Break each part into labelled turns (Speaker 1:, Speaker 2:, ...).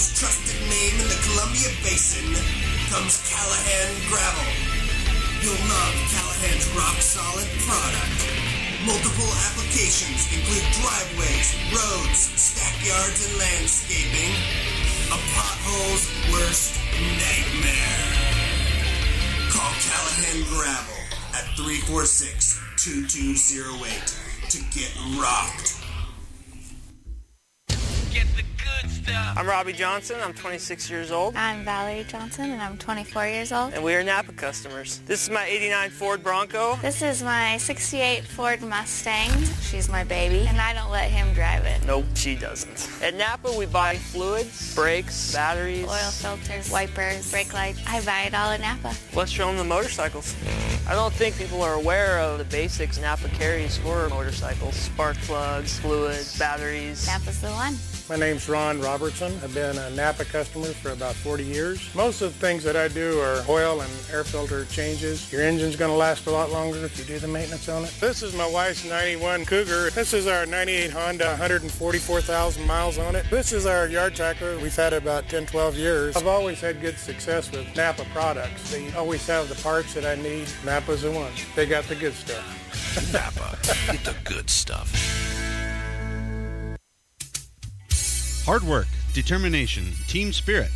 Speaker 1: most trusted name in the Columbia Basin comes Callahan Gravel. You'll love Callahan's rock-solid product. Multiple applications include driveways, roads, stackyards, and landscaping. A pothole's worst nightmare. Call Callahan Gravel at 346-2208 to get rocked.
Speaker 2: Get the good stuff.
Speaker 3: I'm Robbie Johnson. I'm 26 years old.
Speaker 4: I'm Valerie Johnson, and I'm 24 years old.
Speaker 3: And we are Napa customers. This is my 89 Ford Bronco.
Speaker 4: This is my 68 Ford Mustang. She's my baby, and I don't let him drive it.
Speaker 3: Nope, she doesn't. At Napa, we buy fluids, brakes, batteries,
Speaker 4: oil filters, wipers, brake lights. I buy it all at Napa.
Speaker 3: Let's show them the motorcycles. I don't think people are aware of the basics Napa carries for motorcycles. Spark plugs, fluids, batteries.
Speaker 4: Napa's the one.
Speaker 5: My name's Ron Robertson. I've been a Napa customer for about 40 years. Most of the things that I do are oil and air filter changes. Your engine's going to last a lot longer if you do the maintenance on it. This is my wife's 91 Cougar. This is our 98 Honda, 144,000 miles on it. This is our yard tractor. We've had it about 10, 12 years. I've always had good success with Napa products. They always have the parts that I need. Napa's the one. They got the good stuff.
Speaker 6: Napa, get the good stuff.
Speaker 7: Hard work, determination, team spirit.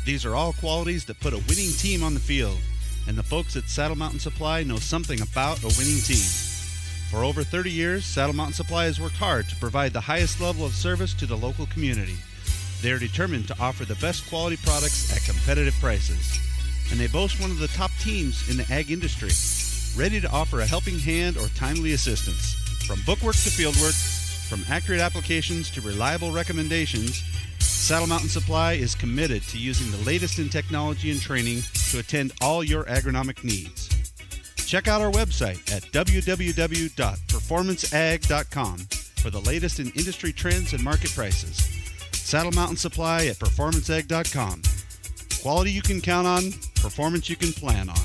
Speaker 7: These are all qualities that put a winning team on the field, and the folks at Saddle Mountain Supply know something about a winning team. For over 30 years, Saddle Mountain Supply has worked hard to provide the highest level of service to the local community. They are determined to offer the best quality products at competitive prices, and they boast one of the top teams in the ag industry, ready to offer a helping hand or timely assistance. From bookwork to fieldwork, from accurate applications to reliable recommendations, Saddle Mountain Supply is committed to using the latest in technology and training to attend all your agronomic needs. Check out our website at www.performanceag.com for the latest in industry trends and market prices. Saddle Mountain Supply at performanceag.com. Quality you can count on, performance you can plan on.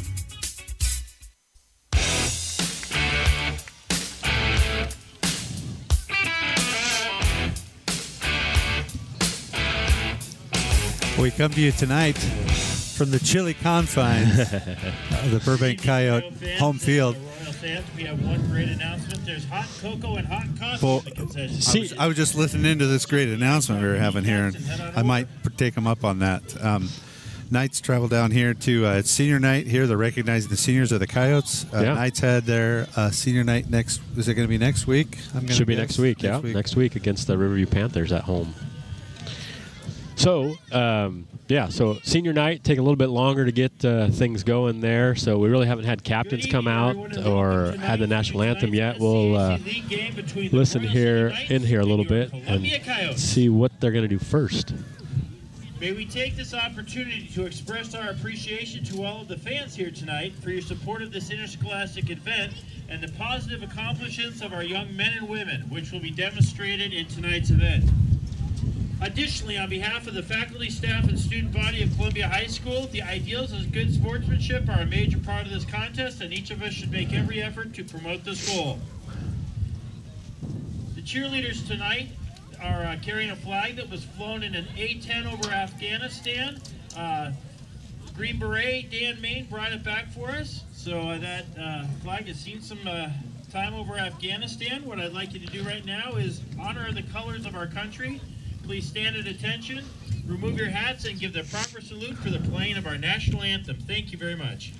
Speaker 8: We come to you tonight from the chilly confines of the Burbank Coyote home field.
Speaker 9: We have one great announcement. There's hot cocoa and hot coffee in the concession.
Speaker 8: I was just listening to this great announcement we were having here, and I might take them up on that. Knights travel down here to senior night here. They're recognizing the seniors of the Coyotes. Knights had their senior night next. Is it going to be next week?
Speaker 10: Should be next week. Next week against the Riverview Panthers at home. So, so senior night, take a little bit longer to get things going there. So we really haven't had captains come out or had the national anthem yet. We'll listen here a little bit and see what they're going to do first.
Speaker 9: May we take this opportunity to express our appreciation to all of the fans here tonight for your support of this interscholastic event and the positive accomplishments of our young men and women, which will be demonstrated in tonight's event. Additionally, on behalf of the faculty, staff, and student body of Columbia High School, the ideals of good sportsmanship are a major part of this contest, and each of us should make every effort to promote this goal. The cheerleaders tonight are carrying a flag that was flown in an A-10 over Afghanistan. Green Beret, Dan Main, brought it back for us. So that flag has seen some time over Afghanistan. What I'd like you to do right now is honor the colors of our country. Please stand at attention, remove your hats, and give the proper salute for the playing of our national anthem. Thank you very much.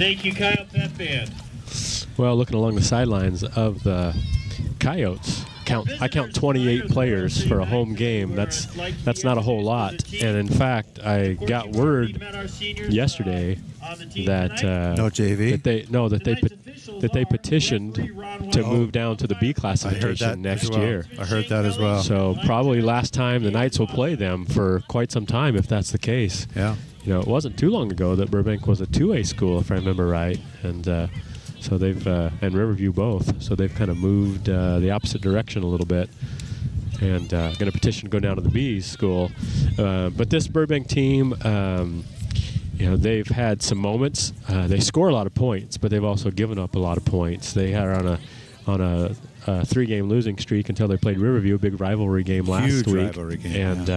Speaker 9: Thank you, Kyle Pep Band.
Speaker 10: Well, looking along the sidelines of the Coyotes, I count 28 players for a home game. That's not a whole lot. And in fact, I got word yesterday that
Speaker 8: no JV.
Speaker 10: that they petitioned to move down to the B classification next year.
Speaker 8: I heard that as well.
Speaker 10: So probably last time the Knights will play them for quite some time if that's the case.
Speaker 8: Yeah.
Speaker 10: You know, it wasn't too long ago that Burbank was a 2A school, if I remember right, and so they've and Riverview both. So they've kind of moved the opposite direction a little bit, and going to petition to go down to the B school. But this Burbank team, you know, they've had some moments. They score a lot of points, but they've also given up a lot of points. They are on a 3-game losing streak until they played Riverview, a big rivalry game last week.
Speaker 8: Rivalry game,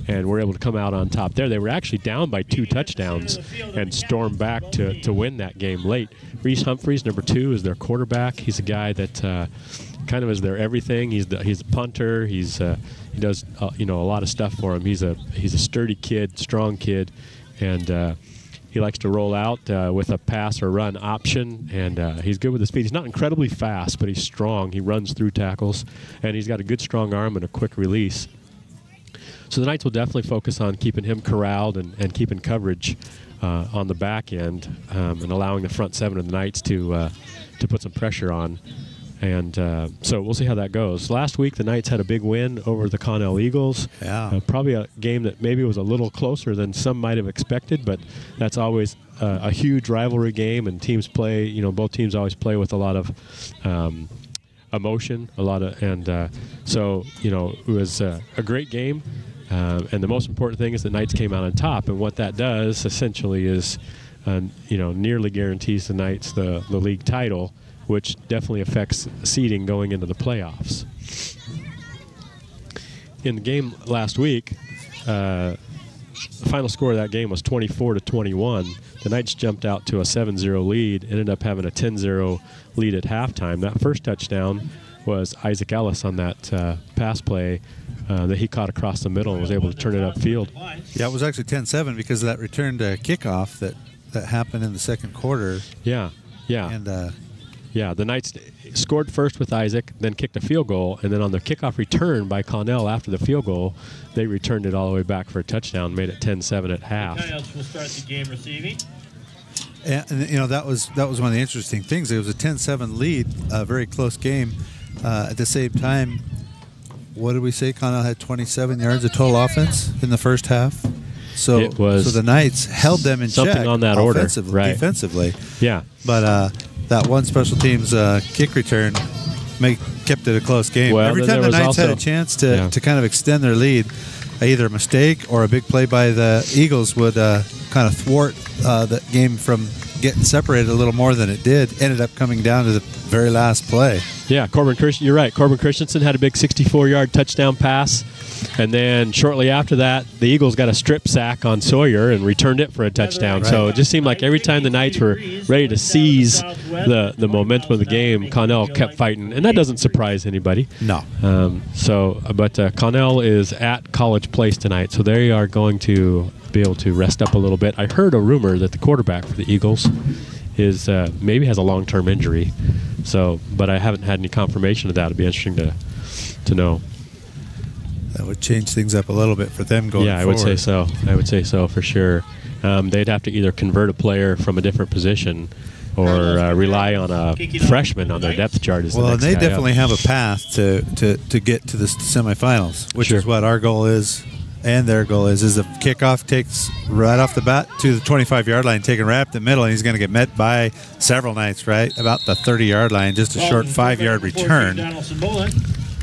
Speaker 10: and were able to come out on top there. They were actually down by 2 touchdowns and stormed back to win that game late. Reese Humphreys, number 2, is their quarterback. He's a guy that kind of is their everything. He's a punter. He does you know, a lot of stuff for him. He's a sturdy kid, strong kid, and he likes to roll out with a pass or run option, and he's good with his feet. He's not incredibly fast, but he's strong. He runs through tackles, and he's got a good strong arm and a quick release. So the Knights will definitely focus on keeping him corralled and keeping coverage on the back end and allowing the front 7 of the Knights to put some pressure on. And so we'll see how that goes. Last week, the Knights had a big win over the Connell Eagles.
Speaker 8: Yeah.
Speaker 10: Probably a game that maybe was a little closer than some might have expected, but that's always a huge rivalry game, and teams play, you know, both teams always play with a lot of emotion, so, you know, it was a great game. And the most important thing is the Knights came out on top, and what that does essentially is, you know, nearly guarantees the Knights the league title, which definitely affects seeding going into the playoffs. In the game last week, the final score of that game was 24-21. The Knights jumped out to a 7-0 lead, ended up having a 10-0 lead at halftime. That first touchdown was Isaac Ellis on that pass play that he caught across the middle and was able to turn it upfield.
Speaker 8: Yeah, it was actually 10-7 because of that return to kickoff that happened in the second quarter.
Speaker 10: Yeah.
Speaker 8: And
Speaker 10: yeah, the Knights scored first with Isaac, then kicked a field goal, and then on the kickoff return by Connell after the field goal, they returned it all the way back for a touchdown, made it 10-7 at half.
Speaker 9: The Coyotes will start the game receiving.
Speaker 8: And you know, that was one of the interesting things. It was a 10-7 lead, a very close game. At the same time, what did we say? Connell had 27 yards of total offense in the first half. So the Knights held them in check
Speaker 10: on that order, right.
Speaker 8: Defensively.
Speaker 10: Yeah.
Speaker 8: But that one special teams kick return kept it a close game.
Speaker 10: Well,
Speaker 8: every time the Knights had a chance to kind of extend their lead, either a mistake or a big play by the Eagles would kind of thwart the game from getting separated a little more than it did. Ended up coming down to the very last play.
Speaker 10: Yeah, you're right. Corbin Christensen had a big 64-yard touchdown pass. And then shortly after that, the Eagles got a strip sack on Sawyer and returned it for a touchdown. Right. So it just seemed like every time the Knights were ready to seize the momentum of the game, Connell kept fighting. And that doesn't surprise anybody.
Speaker 8: No.
Speaker 10: But Connell is at College Place tonight, so they are going to be able to rest up a little bit. I heard a rumor that the quarterback for the Eagles is maybe has a long-term injury. But I haven't had any confirmation of that. It'd be interesting to know.
Speaker 8: That would change things up a little bit for them going forward.
Speaker 10: Yeah, I would say so. I would say so for sure. They'd have to either convert a player from a different position or rely on a freshman on their depth chart.
Speaker 8: Well, and they definitely have a path to get to the semifinals, which is what our goal is and their goal is the kickoff takes right off the bat to the 25-yard line, taking right up the middle, and he's going to get met by several Knights, right? About the 30-yard line, just a short 5-yard return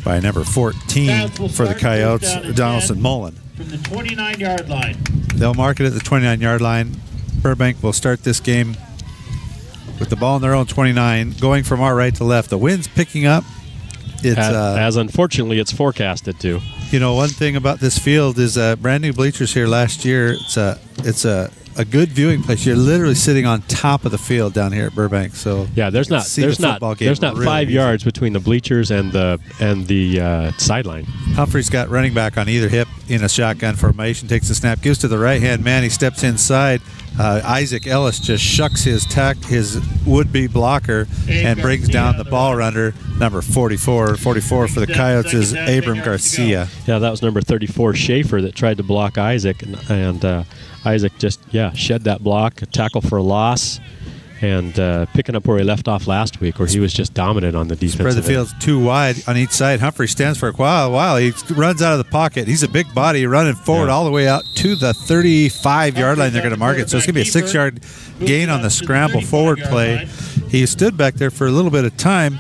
Speaker 8: by number 14 for the Coyotes, Donaldson Mullen.
Speaker 9: From the 29-yard line.
Speaker 8: They'll mark it at the 29-yard line. Burbank will start this game with the ball in their own 29, going from our right to left. The wind's picking up. It's
Speaker 10: as unfortunately it's forecasted to.
Speaker 8: You know, one thing about this field is brand new bleachers here last year. It's a good viewing place. You're literally sitting on top of the field down here at Burbank. So
Speaker 10: yeah, there's not really 5 yards between the bleachers and the sideline.
Speaker 8: Humphrey's got running back on either hip in a shotgun formation. Takes the snap, gives to the right hand man. He steps inside, Isaac Ellis just shucks his would-be blocker and brings down the ball runner, number 44. 44 for the Coyotes is Abram Garcia.
Speaker 10: Yeah, that was number 34, Schaefer, that tried to block Isaac. And Isaac just, shed that block, a tackle for a loss, and picking up where he left off last week, where he was just dominant on the defense.
Speaker 8: Spread the field too wide on each side. Humphrey stands for a while. He runs out of the pocket. He's a big body running forward all the way out to the 35-yard line. They're going to mark it. So it's going to be a 6-yard gain on the scramble forward play. He stood back there for a little bit of time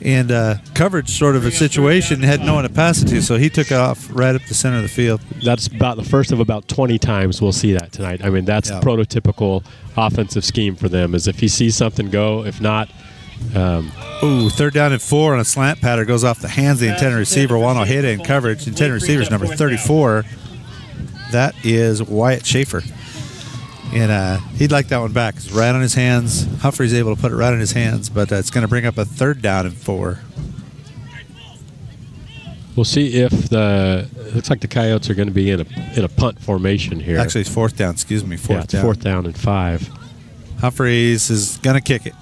Speaker 8: and coverage sort of a situation, had no one to pass it to, so he took off right up the center of the field.
Speaker 10: That's about the first of about 20 times we'll see that tonight. I mean, that's prototypical offensive scheme for them, is if he sees something go, if not.
Speaker 8: 3rd down and 4 on a slant pattern, goes off the hands of the intended receiver, Juan Ojeda in coverage. Intended receiver is number 34. That is Wyatt Schaefer. And he'd like that one back. It's right on his hands. Humphrey's able to put it right on his hands, but it's going to bring up a 3rd down and 4.
Speaker 10: We'll see if it looks like the Coyotes are going to be in a punt formation here.
Speaker 8: Actually, it's 4th down. Excuse me, 4th down.
Speaker 10: It's 4th down and 5.
Speaker 8: Humphreys is going to kick it.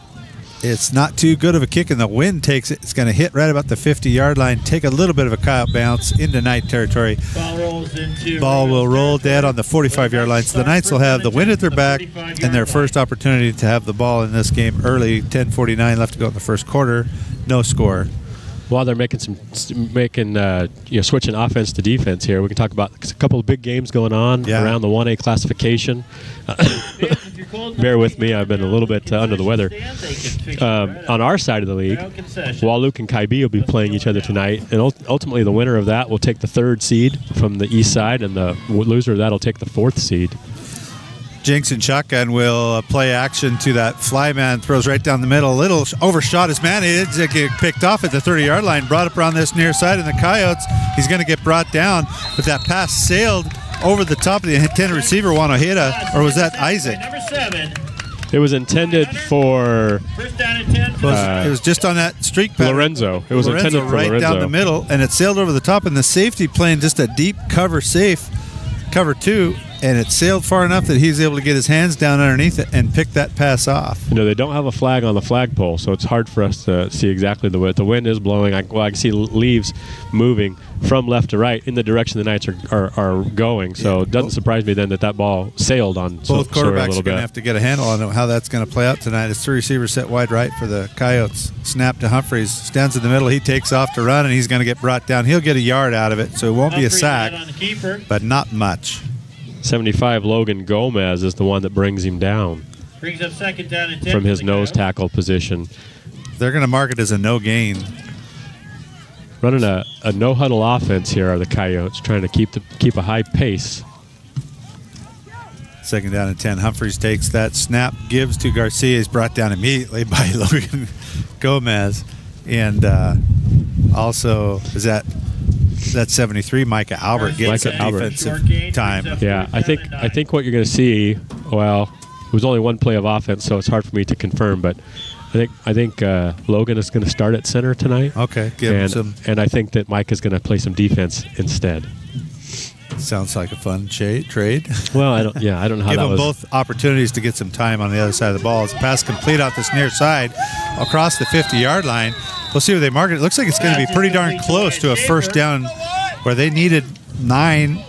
Speaker 8: It's not too good of a kick, and the wind takes it. It's going to hit right about the 50-yard line, take a little bit of a coyote bounce into Knight territory. Ball will roll dead on the 45-yard line. So the Knights will have the wind at their back and their first opportunity to have the ball in this game early. 10:49 left to go in the first quarter. No score.
Speaker 10: While they're switching offense to defense here, we can talk about a couple of big games going on around the 1A classification. Bear with me, I've been a little bit under the weather. On our side of the league, Wahluke and Kaibi will be playing each other tonight, and ultimately the winner of that will take the 3rd seed from the east side, and the loser of that will take the 4th seed.
Speaker 8: Jinx and Shotgun will play action to that fly man, throws right down the middle. A little overshot his man. He did get picked off at the 30-yard line, brought up around this near side, and the Coyotes, he's going to get brought down. But that pass sailed over the top of the intended receiver, Juan Ojeda, or was that Isaac?
Speaker 9: Number 7.
Speaker 10: It was intended for...
Speaker 9: First down and 10.
Speaker 8: It was just on that streak pattern.
Speaker 10: Lorenzo. It was intended for
Speaker 8: right
Speaker 10: Lorenzo.
Speaker 8: Down the middle, and it sailed over the top, and the safety playing just a deep cover 2, and it sailed far enough that he's able to get his hands down underneath it and pick that pass off.
Speaker 10: They don't have a flag on the flagpole, so it's hard for us to see exactly the way. The wind is blowing. I can see leaves moving from left to right in the direction the Knights are going. So it doesn't surprise me then that ball sailed on.
Speaker 8: Both quarterbacks are going to have to get a handle on how that's going to play out tonight. It's 3 receivers set wide right for the Coyotes. Snap to Humphreys. Stands in the middle. He takes off to run, and he's going to get brought down. He'll get a yard out of it, so it won't be a sack, but not much.
Speaker 10: 75 Logan Gomez is the one that brings him down.
Speaker 9: Brings up 2nd down and 10
Speaker 10: from his nose tackle position.
Speaker 8: They're going to mark it as a no gain.
Speaker 10: Running a no-huddle offense here are the Coyotes, trying to keep a high pace.
Speaker 8: 2nd down and 10. Humphreys takes that snap, gives to Garcia. He's brought down immediately by Logan Gomez. And also, is that 73, Micah Albert gets some defensive time.
Speaker 10: Yeah, I think what you're going to see, well, it was only one play of offense, so it's hard for me to confirm, but I think Logan is going to start at center tonight.
Speaker 8: Okay, give him some.
Speaker 10: And I think that Mike is going to play some defense instead.
Speaker 8: Sounds like a fun trade.
Speaker 10: Well, I don't know how
Speaker 8: Give
Speaker 10: that
Speaker 8: them
Speaker 10: was.
Speaker 8: both opportunities to get some time on the other side of the ball. It's pass complete out this near side across the 50-yard line. We'll see where they mark it. It looks like it's going to be pretty darn close to a 1st down where they needed 9.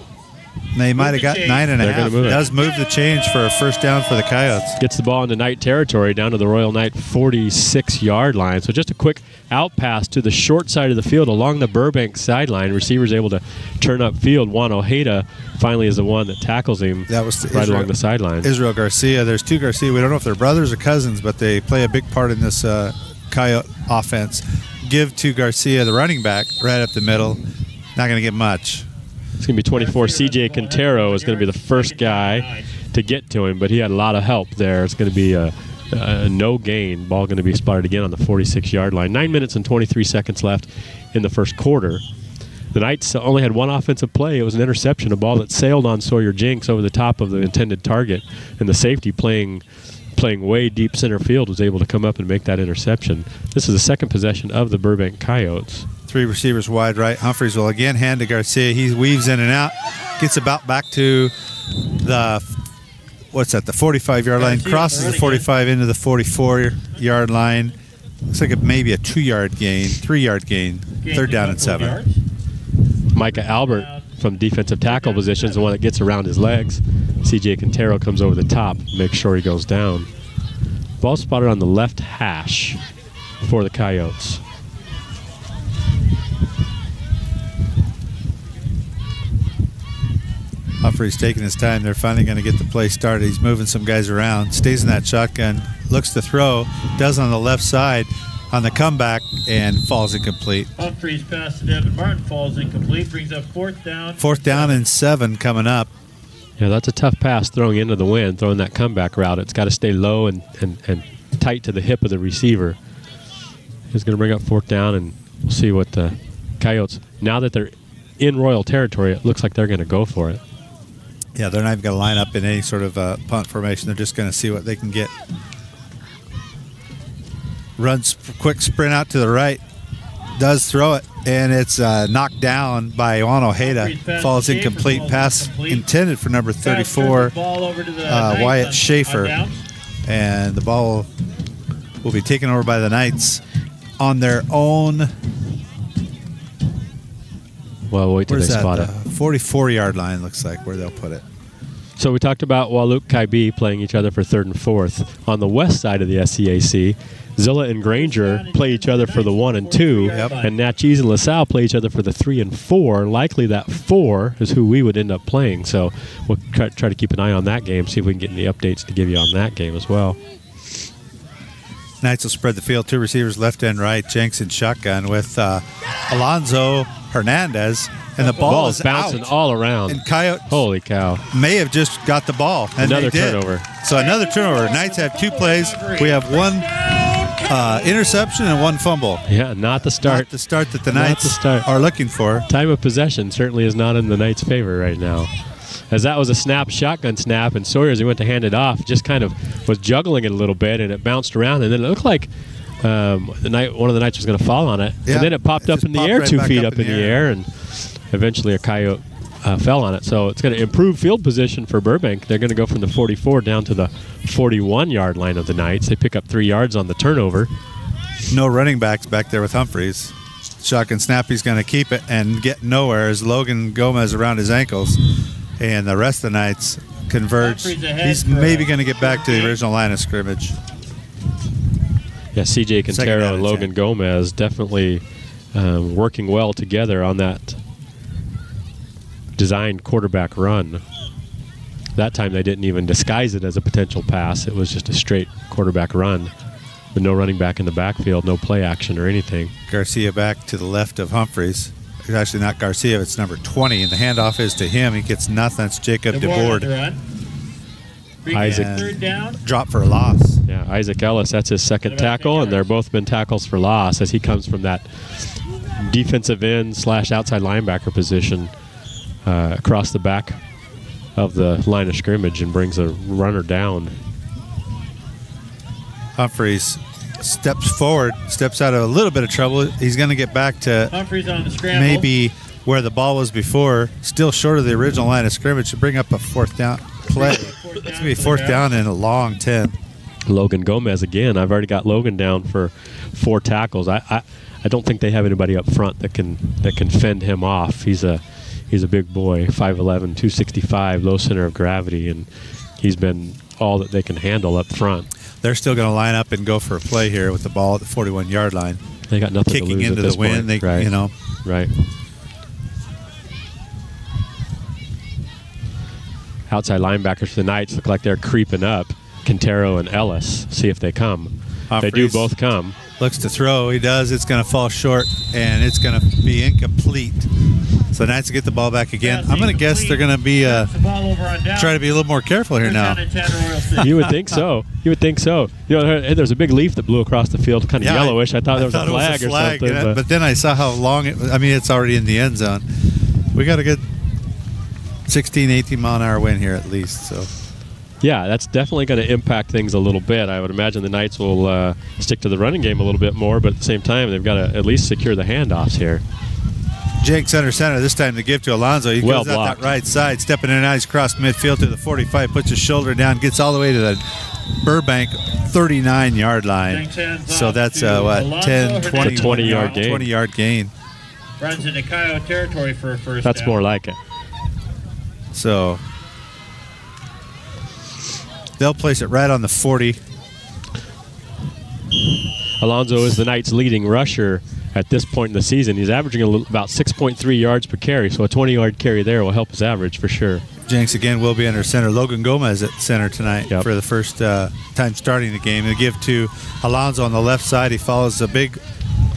Speaker 8: They might have got 9.5. It does move the change for a 1st down for the Coyotes.
Speaker 10: Gets the ball into Knight territory down to the Royal Knight 46-yard line. So just a quick out pass to the short side of the field along the Burbank sideline. Receiver's able to turn up field. Juan Ojeda finally is the one that tackles him along the sideline.
Speaker 8: Israel Garcia. There's 2 Garcia. We don't know if they're brothers or cousins, but they play a big part in this Coyote offense. Give to Garcia, the running back, right up the middle. Not going to get much.
Speaker 10: It's going to be 24. CJ Quintero is going to be the first guy to get to him, but he had a lot of help there. It's going to be a no gain. Ball going to be spotted again on the 46-yard line. 9 minutes and 23 seconds left in the first quarter. The Knights only had one offensive play. It was an interception, a ball that sailed on Sawyer Jinks over the top of the intended target, and the safety playing way deep center field was able to come up and make that interception. This is the second possession of the Burbank Coyotes.
Speaker 8: 3 receivers wide right. Humphreys will again hand to Garcia. He weaves in and out, gets about back to the what's that, the 45-yard line, crosses the 45 into the 44-yard line. Looks like maybe a 2-yard gain, 3-yard gain, 3rd down and 7.
Speaker 10: Micah Albert from defensive tackle position is the one that gets around his legs. C.J. Quintero comes over the top, makes sure he goes down. Ball spotted on the left hash for the Coyotes.
Speaker 8: Humphrey's taking his time. They're finally going to get the play started. He's moving some guys around, stays in that shotgun, looks to throw, does on the left side on the comeback, and falls incomplete.
Speaker 9: Humphrey's pass to Devin Martin falls incomplete, brings up 4th down.
Speaker 8: 4th down and 7 coming up.
Speaker 10: Yeah, that's a tough pass throwing into the wind, throwing that comeback route. It's got to stay low and tight to the hip of the receiver. He's going to bring up 4th down, and we'll see what the Coyotes, now that they're in Royal territory, it looks like they're going to go for it.
Speaker 8: Yeah, they're not even going to line up in any sort of punt formation. They're just going to see what they can get. Runs quick sprint out to the right. Does throw it, and it's knocked down by Juan Ojeda. Falls incomplete. Pass intended for number 34, Wyatt Schaefer. And the ball will be taken over by the Knights on their own.
Speaker 10: Well, wait till they spot it.
Speaker 8: 44-yard line looks like where they'll put it.
Speaker 10: So we talked about Walouk Kaibi playing each other for 3rd and 4th. On the west side of the SCAC, Zilla and Granger play each other for the 1 and 2, and Natchez and LaSalle play each other for the 3 and 4. Likely that 4 is who we would end up playing. So we'll try to keep an eye on that game, see if we can get any updates to give you on that game as well.
Speaker 8: Knights will spread the field. 2 receivers left and right. Jenks in shotgun with Alonzo Hernandez. And the ball is
Speaker 10: bouncing
Speaker 8: out.
Speaker 10: all around.
Speaker 8: And Coyote,
Speaker 10: holy cow,
Speaker 8: may have just got the ball. And
Speaker 10: another turnover.
Speaker 8: So another turnover. Knights have 2 plays. We have 1 interception and 1 fumble.
Speaker 10: Yeah, not the start.
Speaker 8: Not the start that the Knights are looking for.
Speaker 10: Time of possession certainly is not in the Knights' favor right now. As that was a shotgun snap, and Sawyer, as he went to hand it off, just kind of was juggling it a little bit, and it bounced around, and then it looked like one of the Knights was going to fall on it. Yeah, and then it popped up in the air, 2 feet up in the air, and eventually a Coyote fell on it. So it's going to improve field position for Burbank. They're going to go from the 44 down to the 41-yard line of the Knights. They pick up 3 yards on the turnover.
Speaker 8: No running backs back there with Humphreys. Shotgun snap, he's going to keep it and get nowhere as Logan Gomez around his ankles. And the rest of the Knights converge. He's maybe going to get back to the original line of scrimmage.
Speaker 10: Yeah, C.J. Quintero and Logan Gomez definitely working well together on that designed quarterback run. That time they didn't even disguise it as a potential pass. It was just a straight quarterback run with no running back in the backfield, no play action or anything.
Speaker 8: Garcia back to the left of Humphreys. It's actually not Garcia, it's number 20, and the handoff is to him. He gets nothing. It's Jacob DeBoard.
Speaker 10: Isaac
Speaker 8: drop for a loss.
Speaker 10: Yeah, Isaac Ellis, that's his 2nd tackle, and they're both been tackles for loss as he comes from that defensive end / outside linebacker position across the back of the line of scrimmage and brings a runner down.
Speaker 8: Humphreys steps forward, steps out of a little bit of trouble. He's going to get back to maybe where the ball was before, still short of the original line of scrimmage to bring up a 4th down play. It's going to be 4th down and a long 10.
Speaker 10: Logan Gomez again. I've already got Logan down for 4 tackles. I don't think they have anybody up front that can fend him off. He's a big boy, 5'11", 265, low center of gravity, and he's been all that they can handle up front.
Speaker 8: They're still going to line up and go for a play here with the ball at the 41-yard line.
Speaker 10: They got nothing
Speaker 8: kicking
Speaker 10: to lose
Speaker 8: into
Speaker 10: at this
Speaker 8: the wind.
Speaker 10: Point.
Speaker 8: They,
Speaker 10: right.
Speaker 8: You know,
Speaker 10: right. Outside linebackers for the Knights look like they're creeping up. Quintero and Ellis, see if they come.
Speaker 8: Humphreys
Speaker 10: they do both come.
Speaker 8: Looks to throw. He does. It's going to fall short, and it's going to be incomplete. So the Knights get the ball back again. I'm going to guess they're going to be try to be a little more careful here now.
Speaker 10: You would think so. You would think so. You know, there's a big leaf that blew across the field, kind of yellowish. I thought there was a flag or something.
Speaker 8: But then I saw how long it was. I mean, it's already in the end zone. We got a good 16, 18-mile-an-hour wind here at least. So.
Speaker 10: Yeah, that's definitely going to impact things a little bit. I would imagine the Knights will stick to the running game a little bit more, but at the same time, they've got to at least secure the handoffs here.
Speaker 8: Jenks under center. This time to give to Alonso. He goes out that right side, stepping in and out. He's crossed midfield to the 45, puts his shoulder down, gets all the way to the Burbank 39-yard line. So that's 10, 20-yard gain.
Speaker 9: Runs into Coyote territory for a first
Speaker 10: That's
Speaker 9: down.
Speaker 10: more like it.
Speaker 8: So they'll place it right on the 40.
Speaker 10: Alonso is the Knights' leading rusher at this point in the season. He's averaging about 6.3 yards per carry, so a 20-yard carry there will help his average for sure.
Speaker 8: Jenks again will be under center. Logan Gomez at center tonight for the first time starting the game. They give to Alonso on the left side. He follows a big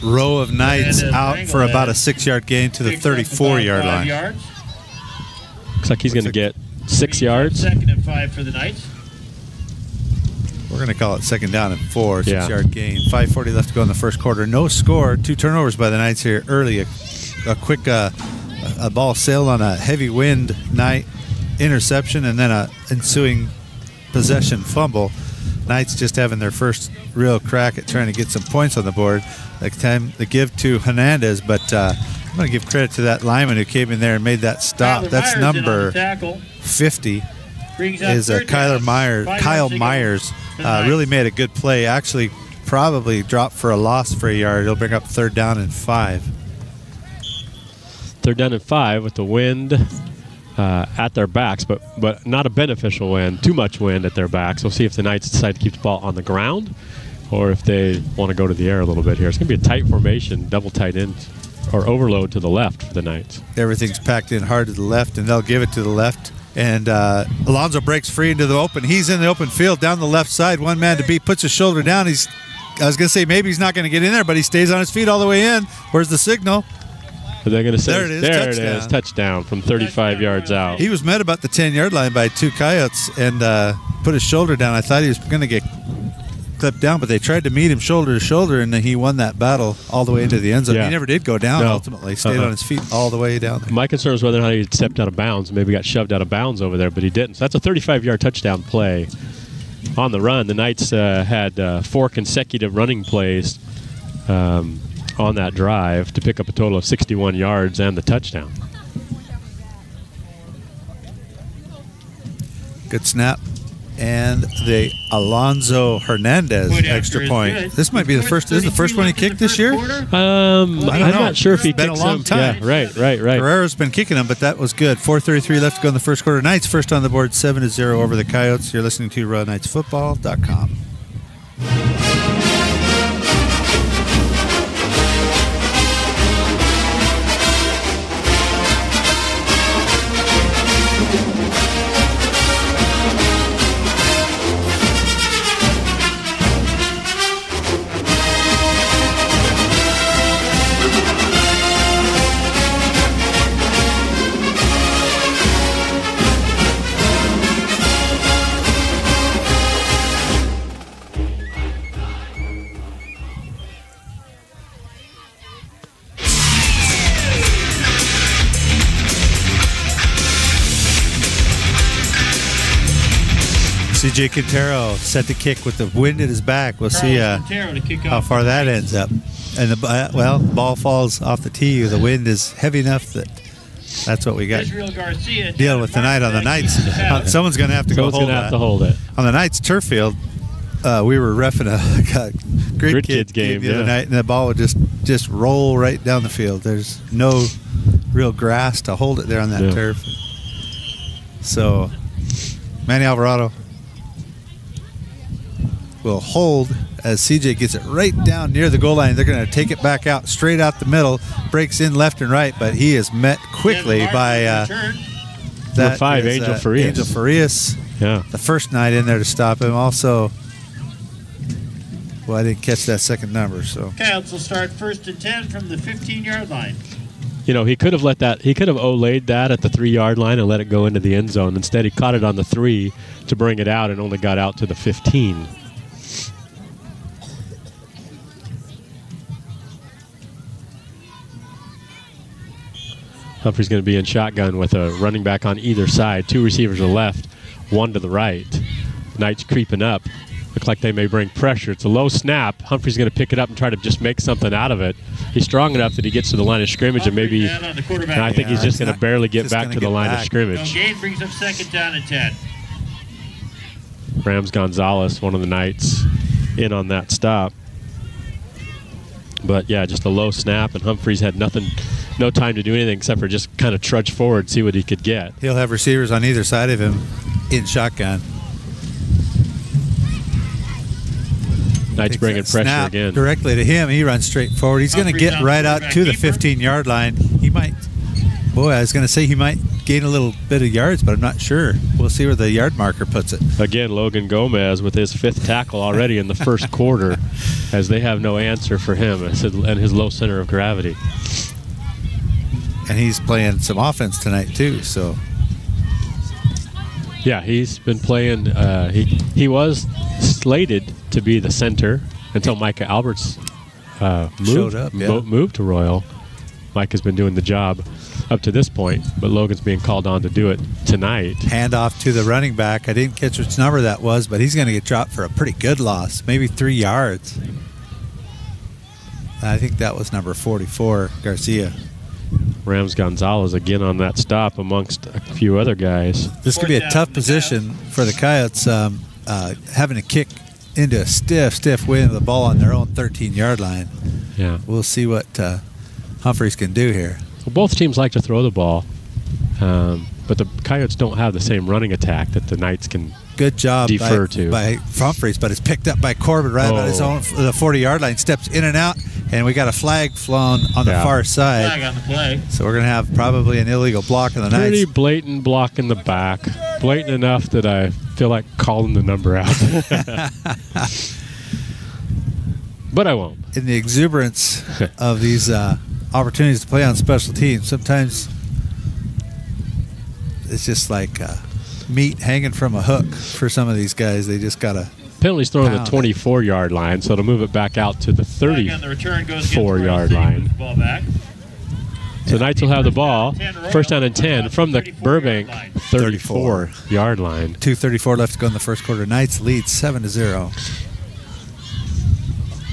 Speaker 8: row of Knights out for about a 6-yard gain to the 34-yard line.
Speaker 10: Looks like he's going to get 6 yards.
Speaker 9: 2nd and 5 for the Knights.
Speaker 8: We're going to call it 2nd down and 4, 6-yard gain. 5:40 left to go in the first quarter. No score. 2 turnovers by the Knights here early. A quick a ball sailed on a heavy wind night, interception, and then a ensuing possession fumble. Knights just having their first real crack at trying to get some points on the board. Like time to give to Hernandez, but I'm going to give credit to that lineman who came in there and made that stop. That's number 50. Is Kyle Myers. Really made a good play. Actually, probably dropped for a loss for a yard. He'll bring up 3rd down and 5.
Speaker 10: 3rd down and 5 with the wind at their backs, but not a beneficial wind. Too much wind at their backs. We'll see if the Knights decide to keep the ball on the ground or if they want to go to the air a little bit here. It's going to be a tight formation, double tight end or overload to the left for the Knights.
Speaker 8: Everything's packed in hard to the left, and they'll give it to the left. And Alonso breaks free into the open. He's in the open field down the left side. One man to beat, puts his shoulder down. I was going to say maybe he's not going to get in there, but he stays on his feet all the way in. Where's the signal?
Speaker 10: Are they going to say?
Speaker 8: There it is.
Speaker 10: There
Speaker 8: touchdown.
Speaker 10: it is. Touchdown from 35 yards out.
Speaker 8: He was met about the 10-yard line by 2 Coyotes and put his shoulder down. I thought he was going to get clipped down, but they tried to meet him shoulder to shoulder, and he won that battle all the way into the end zone. He never did go down ultimately. Stayed on his feet all the way down there.
Speaker 10: My concern was whether or not he stepped out of bounds, maybe got shoved out of bounds over there, but he didn't. So that's a 35-yard touchdown play on the run. The Knights had 4 consecutive running plays on that drive to pick up a total of 61 yards and the touchdown.
Speaker 8: Good snap. And the Alonso Hernandez extra point. This might be the first. This is the first one he kicked this year.
Speaker 10: I'm not sure if he
Speaker 8: been a long time.
Speaker 10: Yeah, right.
Speaker 8: Guerrero's been kicking them, but that was good. 4:33 left to go in the first quarter. Knights first on the board, 7-0 over the Coyotes. You're listening to RawKnightsFootball.com. CJ Quintero set to kick with the wind at his back. We'll see how far that ends up. And the ball falls off the tee. The wind is heavy enough that's what we got deal with tonight on the Knights. Someone's going to have to go hold it. On the Knights turf field, we were reffing a Grid Kids game the other night, and the ball would just roll right down the field. There's no real grass to hold it there on that turf. So, Manny Alvarado will hold as CJ gets it right down near the goal line. They're going to take it back out, straight out the middle, breaks in left and right, but he is met quickly by
Speaker 10: that 5, Angel Farias.
Speaker 8: Angel Farias, the first night in there to stop him. Also, I didn't catch that second number. So
Speaker 9: Coyotes will start 1st and 10 from the 15-yard line.
Speaker 10: You know, he could have olayed that at the 3-yard line and let it go into the end zone. Instead, he caught it on the 3 to bring it out and only got out to the 15. Humphrey's going to be in shotgun with a running back on either side. 2 receivers to the left, 1 to the right. Knights creeping up Look like they may bring pressure. It's a low snap. Humphrey's going to pick it up and try to just make something out of it. He's strong enough that he gets to the line of scrimmage, and maybe, and I think he's just going to barely get back to the line of scrimmage.
Speaker 9: Gain brings up 2nd down and 10.
Speaker 10: Rams Gonzalez, one of the Knights, in on that stop. But yeah, just a low snap, and Humphreys had no time to do anything except for just kind of trudge forward, see what he could get.
Speaker 8: He'll have receivers on either side of him in shotgun.
Speaker 10: Knights bringing pressure again.
Speaker 8: Directly to him. He runs straight forward. He's going to get right out to the 15-yard line. He might, I was going to say he might gain a little bit of yards, but I'm not sure. We'll see where the yard marker puts it.
Speaker 10: Again, Logan Gomez with his 5th tackle already in the first quarter, as they have no answer for him and his low center of gravity.
Speaker 8: And he's playing some offense tonight too, so.
Speaker 10: Yeah, he's been playing. He was slated to be the center until Micah Alberts moved to Royal. Mike has been doing the job up to this point, but Logan's being called on to do it tonight.
Speaker 8: Handoff to the running back. I didn't catch which number that was, but he's going to get dropped for a pretty good loss, maybe 3 yards. I think that was number 44, Garcia.
Speaker 10: Rams Gonzalez again on that stop amongst a few other guys.
Speaker 8: This could be a tough position for the Coyotes, having to kick into a stiff win of the ball on their own 13-yard line.
Speaker 10: Yeah,
Speaker 8: we'll see what Humphreys can do here.
Speaker 10: Well, both teams like to throw the ball, but the Coyotes don't have the same running attack that the Knights can.
Speaker 8: Good job by Humphreys, but it's picked up by Corbin right about his own the 40-yard line. Steps in and out, and we got a flag flown on the far side.
Speaker 9: Flag on the play.
Speaker 8: So we're going to have probably an illegal block on the Knights.
Speaker 10: Pretty blatant block in the back. Blatant enough that I feel like calling the number out. But I won't.
Speaker 8: In the exuberance of these opportunities to play on special teams, sometimes it's just like meat hanging from a hook for some of these guys. They just got to.
Speaker 10: Penalty's thrown on the 24-yard line, so it'll move it back out to the 34-yard line.
Speaker 9: Ball back.
Speaker 10: So Knights will have the ball. First down and 10 from the Burbank 34-yard line.
Speaker 8: 2:34 left to go in the first quarter. Knights lead 7-0.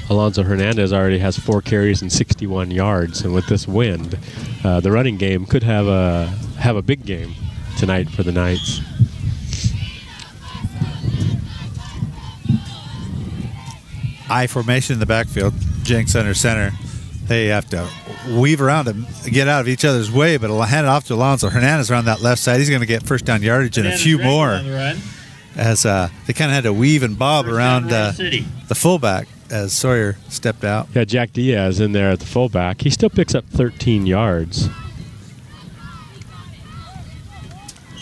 Speaker 10: Alonzo Hernandez already has 4 carries and 61 yards, and with this wind, the running game could have a big game tonight for the Knights.
Speaker 8: I formation in the backfield. Jenks under center. They have to weave around and get out of each other's way, but it'll hand it off to Alonzo Hernandez around that left side. He's going to get first down yardage and a few more, as they kind of had to weave and bob around the fullback as Sawyer stepped out.
Speaker 10: Yeah, Jack Diaz in there at the fullback. He still picks up 13 yards.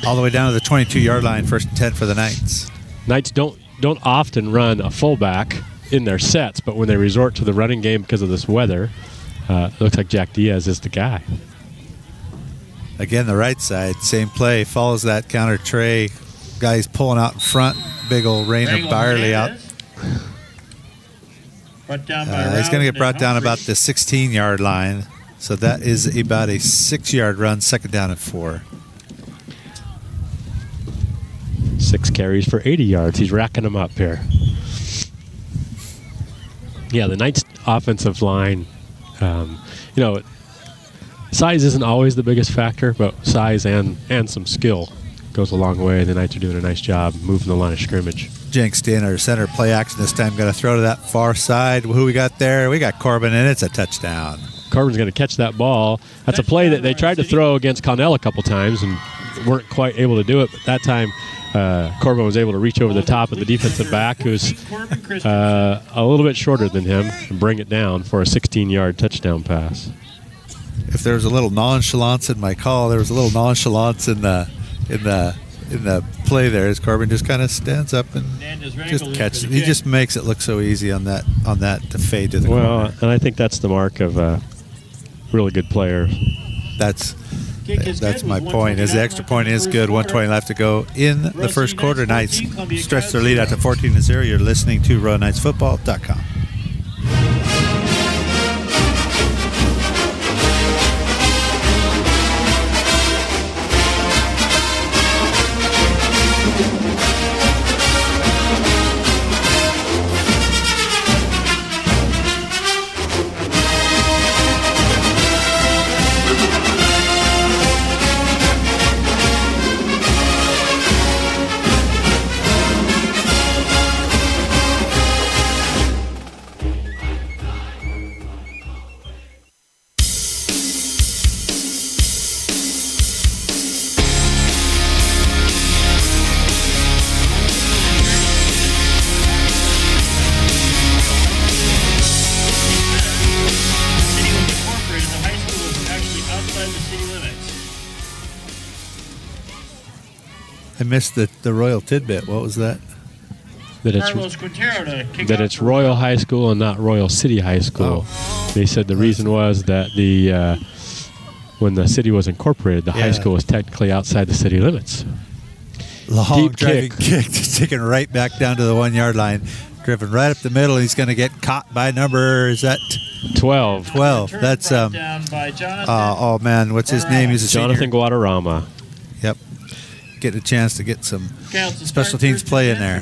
Speaker 8: All the way down to the 22-yard line, first and 10 for the Knights.
Speaker 10: Knights don't often run a fullback in their sets, but when they resort to the running game because of this weather, it looks like Jack Diaz is the guy.
Speaker 8: Again, the right side, same play, follows that counter tray. Guys pulling out in front, big old Rainer Byerly out. He's going to get brought down about the 16-yard line, so that is about a 6-yard run, second down and 4.
Speaker 10: 6 carries for 80 yards. He's racking them up here. Yeah, the Knights' offensive line, size isn't always the biggest factor, but size and some skill goes a long way. The Knights are doing a nice job moving the line of scrimmage.
Speaker 8: Jenks in our center, play action this time. Got to throw to that far side. Who we got there? We got Corbin, and it's a touchdown.
Speaker 10: Corbin's going to catch that ball. That's a play that they tried to throw against Connell a couple times and weren't quite able to do it, but that time Corbin was able to reach over the top of the defensive back, who's a little bit shorter than him, and bring it down for a 16-yard touchdown pass.
Speaker 8: If there was a little nonchalance in my call, there was a little nonchalance in the play there, as Corbin just kind of stands up and just catches it. He just makes it look so easy on that to fade to the corner.
Speaker 10: And I think that's the mark of a really good player.
Speaker 8: That's my point. As the extra point is good, 1:20 left to go in the first quarter. Knights stretch their lead out to 14-0. You're listening to RoyalKnightsFootball.com. I missed the Royal tidbit. What was that?
Speaker 10: That it's Royal High School and not Royal City High School. Oh. They said the reason was that when the city was incorporated, the high school was technically outside the city limits.
Speaker 8: Long deep driving kick, taken right back down to the 1 yard line, driven right up the middle. He's going to get caught by number, is that
Speaker 10: 12?
Speaker 8: 12. That's oh man, what's his name? He's a
Speaker 10: Jonathan Guadarrama.
Speaker 8: Yep. Getting a chance to get some special teams play in there.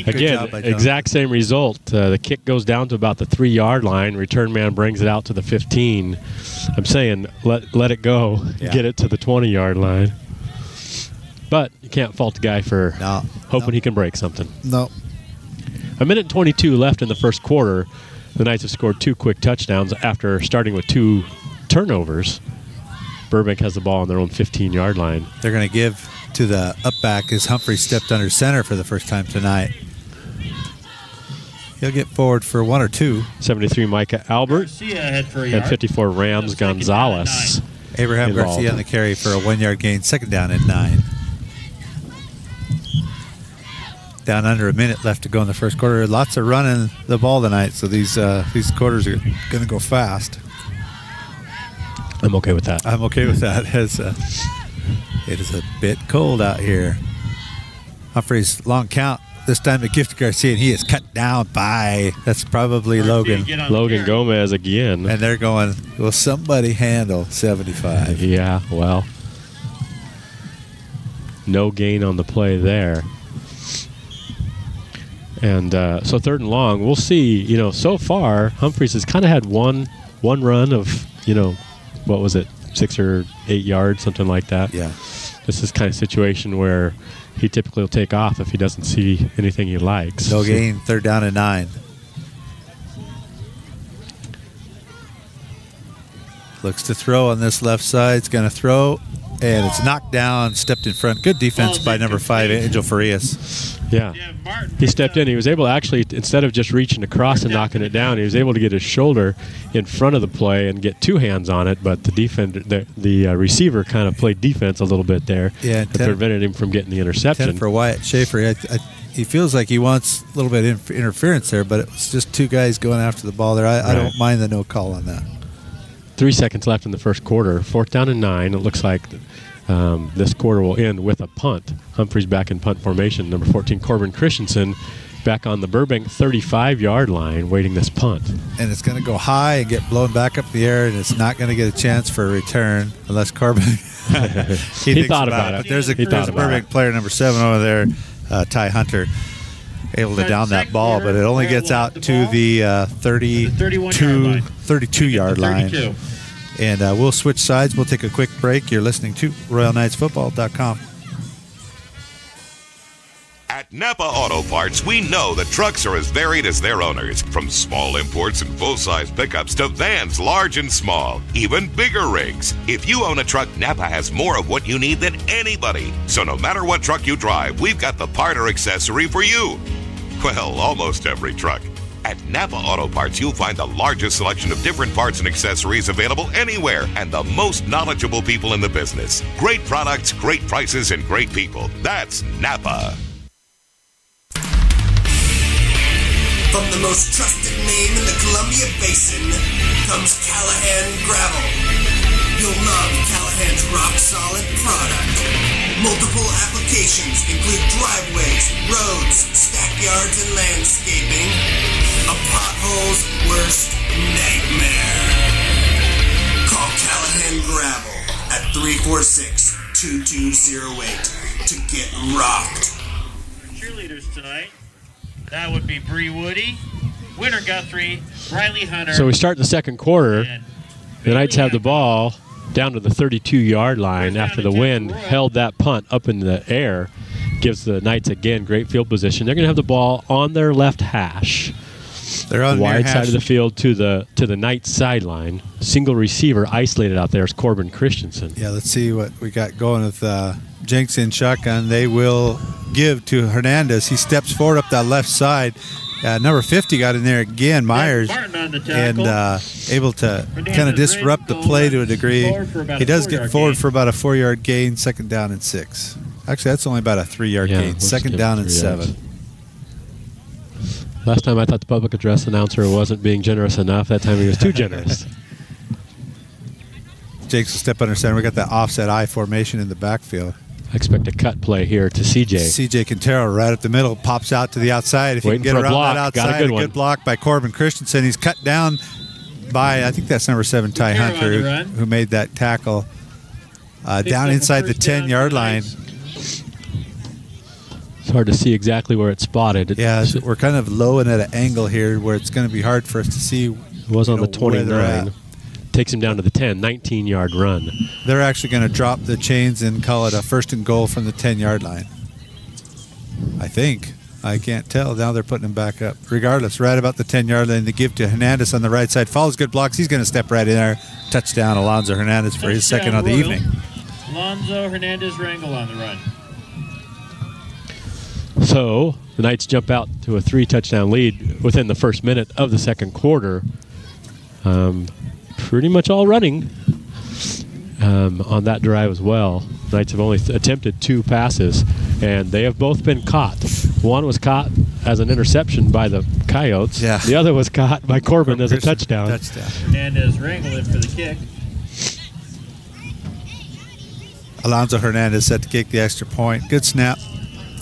Speaker 10: Again, exact same result. The kick goes down to about the 3 yard line. Return man brings it out to the 15. I'm saying let it go. Get it to the 20 yard line. But you can't fault the guy for hoping he can break something.
Speaker 8: No.
Speaker 10: A minute and 22 left in the first quarter. The Knights have scored 2 quick touchdowns after starting with 2 turnovers. Burbank has the ball on their own 15 yard line.
Speaker 8: They're going to give to the up back as Humphrey stepped under center for the first time tonight. He'll get forward for 1 or 2.
Speaker 10: 73 Micah Albert and 54 Rams Gonzalez.
Speaker 8: Abraham Garcia on the carry for a 1 yard gain, 2nd down and 9. Down under a minute left to go in the first quarter. Lots of running the ball tonight, so these quarters are going to go fast.
Speaker 10: I'm okay with that.
Speaker 8: I'm okay with that. As it is a bit cold out here. Humphreys long count. This time to Gift Garcia, and he is cut down by, that's probably Logan
Speaker 10: Gomez again.
Speaker 8: And they're going, will somebody handle 75?
Speaker 10: Yeah, well, no gain on the play there. And so 3rd and long, we'll see. So far, Humphreys has kind of had one run of, what was it, 6 or 8 yards, something like that.
Speaker 8: Yeah.
Speaker 10: This is kind of situation where he typically will take off if he doesn't see anything he likes.
Speaker 8: No gain, 3rd down and 9. Looks to throw on this left side. It's going to throw, and it's knocked down, stepped in front. Good defense by number 5, Angel Farias.
Speaker 10: Yeah. He stepped in. He was able to actually, instead of just reaching across and knocking it down, he was able to get his shoulder in front of the play and get 2 hands on it, but the defender, the receiver kind of played defense a little bit there.
Speaker 8: Yeah,
Speaker 10: that prevented him from getting the interception.
Speaker 8: 10 for Wyatt Schaefer. He feels like he wants a little bit of interference there, but it was just 2 guys going after the ball there. I don't mind the no call on that.
Speaker 10: 3 seconds left in the first quarter. 4th down and 9. It looks like this quarter will end with a punt. Humphreys back in punt formation. Number 14, Corbin Christensen, back on the Burbank 35-yard line, waiting this punt.
Speaker 8: And it's going to go high and get blown back up the air, and it's not going to get a chance for a return unless Corbin
Speaker 10: he thought about it.
Speaker 8: But there's a Burbank player, number 7 over there, Ty Hunter, able to down that ball, but it only gets out to the 32-yard line. And we'll switch sides. We'll take a quick break. You're listening to RoyalKnightsFootball.com.
Speaker 11: At Napa Auto Parts, we know that trucks are as varied as their owners. From small imports and full-size pickups to vans large and small, even bigger rigs. If you own a truck, Napa has more of what you need than anybody. So no matter what truck you drive, we've got the part or accessory for you. Well, almost every truck. At Napa Auto Parts, you'll find the largest selection of different parts and accessories available anywhere, and the most knowledgeable people in the business. Great products, great prices, and great people. That's Napa.
Speaker 1: From the most trusted name in the Columbia Basin comes Callahan Gravel. You'll love Callahan's rock-solid product. Multiple applications include driveways, roads, stackyards, and landscaping. A pothole's worst nightmare. Call Callahan Gravel at 346-2208 to get rocked.
Speaker 9: Cheerleaders tonight. That would be Bree Woody, Winter Guthrie, Riley Hunter.
Speaker 10: So we start the second quarter. The Knights have the ball down to the 32-yard line after the wind held that punt up in the air. Gives the Knights, again, great field position. They're going to have the ball on their left hash.
Speaker 8: They're on the
Speaker 10: wide side of the field to the Knights sideline. Single receiver isolated out there is Corbin Christensen.
Speaker 8: Yeah, let's see what we got going with Jenks in shotgun. They will give to Hernandez. He steps forward up that left side. Number 50 got in there again, Myers, and able to kind of disrupt the play to a degree. He does get forward for about a 4-yard gain, 2nd down and 6. Actually, that's only about a 3-yard gain. Second down and 7.
Speaker 10: Last time I thought the public address announcer wasn't being generous enough. That time he was too generous.
Speaker 8: Jake's will step under center. We got that offset I formation in the backfield.
Speaker 10: I expect a cut play here to CJ.
Speaker 8: CJ Quintero right up the middle, pops out to the outside. If
Speaker 10: Waiting
Speaker 8: he can get around
Speaker 10: block.
Speaker 8: that outside,
Speaker 10: got a good
Speaker 8: block by Corbin Christensen. He's cut down by, I think that's number 7, Ty Hunter, who made that tackle down inside the 10-yard line.
Speaker 10: It's hard to see exactly where it's spotted.
Speaker 8: Yeah, we're kind of low and at an angle here where it's going to be hard for us to see.
Speaker 10: It was on the 29. Takes him down to the 10, 19-yard run.
Speaker 8: They're actually going to drop the chains and call it a 1st and goal from the 10-yard line. I think. I can't tell. Now they're putting him back up. Regardless, right about the 10-yard line, they give to Hernandez on the right side. Follows good blocks. He's going to step right in there. Touchdown, Alonzo Hernandez for his second of the evening.
Speaker 9: Alonzo Hernandez Rangel on the run.
Speaker 10: So the Knights jump out to a 3-touchdown lead within the first minute of the second quarter. Pretty much all running on that drive as well. Knights have only attempted 2 passes, and they have both been caught. One was caught as an interception by the Coyotes.
Speaker 8: Yeah.
Speaker 10: The other was caught by Corbin as a touchdown.
Speaker 9: Hernandez Rangel in for the kick.
Speaker 8: Alonzo Hernandez set to kick the extra point. Good snap.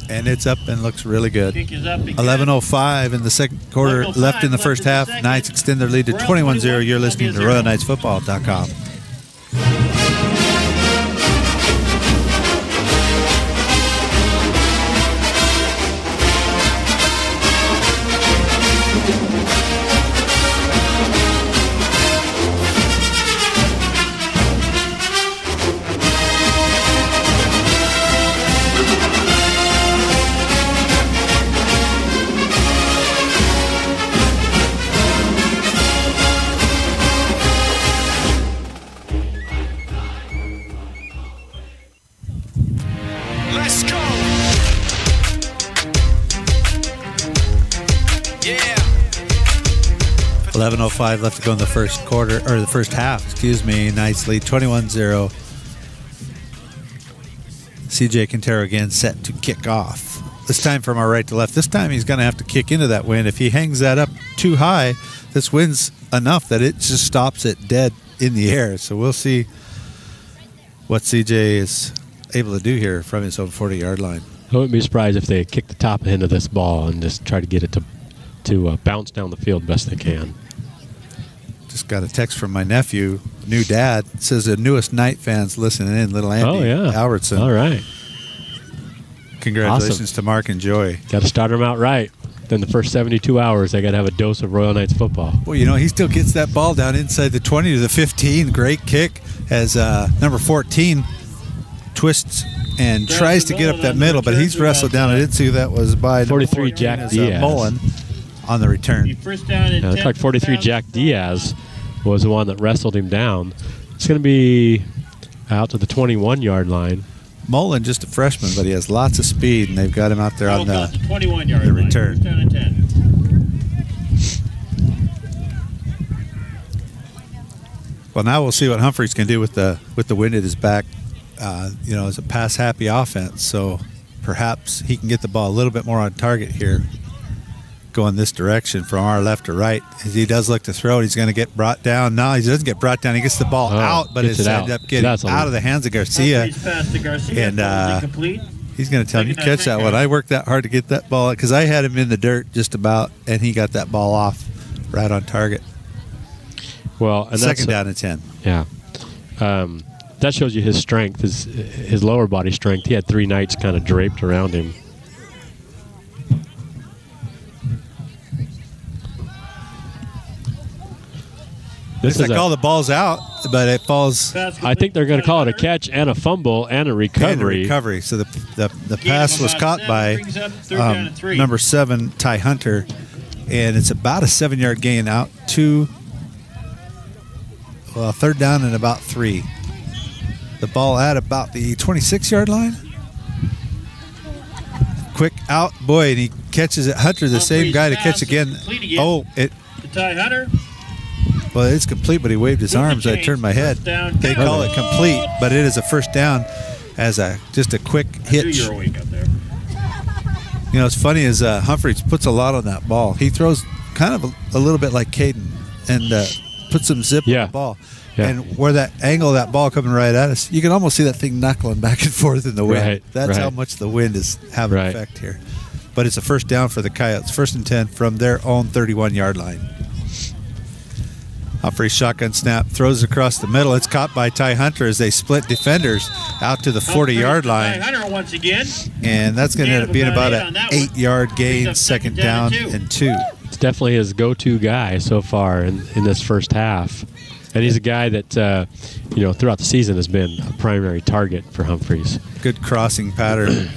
Speaker 8: And it's up and looks really good. 11:05 in the second quarter, left in the first half. Knights extend their lead to 21-0. You're listening to RoyalKnightsFootball.com. 11:05 left to go in the first quarter, or the first half, excuse me. Knights lead 21-0. CJ Quintero again set to kick off. This time from our right to left. This time he's going to have to kick into that wind. If he hangs that up too high, this wind's enough that it just stops it dead in the air. So we'll see what CJ is able to do here from his own 40-yard line.
Speaker 10: I wouldn't be surprised if they kick the top end of this ball and just try to get it to bounce down the field best they can.
Speaker 8: Just got a text from my nephew, new dad. It says the newest Knight fans listening in, little Andy Albertson.
Speaker 10: All right.
Speaker 8: Congratulations to Mark and Joy.
Speaker 10: Got to start them out right. Then the first 72 hours, they got to have a dose of Royal Knights football.
Speaker 8: Well, you know, he still gets that ball down inside the 20 to the 15. Great kick as number 14 twists and tries to get up that middle, but he's wrestled down. I didn't see who that was by.
Speaker 10: 43 Jack Diaz.
Speaker 8: Mullen on the return.
Speaker 9: First down and
Speaker 10: it looked like 43 Jack Diaz was the one that wrestled him down. It's going to be out to the 21-yard line.
Speaker 8: Mullen, just a freshman, but he has lots of speed, and they've got him out there on the
Speaker 9: 21-yard
Speaker 8: the return.
Speaker 9: First down and 10.
Speaker 8: Well, now we'll see what Humphreys can do with the wind at his back. You know, it's a pass-happy offense, so perhaps he can get the ball a little bit more on target here, going this direction from our left to right. As he does look to throw it, he's going to get brought down. No, he doesn't get brought down. He gets the ball out, but it's ended up getting out of the hands of Garcia. And he's going to tell him, you catch that one. I worked that hard to get that ball because I had him in the dirt just about, and he got that ball off right on target.
Speaker 10: Well, and
Speaker 8: second down and 10.
Speaker 10: Yeah. That shows you his strength, his lower body strength. He had 3 Knights kind of draped around him.
Speaker 8: They call the balls out, but it falls.
Speaker 10: I think they're going to call it a catch and a fumble and a recovery.
Speaker 8: So the pass was caught by number 7, Ty Hunter, and it's about a 7-yard gain out to third down and about 3. The ball at about the 26-yard line. Quick out, boy, and he catches it. Hunter, the same guy to catch again. Oh, it.
Speaker 9: Ty Hunter.
Speaker 8: Well, it's complete, but he waved his arms. I turned my head. They call it complete, but it is a first down. as just a quick hitch.
Speaker 9: You're awake up there.
Speaker 8: You know, it's funny is Humphreys puts a lot on that ball. He throws kind of a little bit like Caden and puts some zip on the ball. Yeah. And where that angle of that ball coming right at us, you can almost see that thing knuckling back and forth in the wind.
Speaker 10: Right,
Speaker 8: That's how much the wind is having an effect here. But it's a first down for the Coyotes. 1st and 10 from their own 31-yard line. Humphreys shotgun snap, throws across the middle. It's caught by Ty Hunter as they split defenders out to the 40-yard line.
Speaker 9: Ty Hunter once again.
Speaker 8: And that's going to end up being about an 8-yard gain, 2nd down and 2.
Speaker 10: It's definitely his go-to guy so far in this first half. And he's a guy that, you know, throughout the season has been a primary target for Humphreys.
Speaker 8: Good crossing pattern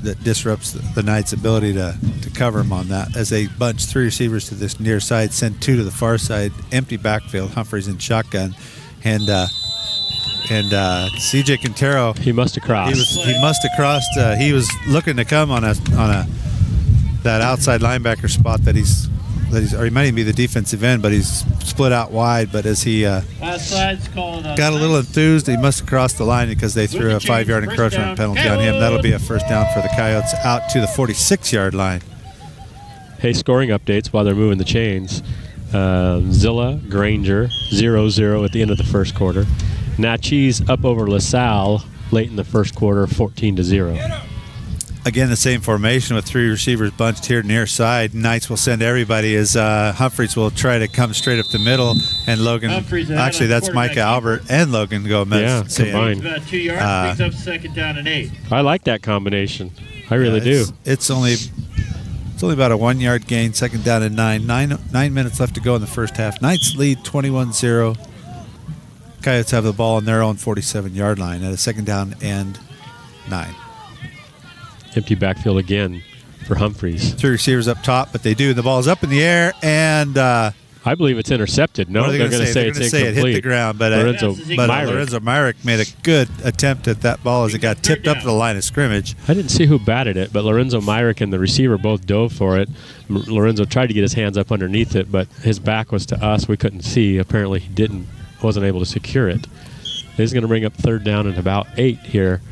Speaker 8: that disrupts the Knights' ability to cover him on that. As they bunch 3 receivers to this near side, send 2 to the far side, empty backfield, Humphreys in shotgun. And C.J. Quintero.
Speaker 10: He must have crossed.
Speaker 8: He must have crossed. He was looking to come on that outside linebacker spot that he's or he might even be the defensive end, but he's split out wide. But as he got a little enthused, he must have crossed the line because they threw a 5-yard encroachment penalty on him. That'll be a first down for the Coyotes out to the 46-yard line.
Speaker 10: Hey, scoring updates while they're moving the chains. Zilla, Granger, 0-0 at the end of the first quarter. Natchez up over LaSalle late in the first quarter, 14-0.
Speaker 8: Again, the same formation with 3 receivers bunched here near side. Knights will send everybody as Humphreys will try to come straight up the middle, and Logan. Actually, that's Micah Albert and Logan Gomez.
Speaker 10: Yeah, combined.
Speaker 9: About 2 yards, brings up 2nd down and 8.
Speaker 10: I like that combination. I really do.
Speaker 8: It's only about a 1-yard gain, 2nd down and 9. 9 minutes left to go in the first half. Knights lead 21-0. Coyotes have the ball on their own 47-yard line at a 2nd down and 9.
Speaker 10: Empty backfield again for Humphreys.
Speaker 8: 3 receivers up top, but they do. The ball's up in the air, and
Speaker 10: I believe it's intercepted. No, they're going to say it's incomplete.
Speaker 8: It hit the ground, but Lorenzo Myrick made a good attempt at that ball as it got tipped up to the line of scrimmage.
Speaker 10: I didn't see who batted it, but Lorenzo Myrick and the receiver both dove for it. Lorenzo tried to get his hands up underneath it, but his back was to us. We couldn't see. Apparently, he wasn't able to secure it. He's going to bring up 3rd down and about 8 here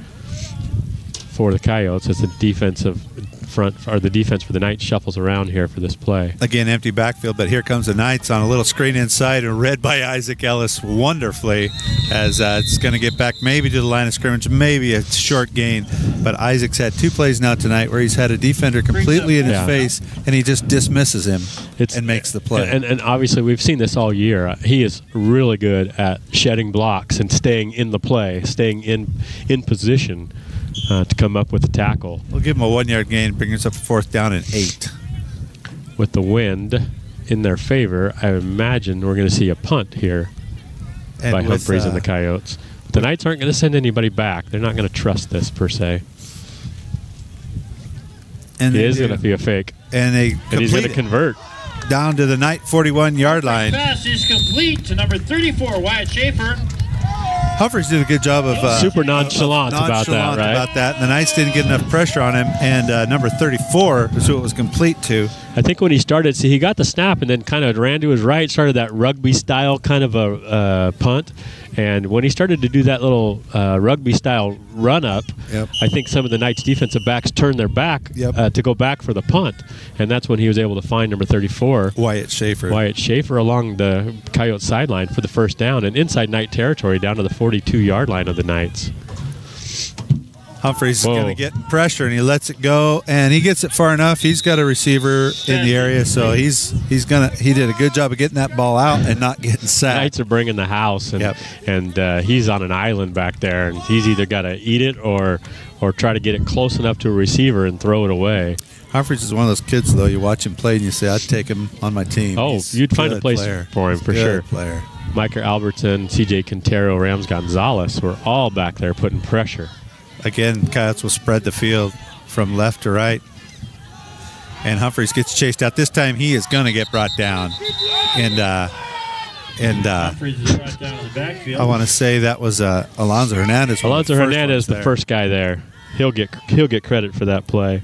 Speaker 10: for the Coyotes as the defensive front, or the defense for the Knights shuffles around here for this play.
Speaker 8: Again, empty backfield, but here comes the Knights on a little screen inside and read by Isaac Ellis wonderfully as it's going to get back maybe to the line of scrimmage, maybe a short gain. But Isaac's had 2 plays now tonight where he's had a defender completely in his face, and he just dismisses him and makes the play.
Speaker 10: And obviously we've seen this all year. He is really good at shedding blocks and staying in the play, staying in position to come up with a tackle.
Speaker 8: We'll give him a 1-yard gain, bring us up to 4th down and 8.
Speaker 10: With the wind in their favor, I imagine we're going to see a punt here by Humphreys and the Coyotes. But the Knights aren't going to send anybody back. They're not going to trust this per se. And it is going to be a fake.
Speaker 8: And
Speaker 10: he's going to convert.
Speaker 8: Down to the Knight 41-yard line.
Speaker 9: Pass is complete to number 34, Wyatt Schaefer.
Speaker 8: Humphreys did a good job of
Speaker 10: super nonchalant about that, right?
Speaker 8: And the Knights didn't get enough pressure on him, and number 34 is who it was complete to.
Speaker 10: I think when he started, he got the snap and then kind of ran to his right, started that rugby-style kind of a punt. And when he started to do that little rugby-style run-up, I think some of the Knights' defensive backs turned their back to go back for the punt. And that's when he was able to find number 34.
Speaker 8: Wyatt Schaefer
Speaker 10: along the Coyote sideline for the first down and inside Knight territory down to the 42-yard line of the Knights.
Speaker 8: Humphreys is going to get pressure, and he lets it go, and he gets it far enough. He's got a receiver in the area, so he did a good job of getting that ball out and not getting sacked.
Speaker 10: Knights are bringing the house, and he's on an island back there, and he's either got to eat it or try to get it close enough to a receiver and throw it away.
Speaker 8: Humphreys is one of those kids, though. You watch him play, and you say, I'd take him on my team.
Speaker 10: Oh, you'd find a place for him for sure.
Speaker 8: Player.
Speaker 10: Micah Albertson, C.J. Quintero, Rams Gonzalez were all back there putting pressure.
Speaker 8: Again, Coyotes will spread the field from left to right. And Humphreys gets chased out. This time he is going to get brought down.
Speaker 9: Humphreys is brought down in the backfield.
Speaker 8: I want to say that was Alonzo Hernandez.
Speaker 10: Alonzo Hernandez, the first guy there. He'll get credit for that play.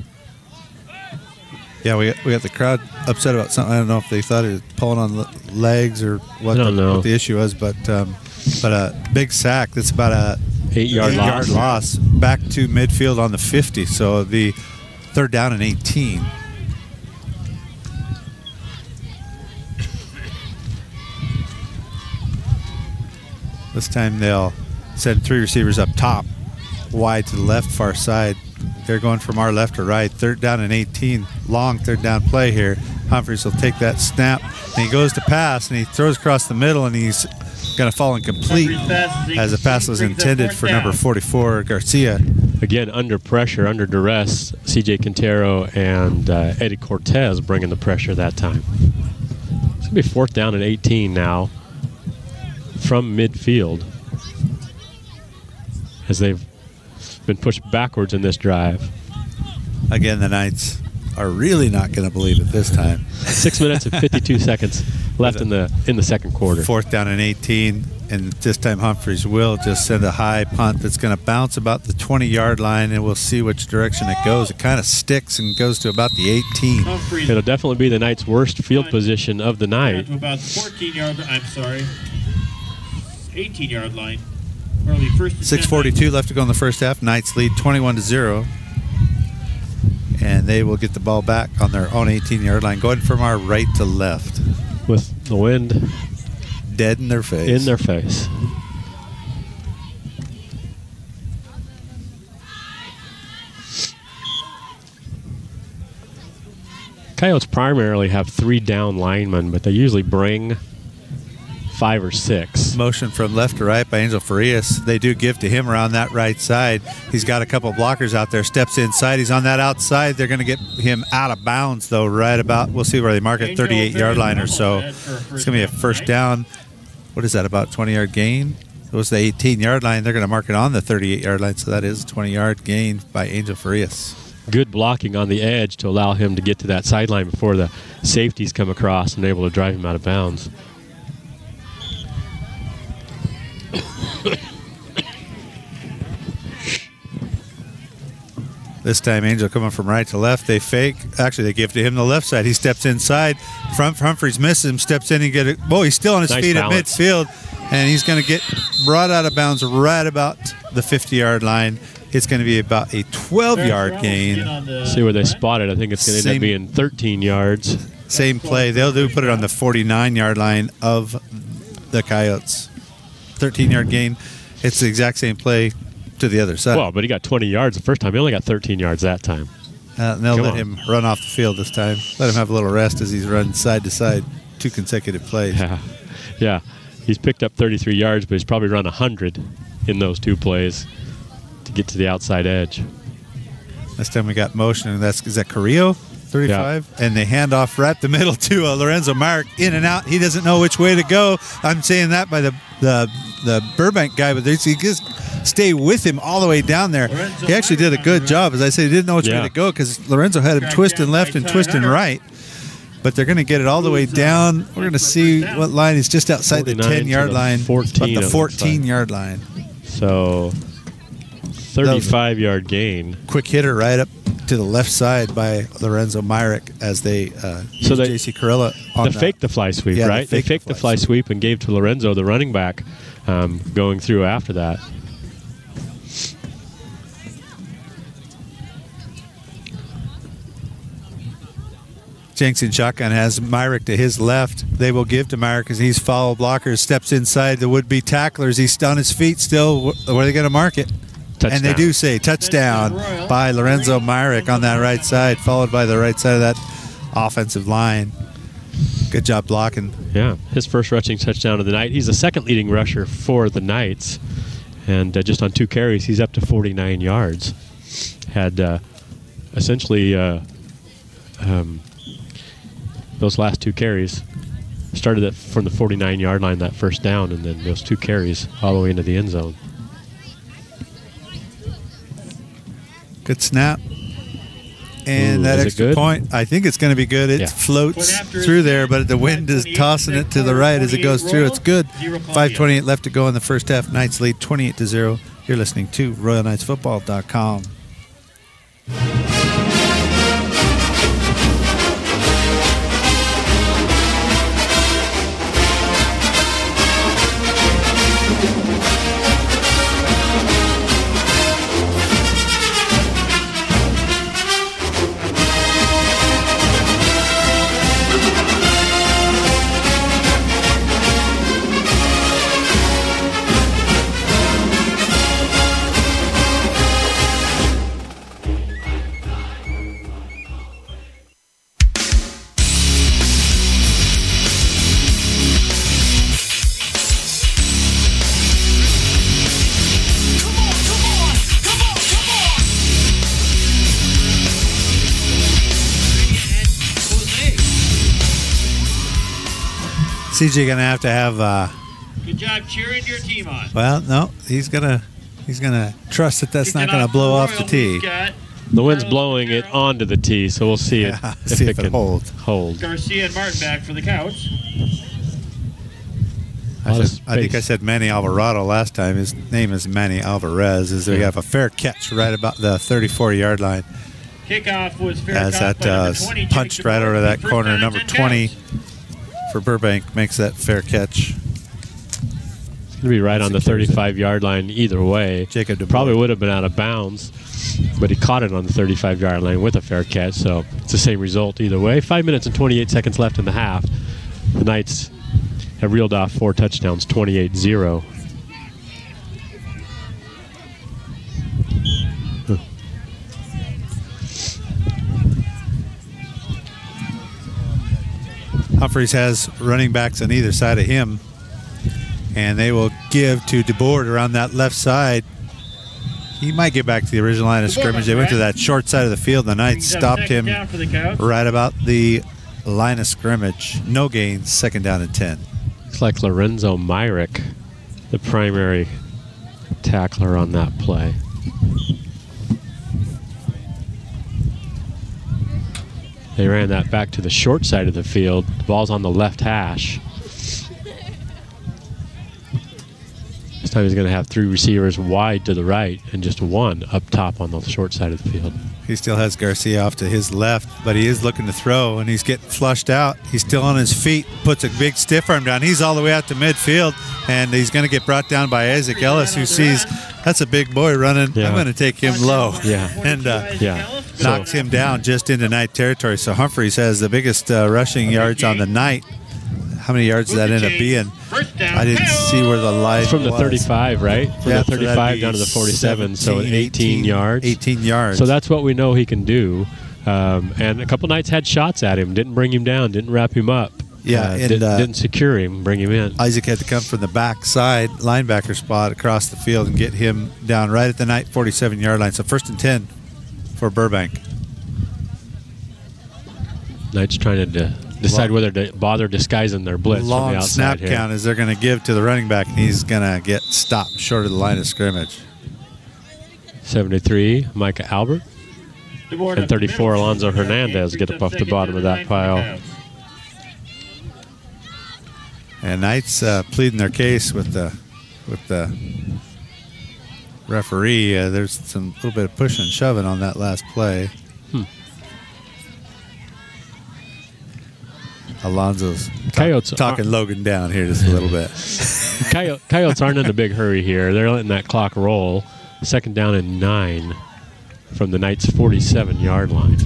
Speaker 8: Yeah, we got the crowd upset about something. I don't know if they thought he was pulling on the legs or what the issue was, but a big sack. That's about a
Speaker 10: 8-yard loss.
Speaker 8: loss back to midfield on the 50. So it'll be 3rd down and 18. This time they'll send 3 receivers up top, wide to the left, far side. They're going from our left to right. 3rd down and 18. Long 3rd down play here. Humphreys will take that snap, and he goes to pass, and he throws across the middle, and he's going to fall incomplete as the pass was intended for number 44, Garcia.
Speaker 10: Again, under pressure, under duress, C.J. Quintero and Eddie Cortez bringing the pressure that time. It's going to be 4th down and 18 now from midfield as they've been pushed backwards in this drive.
Speaker 8: Again, the Knights are really not going to believe it this time.
Speaker 10: 6 minutes and 52 seconds left in the second quarter.
Speaker 8: 4th down and 18, and this time Humphreys will just send a high punt that's going to bounce about the 20-yard line, and we'll see which direction it goes. It kind of sticks and goes to about the 18.
Speaker 10: It'll definitely be the Knights' worst field position of the night.
Speaker 9: To about 14-yard, 18-yard line. Early first
Speaker 8: 6:42 left to go in the first half. Knights lead 21-0. And they will get the ball back on their own 18-yard line, going from our right to left.
Speaker 10: With the wind
Speaker 8: dead in their face.
Speaker 10: In their face. Coyotes primarily have 3 down linemen, but they usually bring 5 or 6.
Speaker 8: Motion from left to right by Angel Farias. They do give to him around that right side. He's got a couple blockers out there. Steps inside. He's on that outside. They're going to get him out of bounds, though, right about, we'll see where they mark it, 38-yard line or so. It's going to be a first down. What is that, about 20-yard gain? It was the 18-yard line. They're going to mark it on the 38-yard line, so that is a 20-yard gain by Angel Farias.
Speaker 10: Good blocking on the edge to allow him to get to that sideline before the safeties come across and able to drive him out of bounds.
Speaker 8: This time Angel coming from right to left. They fake. Actually, they give to him the left side. He steps inside. Humphreys misses him, steps in and get it. Whoa, he's still on his feet balance at midfield, and he's going to get brought out of bounds right about the 50-yard line. It's going to be about a 12-yard gain.
Speaker 10: See where they spot it. I think it's going to end up being 13 yards.
Speaker 8: Same play. They'll put it on the 49-yard line of the Coyotes. 13-yard gain. It's the exact same play to the other side.
Speaker 10: Well, but he got 20 yards the first time. He only got 13 yards that time.
Speaker 8: And they'll let him run off the field this time. Let him have a little rest as he's run side to side 2 consecutive plays.
Speaker 10: Yeah. He's picked up 33 yards, but he's probably run 100 in those 2 plays to get to the outside edge.
Speaker 8: This time we got motion, and is that Carrillo, 35? Yeah. And they hand off right the middle to Lorenzo Marek, in and out. He doesn't know which way to go. I'm saying that by the Burbank guy, but he just stay with him all the way down there. He actually did a good job. As I said, he didn't know which way to go because Lorenzo had him twisting left and twisting right. But they're going to get it all the way down. We're going to see what line is just outside the 10-yard line.
Speaker 10: 14
Speaker 8: the 14-yard line.
Speaker 10: So 35-yard gain.
Speaker 8: Quick hitter right up to the left side by Lorenzo Marek as they use J.C. Carrillo on
Speaker 10: faked the fly sweep, right? They faked the fly sweep and gave to Lorenzo, the running back, going through after that.
Speaker 8: Jenks shotgun has Myrick to his left. They will give to Myrick as he's follow blockers, steps inside the would-be tacklers. He's on his feet still. Where are they going to mark it?
Speaker 10: Touchdown.
Speaker 8: And they do say touchdown by Lorenzo Myrick on that right side, followed by the right side of that offensive line. Good job blocking.
Speaker 10: Yeah, his first rushing touchdown of the night. He's the second leading rusher for the Knights. And just on 2 carries, he's up to 49 yards. Had essentially those last 2 carries started from the 49-yard line, that first down, and then those 2 carries all the way into the end zone.
Speaker 8: Good snap. And that extra point, I think it's going to be good. It floats through there, but the wind is tossing it to the right as it goes through. It's good. 5:28 left to go in the first half. Knights lead 28-0. You're listening to RoyalKnightsFootball.com. CJ going to have.
Speaker 9: Good job cheering your team on.
Speaker 8: Well, no, he's gonna trust that that's not gonna blow off the tee.
Speaker 10: The wind's blowing it onto the tee, so we'll see if it can hold.
Speaker 9: Garcia and Martin back for the couch.
Speaker 8: I think I said Manny Alvarado last time. His name is Manny Alvarez. We have a fair catch right about the 34-yard line.
Speaker 9: Kickoff was fair
Speaker 8: as that punched right over that corner. Number 20 for Burbank makes that fair catch.
Speaker 10: It's going to be right on the 35-yard line either way.
Speaker 8: Jacob
Speaker 10: probably would have been out of bounds, but he caught it on the 35-yard line with a fair catch, so it's the same result either way. 5 minutes and 28 seconds left in the half. The Knights have reeled off 4 touchdowns, 28-0.
Speaker 8: Humphreys has running backs on either side of him, and they will give to DeBoard around that left side. He might get back to the original line of scrimmage. They went to that short side of the field. The Knights stopped him right about the line of scrimmage. No gains, 2nd down and 10.
Speaker 10: Looks like Lorenzo Myrick, the primary tackler on that play. They ran that back to the short side of the field. The ball's on the left hash. This time he's going to have 3 receivers wide to the right and just 1 up top on the short side of the field.
Speaker 8: He still has Garcia off to his left, but he is looking to throw, and he's getting flushed out. He's still on his feet, puts a big stiff arm down. He's all the way out to midfield, and he's going to get brought down by Isaac Ellis, who sees that's a big boy running. Yeah. I'm going to take him low.
Speaker 10: Yeah.
Speaker 8: And knocks him down just into night territory. So Humphreys has the biggest rushing yards on the night. How many yards did that end up being? I didn't see where the line was.
Speaker 10: From the 35, right? From the 35 down to the 47, so 18 yards.
Speaker 8: 18 yards.
Speaker 10: So that's what we know he can do. And a couple Knights had shots at him, didn't bring him down, didn't wrap him up.
Speaker 8: Yeah, and
Speaker 10: didn't secure him, bring him in.
Speaker 8: Isaac had to come from the backside linebacker spot across the field and get him down right at the Knight 47-yard line. So 1st and 10 for Burbank.
Speaker 10: Knights trying to decide whether to bother disguising their blitz from the outside.
Speaker 8: Long snap count as they're going to give to the running back, and he's going to get stopped short of the line of scrimmage.
Speaker 10: 73, Micah Albert. And 34, Alonzo Hernandez get up off the bottom of that pile.
Speaker 8: And Knights pleading their case with the referee. There's a little bit of pushing and shoving on that last play. Alonzo's talking Logan down here just a little bit.
Speaker 10: Coyotes aren't in a big hurry here. They're letting that clock roll. 2nd down and 9 from the Knights' 47-yard line.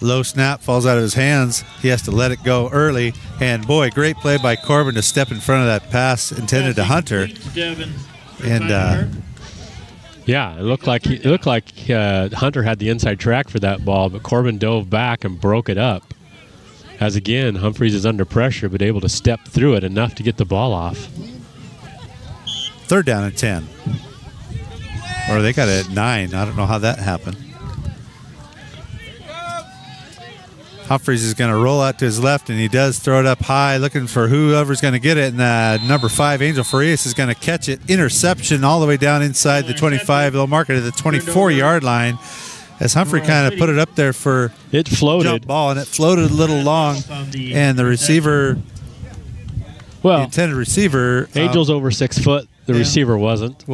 Speaker 8: Low snap falls out of his hands. He has to let it go early. And boy, great play by Corbin to step in front of that pass intended to Hunter. And
Speaker 10: yeah, it looked like Hunter had the inside track for that ball, but Corbin dove back and broke it up. As again, Humphreys is under pressure, but able to step through it enough to get the ball off.
Speaker 8: 3rd down and 10. Or they got it at 9. I don't know how that happened. Humphreys is going to roll out to his left, and he does throw it up high, looking for whoever's going to get it. And number 5, Angel Farias, is going to catch it. Interception all the way down inside the 25. They'll mark it at the 24-yard line. As Humphrey kind of put it up there for
Speaker 10: it floated
Speaker 8: jump ball, and it floated a little long. And the receiver, the intended receiver,
Speaker 10: Angel's over 6 foot. The receiver wasn't.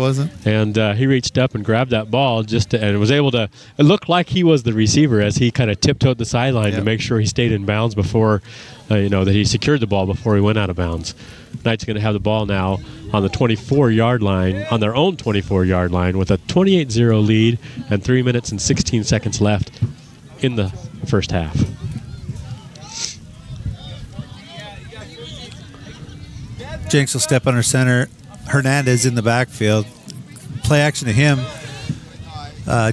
Speaker 10: And he reached up and grabbed that ball and was able to. It looked like he was the receiver as he kind of tiptoed the sideline to make sure he stayed in bounds before, that he secured the ball before he went out of bounds. Knights going to have the ball now on the 24-yard line, on their own 24-yard line, with a 28-0 lead and 3 minutes and 16 seconds left in the first half.
Speaker 8: Jenks will step under center. Hernandez in the backfield. Play action to him.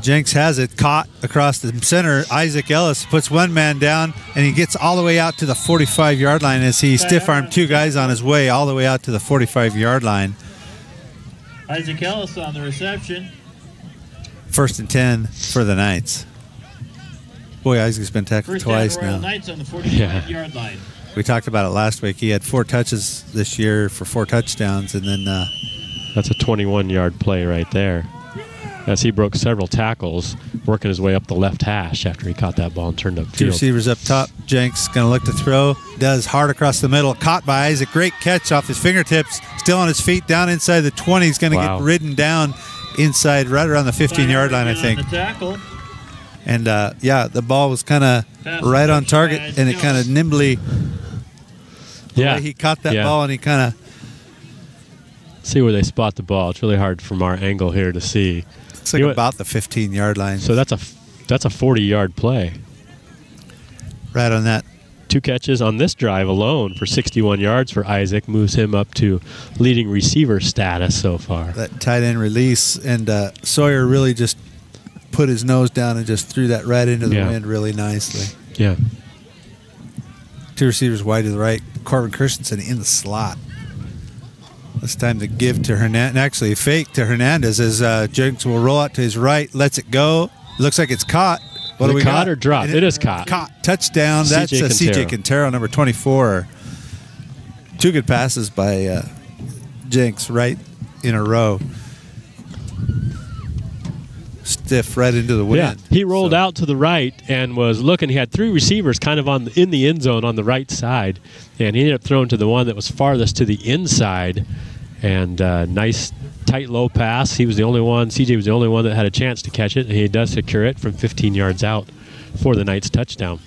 Speaker 8: Jenks has it caught across the center. Isaac Ellis puts one man down, and he gets all the way out to the 45-yard line as he stiff-armed 2 guys on his way all the way out to the 45-yard line.
Speaker 9: Isaac Ellis on the reception.
Speaker 8: 1st and 10 for the Knights. Boy, Isaac's been tackled
Speaker 9: First
Speaker 8: twice
Speaker 9: down, Royal
Speaker 8: now.
Speaker 9: Knights on the 45-yard line.
Speaker 8: We talked about it last week. He had 4 touches this year for 4 touchdowns, and then
Speaker 10: that's a 21-yard play right there. As he broke several tackles, working his way up the left hash after he caught that ball and turned up
Speaker 8: 2
Speaker 10: field.
Speaker 8: receivers up top. Jenks going to look to throw. Does hard across the middle. Caught by Isaac. Great catch off his fingertips. Still on his feet down inside the 20. He's going to get ridden down inside right around the 15-yard line, I think. And, the ball was kind of right on target, and it kind of nimbly he caught that ball, and he kind of
Speaker 10: see where they spot the ball. It's really hard from our angle here to see.
Speaker 8: It's like about the 15-yard line.
Speaker 10: So that's a 40-yard play.
Speaker 8: Right on that.
Speaker 10: 2 catches on this drive alone for 61 yards for Isaac moves him up to leading receiver status so far.
Speaker 8: That tight end release, and Sawyer really just put his nose down and just threw that right into the wind really nicely.
Speaker 10: Yeah.
Speaker 8: 2 receivers wide to the right. Corbin Christensen in the slot. It's time to give to Hernandez. Actually, fake to Hernandez as Jenks will roll out to his right, lets it go. Looks like it's caught. What do we got?
Speaker 10: Caught or dropped? It is caught.
Speaker 8: Caught. Touchdown. That's C.J. Quintero, number 24. 2 good passes by Jenks right in a row. Stiff right into the wind.
Speaker 10: Yeah, he rolled out to the right and was looking. He had 3 receivers kind of in the end zone on the right side, and he ended up throwing to the one that was farthest to the inside. And nice tight low pass. He was the only one. CJ was the only one that had a chance to catch it, and he does secure it from 15 yards out for the Knights touchdown.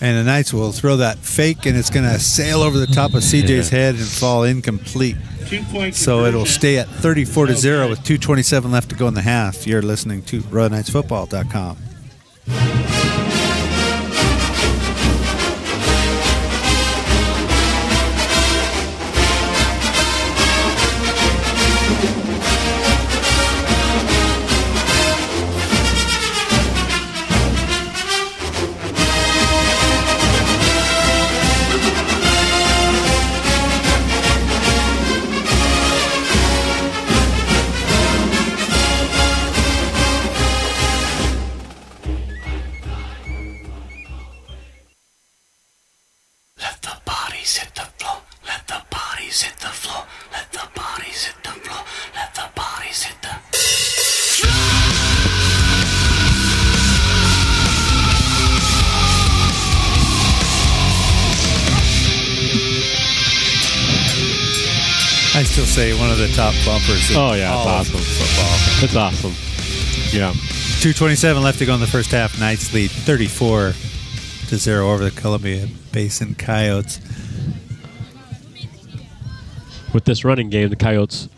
Speaker 8: And the Knights will throw that fake, and it's going to sail over the top of CJ's head and fall incomplete. So it'll stay at 34-0 with 2:27 left to go in the half. You're listening to RoyalKnightsFootball.com. I still say one of the top bumpers in
Speaker 10: it's awesome.
Speaker 8: Football.
Speaker 10: It's awesome. Yeah.
Speaker 8: 2:27 left to go in the first half. Knights lead 34-0 over the Columbia Basin Coyotes.
Speaker 10: With this running game, the Coyotes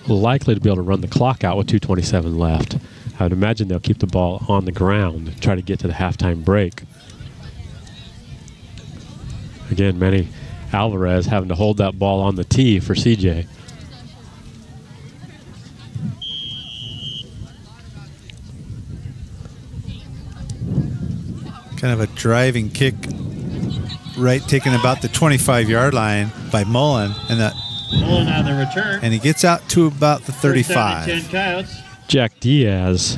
Speaker 10: likely to be able to run the clock out with 2:27 left. I would imagine they'll keep the ball on the ground, try to get to the halftime break. Again, Manny Alvarez having to hold that ball on the tee for CJ.
Speaker 8: Kind of a driving kick, right, taken about the 25-yard line by Mullen, and that
Speaker 9: Mullen on the return,
Speaker 8: and he gets out to about the 35.
Speaker 9: 10 Coyotes.
Speaker 10: Jack Diaz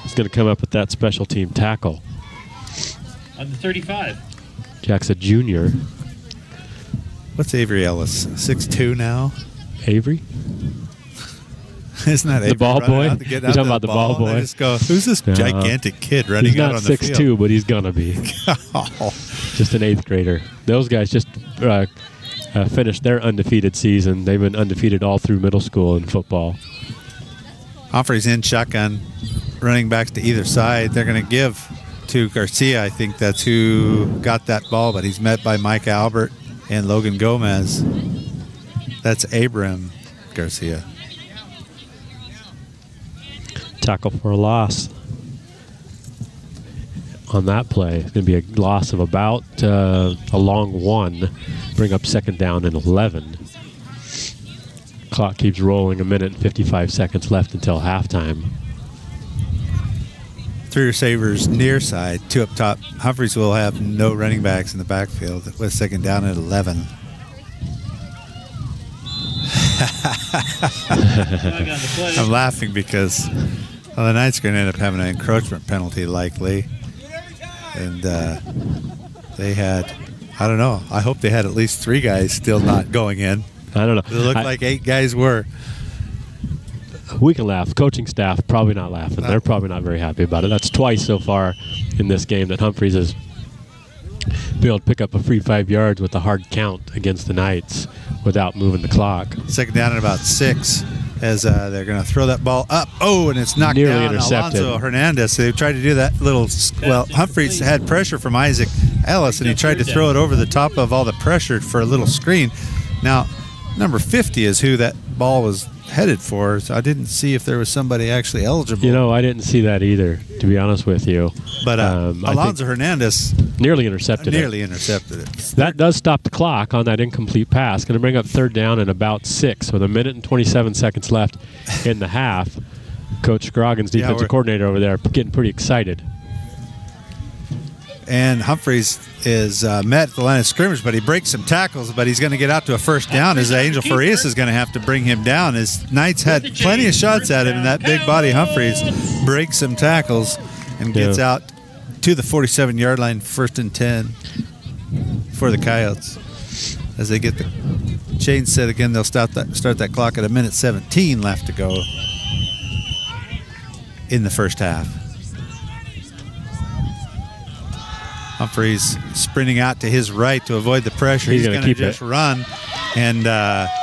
Speaker 10: is going to come up with that special team tackle.
Speaker 9: On the 35.
Speaker 10: Jack's a junior.
Speaker 8: What's Avery Ellis? 6'2" now?
Speaker 10: Avery?
Speaker 8: Isn't that Avery?
Speaker 10: The ball boy? You're talking about the ball boy?
Speaker 8: I just go, who's this gigantic kid running out on the field?
Speaker 10: He's not 6'2", but he's going to be. Just an 8th grader. Those guys just finished their undefeated season. They've been undefeated all through middle school in football.
Speaker 8: Humphrey's in shotgun, running backs to either side. They're going to give to Garcia. I think that's who got that ball, but he's met by Mike Albert and Logan Gomez. That's Abram Garcia.
Speaker 10: Tackle for a loss on that play. It's going to be a loss of about a long 1. Bring up 2nd down and 11. Clock keeps rolling. 1 minute and 55 seconds left until halftime.
Speaker 8: 3 receivers near side, 2 up top. Humphreys will have no running backs in the backfield with 2nd down at 11. I'm laughing because Well, the Knights are going to end up having an encroachment penalty likely. And they had, I don't know, I hope they had at least 3 guys still not going in.
Speaker 10: I don't know.
Speaker 8: It looked like 8 guys were.
Speaker 10: We can laugh. Coaching staff probably not laughing. They're probably not very happy about it. That's twice so far in this game that Humphreys has been able to pick up a free 5 yards with a hard count against the Knights without moving the clock.
Speaker 8: Second down at about 6 as they're going to throw that ball up. Oh, and it's knocked
Speaker 10: Nearly
Speaker 8: down.
Speaker 10: Intercepted.
Speaker 8: Alonzo Hernandez. They tried to do that little, well, Humphreys had pressure from Isaac Ellis, and he tried to throw it over the top of all the pressure for a little screen. Now, number 50 is who that ball was headed for, so I didn't see if there was somebody actually eligible.
Speaker 10: You know, I didn't see that either, to be honest with you.
Speaker 8: But Alonzo Hernandez
Speaker 10: nearly intercepted
Speaker 8: it.
Speaker 10: That does stop the clock on that incomplete pass. Going to bring up third down and about 6 with 1 minute and 27 seconds left in the half. Coach Scroggins, defensive coordinator over there, getting pretty excited.
Speaker 8: And Humphreys is met at the line of scrimmage, but he breaks some tackles, but he's going to get out to a first down as Angel Farias is going to have to bring him down. As Knights had plenty of shots at him, and that big body Humphreys breaks some tackles and gets out to the 47-yard line, 1st and 10 for the Coyotes. As they get the chain set again, they'll start that clock at 1 minute 17 left to go in the first half. Humphreys sprinting out to his right to avoid the pressure. He's going to just run, and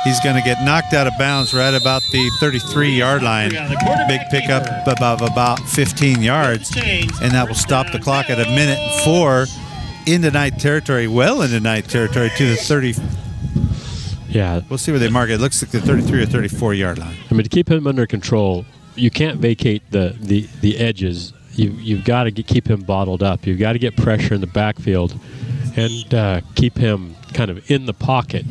Speaker 8: he's going to get knocked out of bounds right about the 33-yard line. Big pickup above about 15 yards, and that will stop the clock at 1 minute and 4 into Knight territory, well into Knight territory to the 30.
Speaker 10: Yeah.
Speaker 8: We'll see where they mark it. It looks like the 33 or 34-yard line.
Speaker 10: I mean, to keep him under control, you can't vacate the edges. You've got to keep him bottled up. You've got to get pressure in the backfield and keep him kind of in the pocket.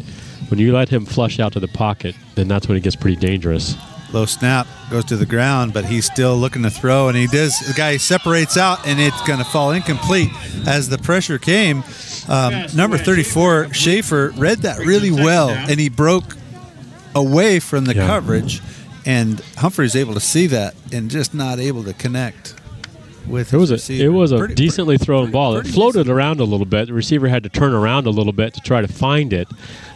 Speaker 10: When you let him flush out to the pocket, then that's when it gets pretty dangerous.
Speaker 8: Low snap, goes to the ground, but he's still looking to throw, and he does. The guy separates out, and it's going to fall incomplete as the pressure came. Number 34, Schaefer, read that really well, and he broke away from the coverage, and Humphrey's able to see that and just not able to connect. It was
Speaker 10: a decently thrown ball. It floated around a little bit. The receiver had to turn around a little bit to try to find it,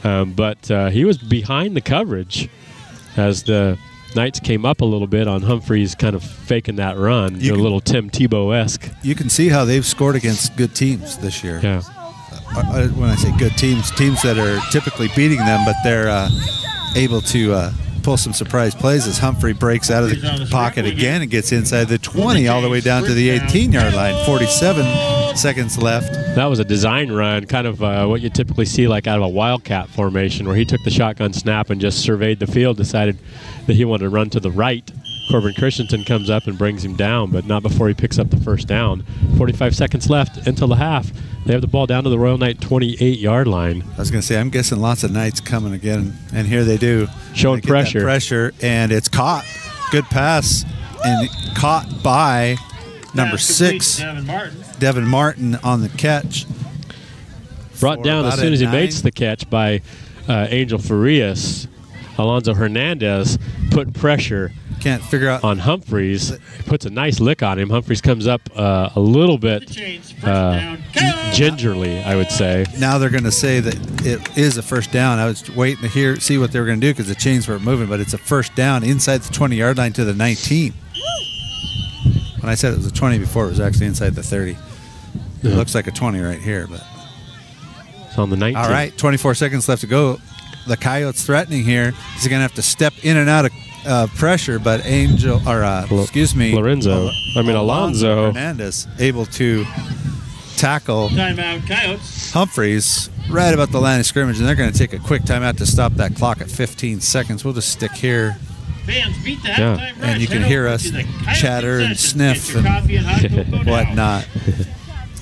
Speaker 10: but he was behind the coverage as the Knights came up a little bit on Humphreys kind of faking that run, a little Tim Tebow-esque.
Speaker 8: You can see how they've scored against good teams this year.
Speaker 10: Yeah.
Speaker 8: When I say good teams that are typically beating them, but they're able to pull some surprise plays as Humphrey breaks out of the pocket again and gets inside the 20 all the way down to the 18-yard line. 47 seconds left.
Speaker 10: That was a design run, kind of what you typically see like out of a wildcat formation, where he took the shotgun snap and just surveyed the field, decided that he wanted to run to the right. Corbin Christensen comes up and brings him down, but not before he picks up the first down. 45 seconds left until the half. They have the ball down to the Royal Knight 28-yard line.
Speaker 8: I was going to say, I'm guessing lots of Knights coming again, and here they do.
Speaker 10: Showing
Speaker 8: pressure, and it's caught. Good pass, and caught by number 6, Devin Martin on the catch.
Speaker 10: Brought down as soon as he makes the catch by Angel Farias. Alonzo Hernandez put pressure.
Speaker 8: Can't figure out
Speaker 10: on Humphreys. Puts a nice lick on him. Humphreys comes up a little bit gingerly, I would say.
Speaker 8: Now they're going to say that it is a first down. I was waiting to see what they were going to do because the chains weren't moving, but it's a first down inside the 20-yard line to the 19. When I said it was a 20 before, it was actually inside the 30. It looks like a 20 right here, but
Speaker 10: it's on the 19.
Speaker 8: All right, 24 seconds left to go. The Coyotes threatening here. He's going to have to step in and out of pressure, but Alonzo Hernandez able to tackle Humphreys right about the line of scrimmage, and they're going to take a quick timeout to stop that clock at 15 seconds. We'll just stick here. And you can hear us chatter and sniff and whatnot.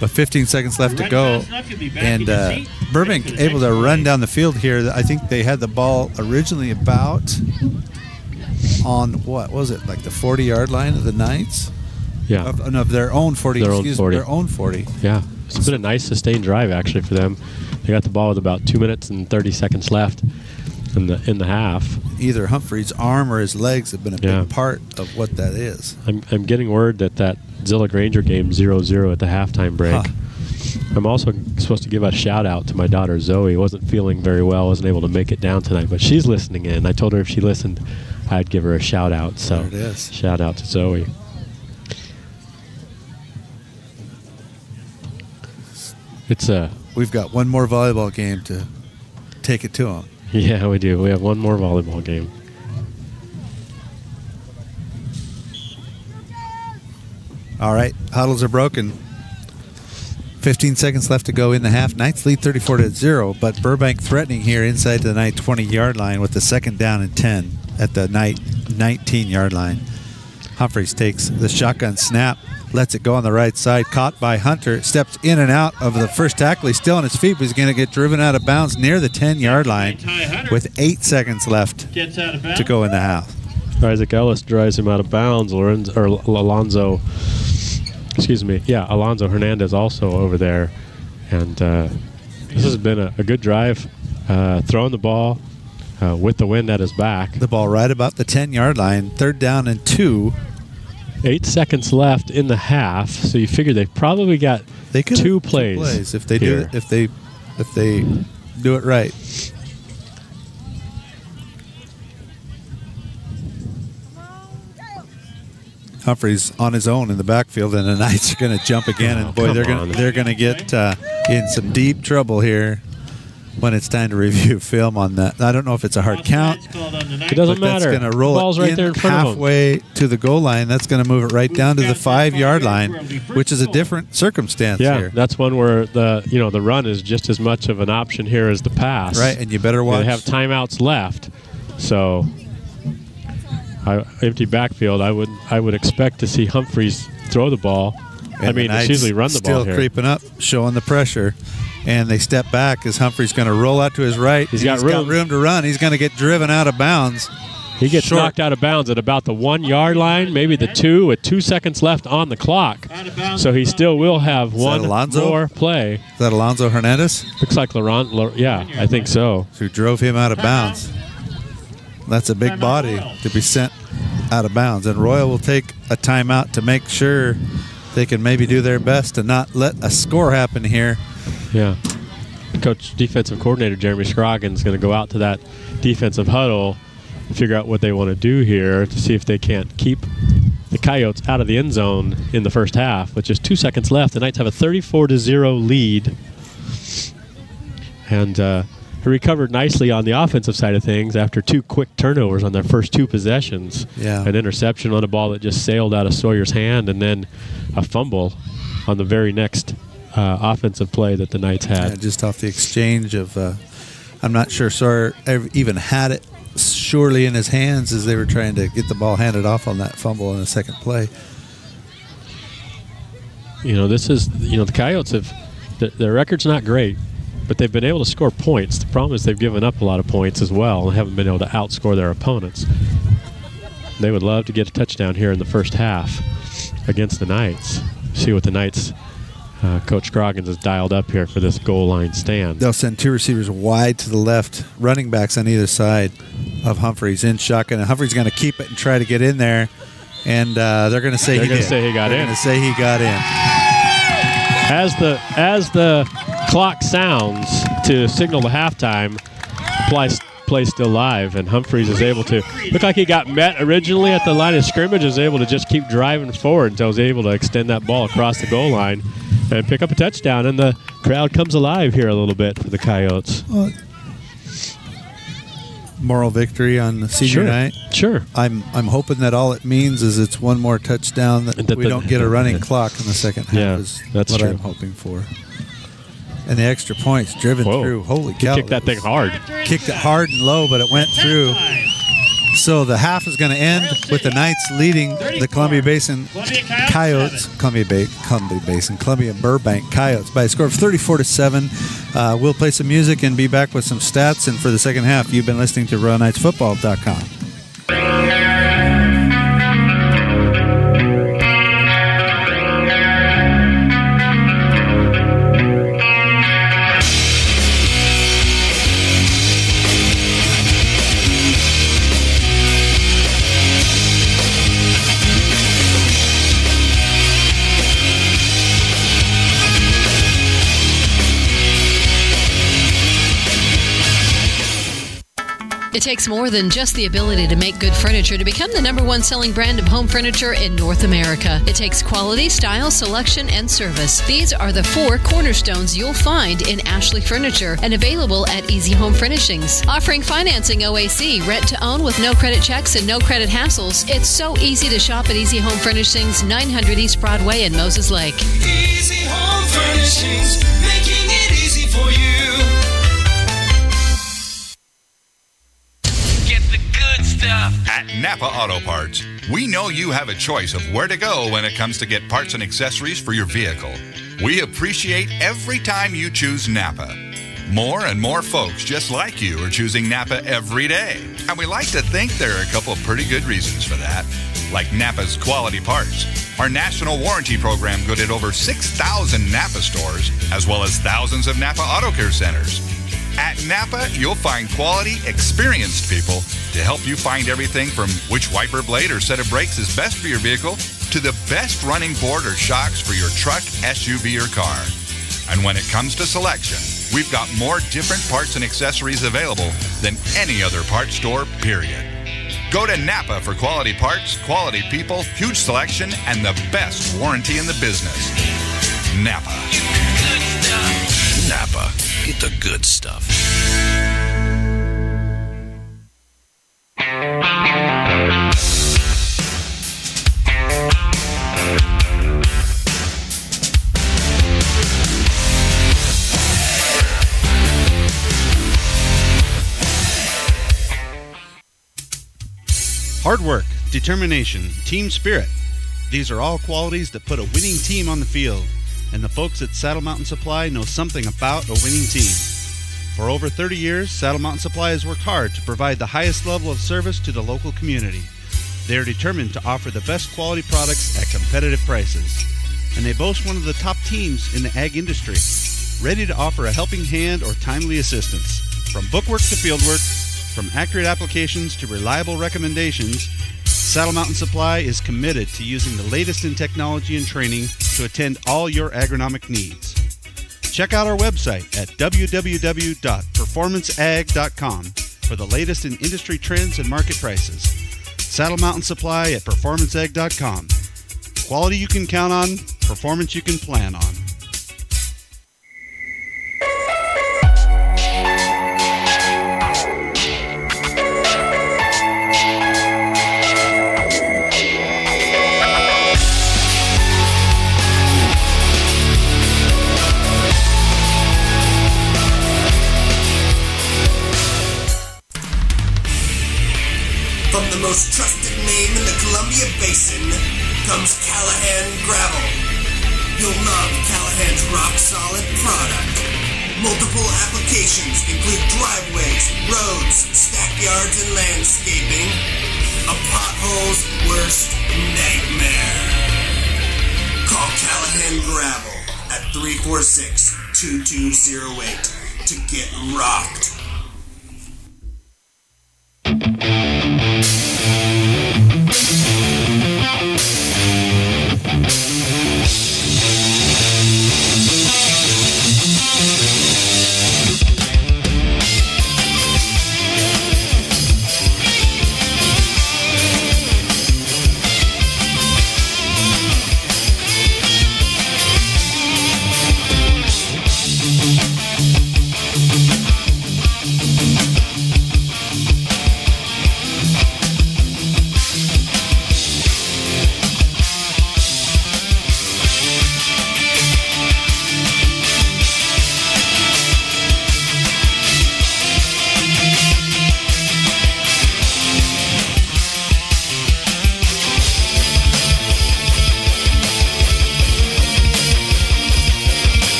Speaker 8: But 15 seconds left to go, and Burbank able to run down the field here. I think they had the ball originally about on, what was it, like the 40-yard line of the Knights?
Speaker 10: Yeah.
Speaker 8: Of their own 40, their own 40.
Speaker 10: Yeah. It's been a nice sustained drive, actually, for them. They got the ball with about 2 minutes and 30 seconds left. in the half.
Speaker 8: Either Humphrey's arm or his legs have been a big part of what that is.
Speaker 10: I'm getting word that Zilla Granger game 0-0 at the halftime break.
Speaker 8: Huh.
Speaker 10: I'm also supposed to give a shout out to my daughter Zoe. Wasn't feeling very well, wasn't able to make it down tonight, but she's listening in. I told her if she listened, I'd give her a shout out. So
Speaker 8: there it is.
Speaker 10: Shout out to Zoe.
Speaker 8: We've got one more volleyball game to take it to them.
Speaker 10: Yeah, we do. We have one more volleyball game.
Speaker 8: All right, huddles are broken. 15 seconds left to go in the half. Knights lead 34-0, but Burbank threatening here inside the Knight 20-yard line with the second down and 10 at the Knight 19-yard line. Humphreys takes the shotgun snap, lets it go on the right side, caught by Hunter, steps in and out of the first tackle. He's still on his feet, but he's going to get driven out of bounds near the 10-yard line with 8 seconds left to go in the half.
Speaker 10: Isaac Ellis drives him out of bounds. Alonzo Hernandez also over there. And this has been a good drive, throwing the ball with the wind at his back.
Speaker 8: The ball right about the 10-yard line, 3rd down and 2.
Speaker 10: 8 seconds left in the half, so you figure they've probably got two plays
Speaker 8: if they do it, if they do it right. Humphreys on his own in the backfield, and the Knights are going to jump again. And boy, they're going to get in some deep trouble here when it's time to review film on that. I don't know if it's a hard count.
Speaker 10: It doesn't matter.
Speaker 8: That's going to roll
Speaker 10: the ball's
Speaker 8: it
Speaker 10: right
Speaker 8: in
Speaker 10: there in front
Speaker 8: halfway
Speaker 10: of them.
Speaker 8: to the goal line. That's going to move it right down to the 5-yard line, which is a different circumstance here.
Speaker 10: That's one where the run is just as much of an option here as the pass.
Speaker 8: Right, and you better watch.
Speaker 10: They have timeouts left, so empty backfield. I would expect to see Humphreys throw the ball. It's usually run the ball here.
Speaker 8: Still creeping up, showing the pressure. And they step back as Humphreys going to roll out to his right.
Speaker 10: He's got room
Speaker 8: to run. He's going to get driven out of bounds.
Speaker 10: He gets knocked out of bounds at about the 1-yard line, maybe the 2, with 2 seconds left on the clock. So he still will have one more play.
Speaker 8: Is that Alonzo Hernandez?
Speaker 10: Looks like yeah, I think so.
Speaker 8: Who drove him out of bounds. That's a big body to be sent out of bounds. And Royal will take a timeout to make sure they can maybe do their best to not let a score happen here.
Speaker 10: Yeah. Coach, defensive coordinator Jeremy Scroggins is going to go out to that defensive huddle and figure out what they want to do here to see if they can't keep the Coyotes out of the end zone in the first half. With just 2 seconds left, the Knights have a 34-0 lead. And he recovered nicely on the offensive side of things after 2 quick turnovers on their first 2 possessions.
Speaker 8: Yeah.
Speaker 10: An interception on a ball that just sailed out of Sawyer's hand, and then a fumble on the very next offensive play that the Knights had.
Speaker 8: Yeah, just off the exchange of, I'm not sure Sawyer even had it surely in his hands as they were trying to get the ball handed off on that fumble in the second play.
Speaker 10: The Coyotes their record's not great, but they've been able to score points. The problem is they've given up a lot of points as well and haven't been able to outscore their opponents. They would love to get a touchdown here in the first half against the Knights. See what the Knights Coach Scroggins has dialed up here for this goal line stand.
Speaker 8: They'll send 2 receivers wide to the left, running backs on either side of Humphreys in shotgun. And Humphreys going to keep it and try to get in there. And they're going to say he got in. They're going to say he got in.
Speaker 10: As the clock sounds to signal the halftime, play still live, and Humphreys is able to look like he got met originally at the line of scrimmage, is able to just keep driving forward until he's able to extend that ball across the goal line and pick up a touchdown, and the crowd comes alive here a little bit for the Coyotes.
Speaker 8: Moral victory on senior night.
Speaker 10: Sure.
Speaker 8: I'm hoping that all it means is it's one more touchdown, that we don't get a running clock in the second half.
Speaker 10: Yeah,
Speaker 8: is
Speaker 10: that's
Speaker 8: what
Speaker 10: true.
Speaker 8: I'm hoping for. And the extra points driven through. Holy cow.
Speaker 10: He kicked that thing hard.
Speaker 8: Kicked it hard and low, but it went through. So the half is going to end with the Knights leading the Columbia-Burbank Coyotes by a score of 34-7. We'll play some music and be back with some stats. And for the second half, you've been listening to RoyalKnightsFootball.com.
Speaker 12: It takes more than just the ability to make good furniture to become the #1 selling brand of home furniture in North America. It takes quality, style, selection, and service. These are the 4 cornerstones you'll find in Ashley Furniture and available at Easy Home Furnishings. Offering financing OAC, rent to own with no credit checks and no credit hassles. It's so easy to shop at Easy Home Furnishings, 900 East Broadway in Moses Lake.
Speaker 1: Easy Home Furnishings, making it easy for you.
Speaker 2: Get the good stuff.
Speaker 13: At Napa Auto Parts, we know you have a choice of where to go when it comes to get parts and accessories for your vehicle. We appreciate every time you choose Napa. More and more folks just like you are choosing Napa every day. And we like to think there are a couple of pretty good reasons for that. Like Napa's quality parts, our national warranty program good at over 6,000 Napa stores, as well as thousands of Napa Auto Care centers. At Napa, you'll find quality, experienced people to help you find everything from which wiper blade or set of brakes is best for your vehicle to the best running board or shocks for your truck, SUV, or car. And when it comes to selection, we've got more different parts and accessories available than any other parts store, period. Go to Napa for quality parts, quality people, huge selection, and the best warranty in the business. Napa.
Speaker 6: Napa. Get the good stuff.
Speaker 7: Hard work, determination, team spirit. These are all qualities that put a winning team on the field. And the folks at Saddle Mountain Supply know something about a winning team. For over 30 years, Saddle Mountain Supply has worked hard to provide the highest level of service to the local community. They are determined to offer the best quality products at competitive prices. And they boast one of the top teams in the ag industry, ready to offer a helping hand or timely assistance. From bookwork to fieldwork, from accurate applications to reliable recommendations, Saddle Mountain Supply is committed to using the latest in technology and training to attend all your agronomic needs. Check out our website at www.performanceag.com for the latest in industry trends and market prices. Saddle Mountain Supply at performanceag.com. Quality you can count on, performance you can plan on.
Speaker 1: From the most trusted name in the Columbia Basin comes Callahan Gravel. You'll love Callahan's rock-solid product. Multiple applications include driveways, roads, stackyards, and landscaping. A pothole's worst nightmare. Call Callahan Gravel at 346-2208 to get rocked.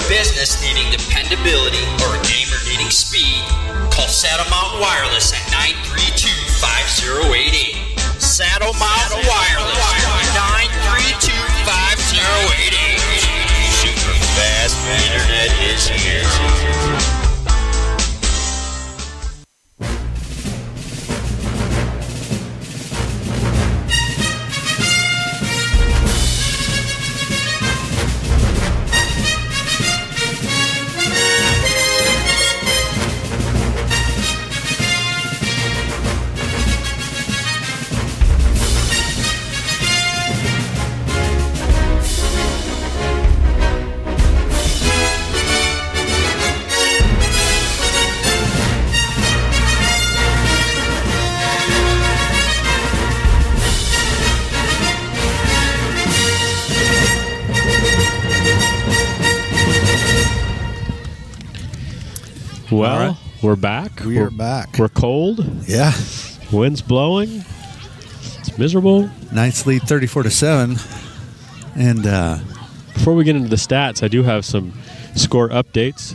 Speaker 14: business needing dependability or a gamer needing speed, call Saddle Mountain Wireless at 932-5088. Saddle Mountain Wireless, 932-5088. Super fast internet is here.
Speaker 10: Well,
Speaker 8: right.
Speaker 10: We're back.
Speaker 8: We're back.
Speaker 10: We're cold.
Speaker 8: Yeah.
Speaker 10: Wind's blowing. It's miserable.
Speaker 8: Knights lead 34-7. And
Speaker 10: before we get into the stats, I do have some score updates.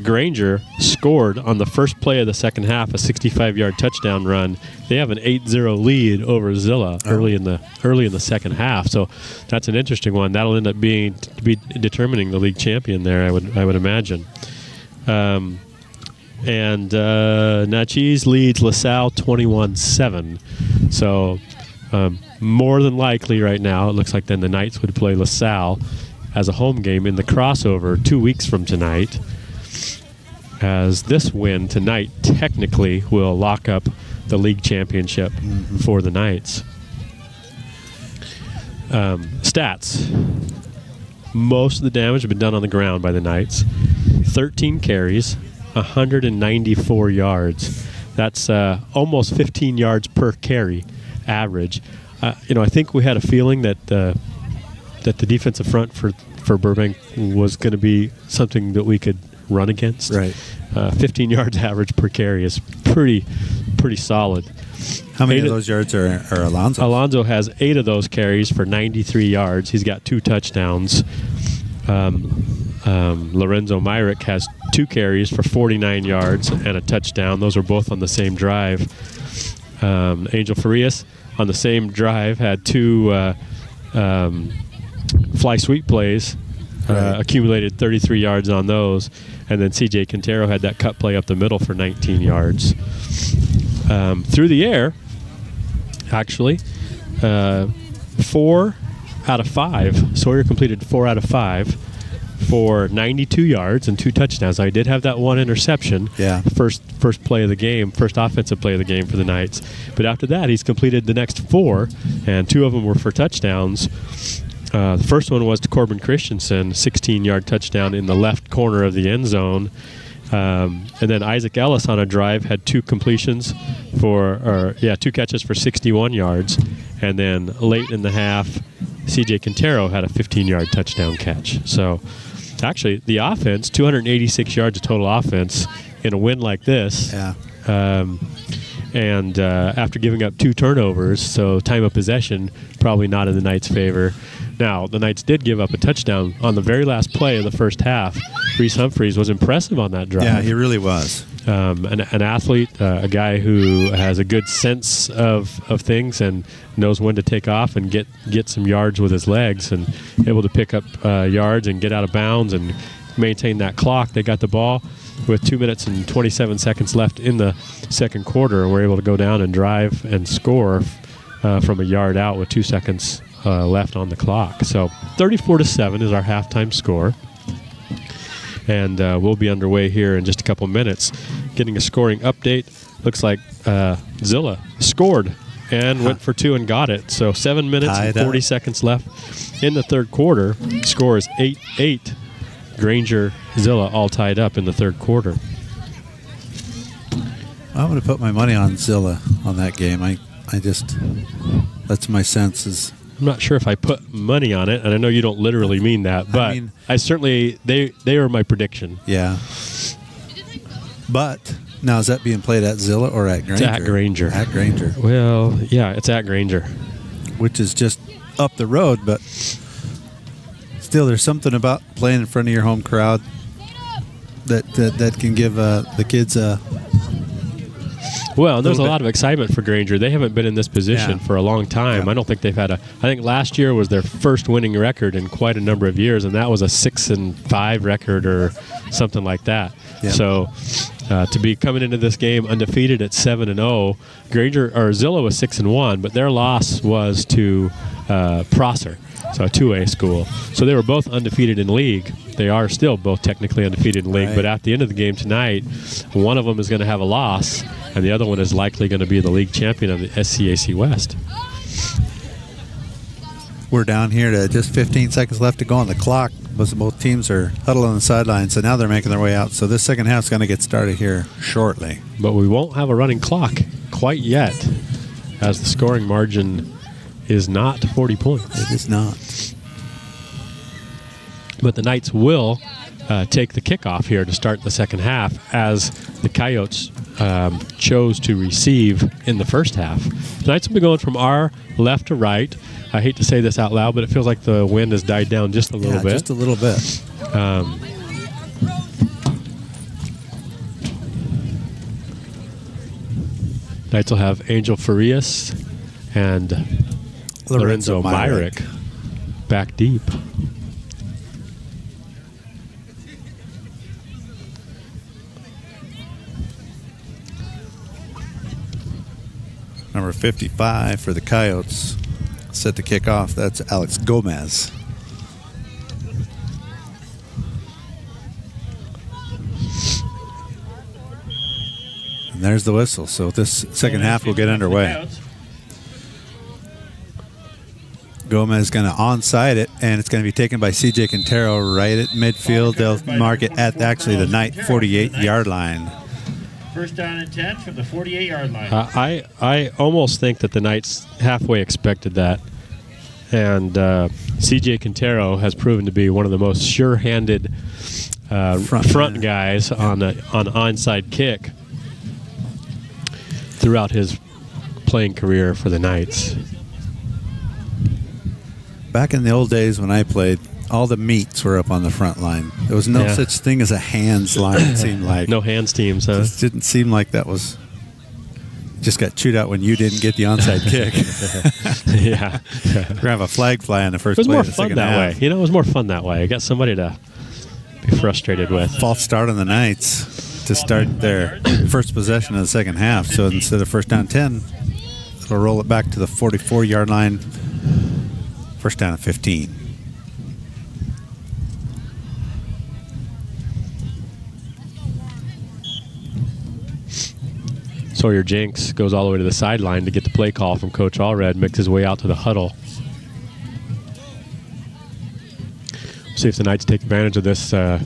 Speaker 10: Granger scored on the first play of the second half, a 65-yard touchdown run. They have an 8-0 lead over Zilla early in the second half. So that's an interesting one. That'll end up being to be determining the league champion there, I would imagine. And Natchez leads LaSalle 21-7. So more than likely right now, it looks like then the Knights would play LaSalle as a home game in the crossover 2 weeks from tonight, as this win tonight technically will lock up the league championship for the Knights. Stats. Most of the damage has been done on the ground by the Knights. 13 carries, 194 yards. That's almost 15 yards per carry average. I think we had a feeling that the defensive front for Burbank was going to be something that we could run against.
Speaker 8: Right.
Speaker 10: 15 yards average per carry is pretty solid.
Speaker 8: How many of those yards are Alonzo?
Speaker 10: Alonzo has 8 of those carries for 93 yards. He's got 2 touchdowns. Lorenzo Myrick has 2 carries for 49 yards and a touchdown. Those are both on the same drive. Angel Farias on the same drive had 2 fly sweep plays, accumulated 33 yards on those. And then C.J. Quintero had that cut play up the middle for 19 yards. Through the air, actually, 4 out of 5. Sawyer completed 4 out of 5 for 92 yards and 2 touchdowns. I did have that 1 interception.
Speaker 8: Yeah.
Speaker 10: First play of the game, first offensive play of the game for the Knights. But after that, he's completed the next 4, and 2 of them were for touchdowns. The first one was to Corbin Christensen, 16-yard touchdown in the left corner of the end zone. And then Isaac Ellis on a drive had 2 completions 2 catches for 61 yards. And then late in the half, C.J. Quintero had a 15-yard touchdown catch. So actually, the offense, 286 yards of total offense in a win like this.
Speaker 8: Yeah.
Speaker 10: And after giving up 2 turnovers, so time of possession probably not in the Knights' favor. Now, the Knights did give up a touchdown on the very last play of the first half. Reese Humphreys was impressive on that drive.
Speaker 8: Yeah, he really was.
Speaker 10: An athlete, a guy who has a good sense of things and knows when to take off and get some yards with his legs, and able to pick up yards and get out of bounds and maintain that clock. They got the ball with 2 minutes and 27 seconds left in the second quarter, and were able to go down and drive and score from a yard out with 2 seconds left on the clock. So 34-7 is our halftime score. And we'll be underway here in just a couple minutes. Getting a scoring update. Looks like Zilla scored and went for 2 and got it. So 7 minutes and 40 seconds left in the third quarter. Score is 8-8. Granger, Zilla all tied up in the third quarter.
Speaker 8: I'm going to put my money on Zilla on that game. I just, that's my sense is.
Speaker 10: I'm not sure if I put money on it, and I know you don't literally mean that, but I certainly, they are my prediction.
Speaker 8: Yeah. But now, is that being played at Zilla or at Granger?
Speaker 10: It's at Granger.
Speaker 8: At Granger.
Speaker 10: Well, yeah, it's at Granger.
Speaker 8: Which is just up the road, but still, there's something about playing in front of your home crowd that can give the kids a.
Speaker 10: Well, there's a lot of excitement for Granger. They haven't been in this position for a long time. I don't think they've had I think last year was their first winning record in quite a number of years, and that was a 6-5 record or something like that. Yeah. So to be coming into this game undefeated at 7-0, Zillow was 6-1, but their loss was to Prosser, so a 2A school. So they were both undefeated in league. They are still both technically undefeated in league, but at the end of the game tonight, one of them is going to have a loss, and the other one is likely going to be the league champion of the SCAC West.
Speaker 8: We're down here to just 15 seconds left to go on the clock. Both teams are huddled on the sidelines, so now they're making their way out. So this second half is going to get started here shortly.
Speaker 10: But we won't have a running clock quite yet, as the scoring margin is not 40 points.
Speaker 8: It is not.
Speaker 10: But the Knights will take the kickoff here to start the second half, as the Coyotes chose to receive in the first half. The Knights will be going from our left to right. I hate to say this out loud, but it feels like the wind has died down just a little bit.
Speaker 8: Just a little bit.
Speaker 10: Knights will have Angel Farias and Lorenzo Myrick back deep.
Speaker 8: Number 55 for the Coyotes. Set to kick off. That's Alex Gomez. And there's the whistle. So this second half will get underway. Gomez is going to onside it, and it's going to be taken by CJ Quintero right at midfield. They'll mark it at actually the Knight 48-yard line.
Speaker 9: First down and 10 from the 48-yard line.
Speaker 10: I almost think that the Knights halfway expected that. And CJ Quintero has proven to be one of the most sure-handed front guys on onside kick throughout his playing career for the Knights.
Speaker 8: Back in the old days when I played, all the meets were up on the front line. There was no such thing as a hands line, it seemed like.
Speaker 10: No hands teams, huh?
Speaker 8: It just didn't seem like that was... Just got chewed out when you didn't get the onside kick.
Speaker 10: Yeah.
Speaker 8: We're going to have a flag fly on the first play.
Speaker 10: It was more fun that way. You know, it was more fun that way. I got somebody to be frustrated with.
Speaker 8: False start on the Knights to start their first possession of the second half. So instead of first down 10, it'll roll it back to the 44-yard line. First down at 15.
Speaker 10: Sawyer Jenks goes all the way to the sideline to get the play call from Coach Allred, makes his way out to the huddle. See if the Knights take advantage of this a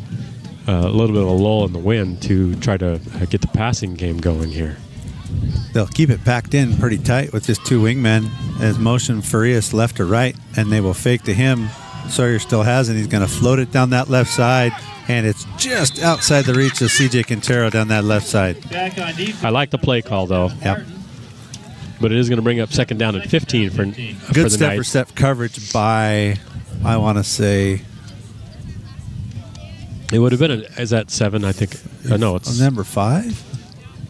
Speaker 10: little bit of a lull in the wind to try to get the passing game going here.
Speaker 8: They'll keep it packed in pretty tight with just two wingmen as motion Farias left to right, and they will fake to him. Sawyer still has it. He's going to float it down that left side, and it's just outside the reach of CJ Quintero down that left side.
Speaker 10: I like the play call, though.
Speaker 8: Yep.
Speaker 10: But it is going to bring up second down and 15 for the Knights.
Speaker 8: Good step-for-step coverage by, I want to say...
Speaker 10: It would have been, is that 7, I think? No, it's...
Speaker 8: Number 5?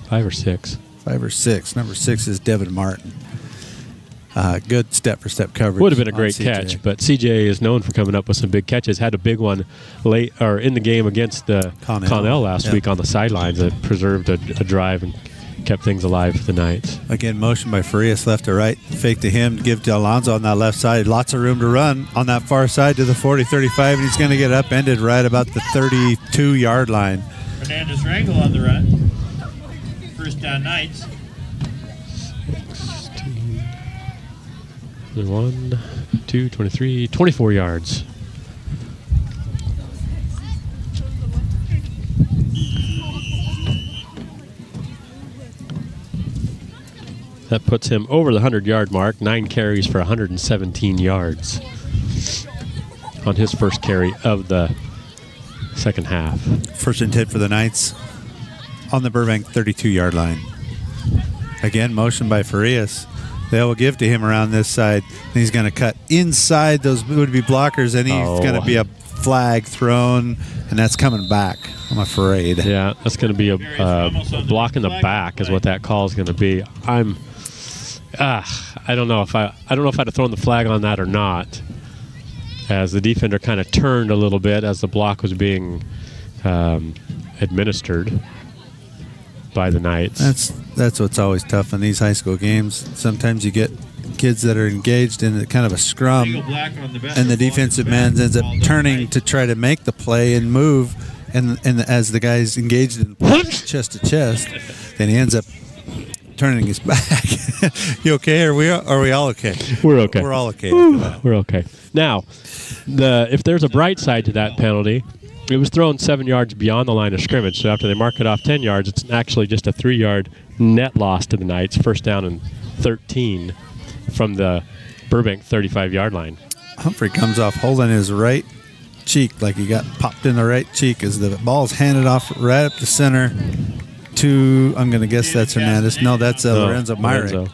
Speaker 10: 5 or 6.
Speaker 8: 5 or 6. Number 6 is Devin Martin. Good step-for-step coverage.
Speaker 10: Would have been a great catch, but CJ is known for coming up with some big catches. Had a big one late or in the game against Connell last week on the sidelines that preserved a drive and kept things alive for the Knights.
Speaker 8: Again, motion by Farias left to right. Fake to him, give to Alonzo on that left side. Lots of room to run on that far side to the 40-35, and he's going to get upended right about the 32-yard line.
Speaker 9: Fernandez Wrangle on the run. First down Knights.
Speaker 10: 1, 2, 23, 24 yards. That puts him over the 100-yard mark, 9 carries for 117 yards on his first carry of the second half.
Speaker 8: First and 10 for the Knights on the Burbank 32-yard line. Again, motion by Farias. They will give to him around this side. And he's going to cut inside those would-be blockers, and he's going to be a flag thrown, and that's coming back, I'm afraid.
Speaker 10: Yeah, that's going to be a block in the back is what that call is going to be. I don't know if I'd have thrown the flag on that or not, as the defender kind of turned a little bit as the block was being administered by the Knights.
Speaker 8: That's what's always tough in these high school games. Sometimes you get kids that are engaged in kind of a scrum, and the defensive man ends up turning to try to make the play and move, and as the guy's engaged in chest to chest, then he ends up turning his back. You okay? Are we all okay?
Speaker 10: We're okay.
Speaker 8: We're all okay.
Speaker 10: We're okay. Now, if there's a bright side to that penalty, it was thrown 7 yards beyond the line of scrimmage. So after they mark it off 10 yards, it's actually just a 3-yard net loss to the Knights. First down and 13 from the Burbank 35-yard line.
Speaker 8: Humphrey comes off holding his right cheek like he got popped in the right cheek as the ball's handed off right up the center to, I'm going to guess that's Hernandez. No, that's Lorenzo Myrick.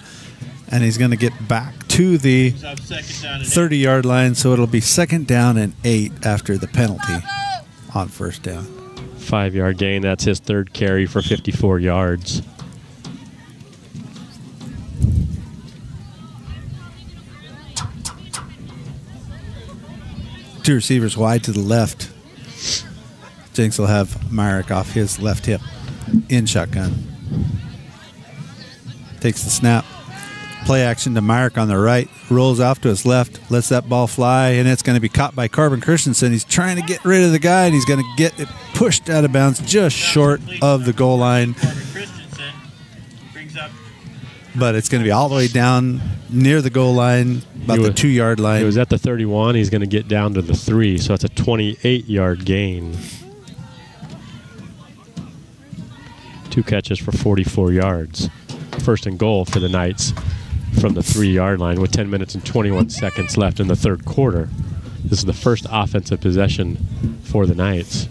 Speaker 8: And he's going to get back to the 30-yard line, so it'll be 2nd down and 8 after the penalty on first down.
Speaker 10: 5-yard gain. That's his 3rd carry for 54 yards.
Speaker 8: Two receivers wide to the left. Jenks will have Myrick off his left hip in shotgun. Takes the snap. Play action to Myrick on the right. Rolls off to his left. Lets that ball fly, and it's going to be caught by Corbin Christensen. He's trying to get rid of the guy, and he's going to get it pushed out of bounds just short of the goal line. But it's going to be all the way down near the goal line, about the 2-yard line.
Speaker 10: It was at the 31. He's going to get down to the 3, so it's a 28-yard gain. 2 catches for 44 yards. 1st and goal for the Knights from the 3-yard line with 10 minutes and 21 seconds left in the 3rd quarter. This is the first offensive possession for the Knights.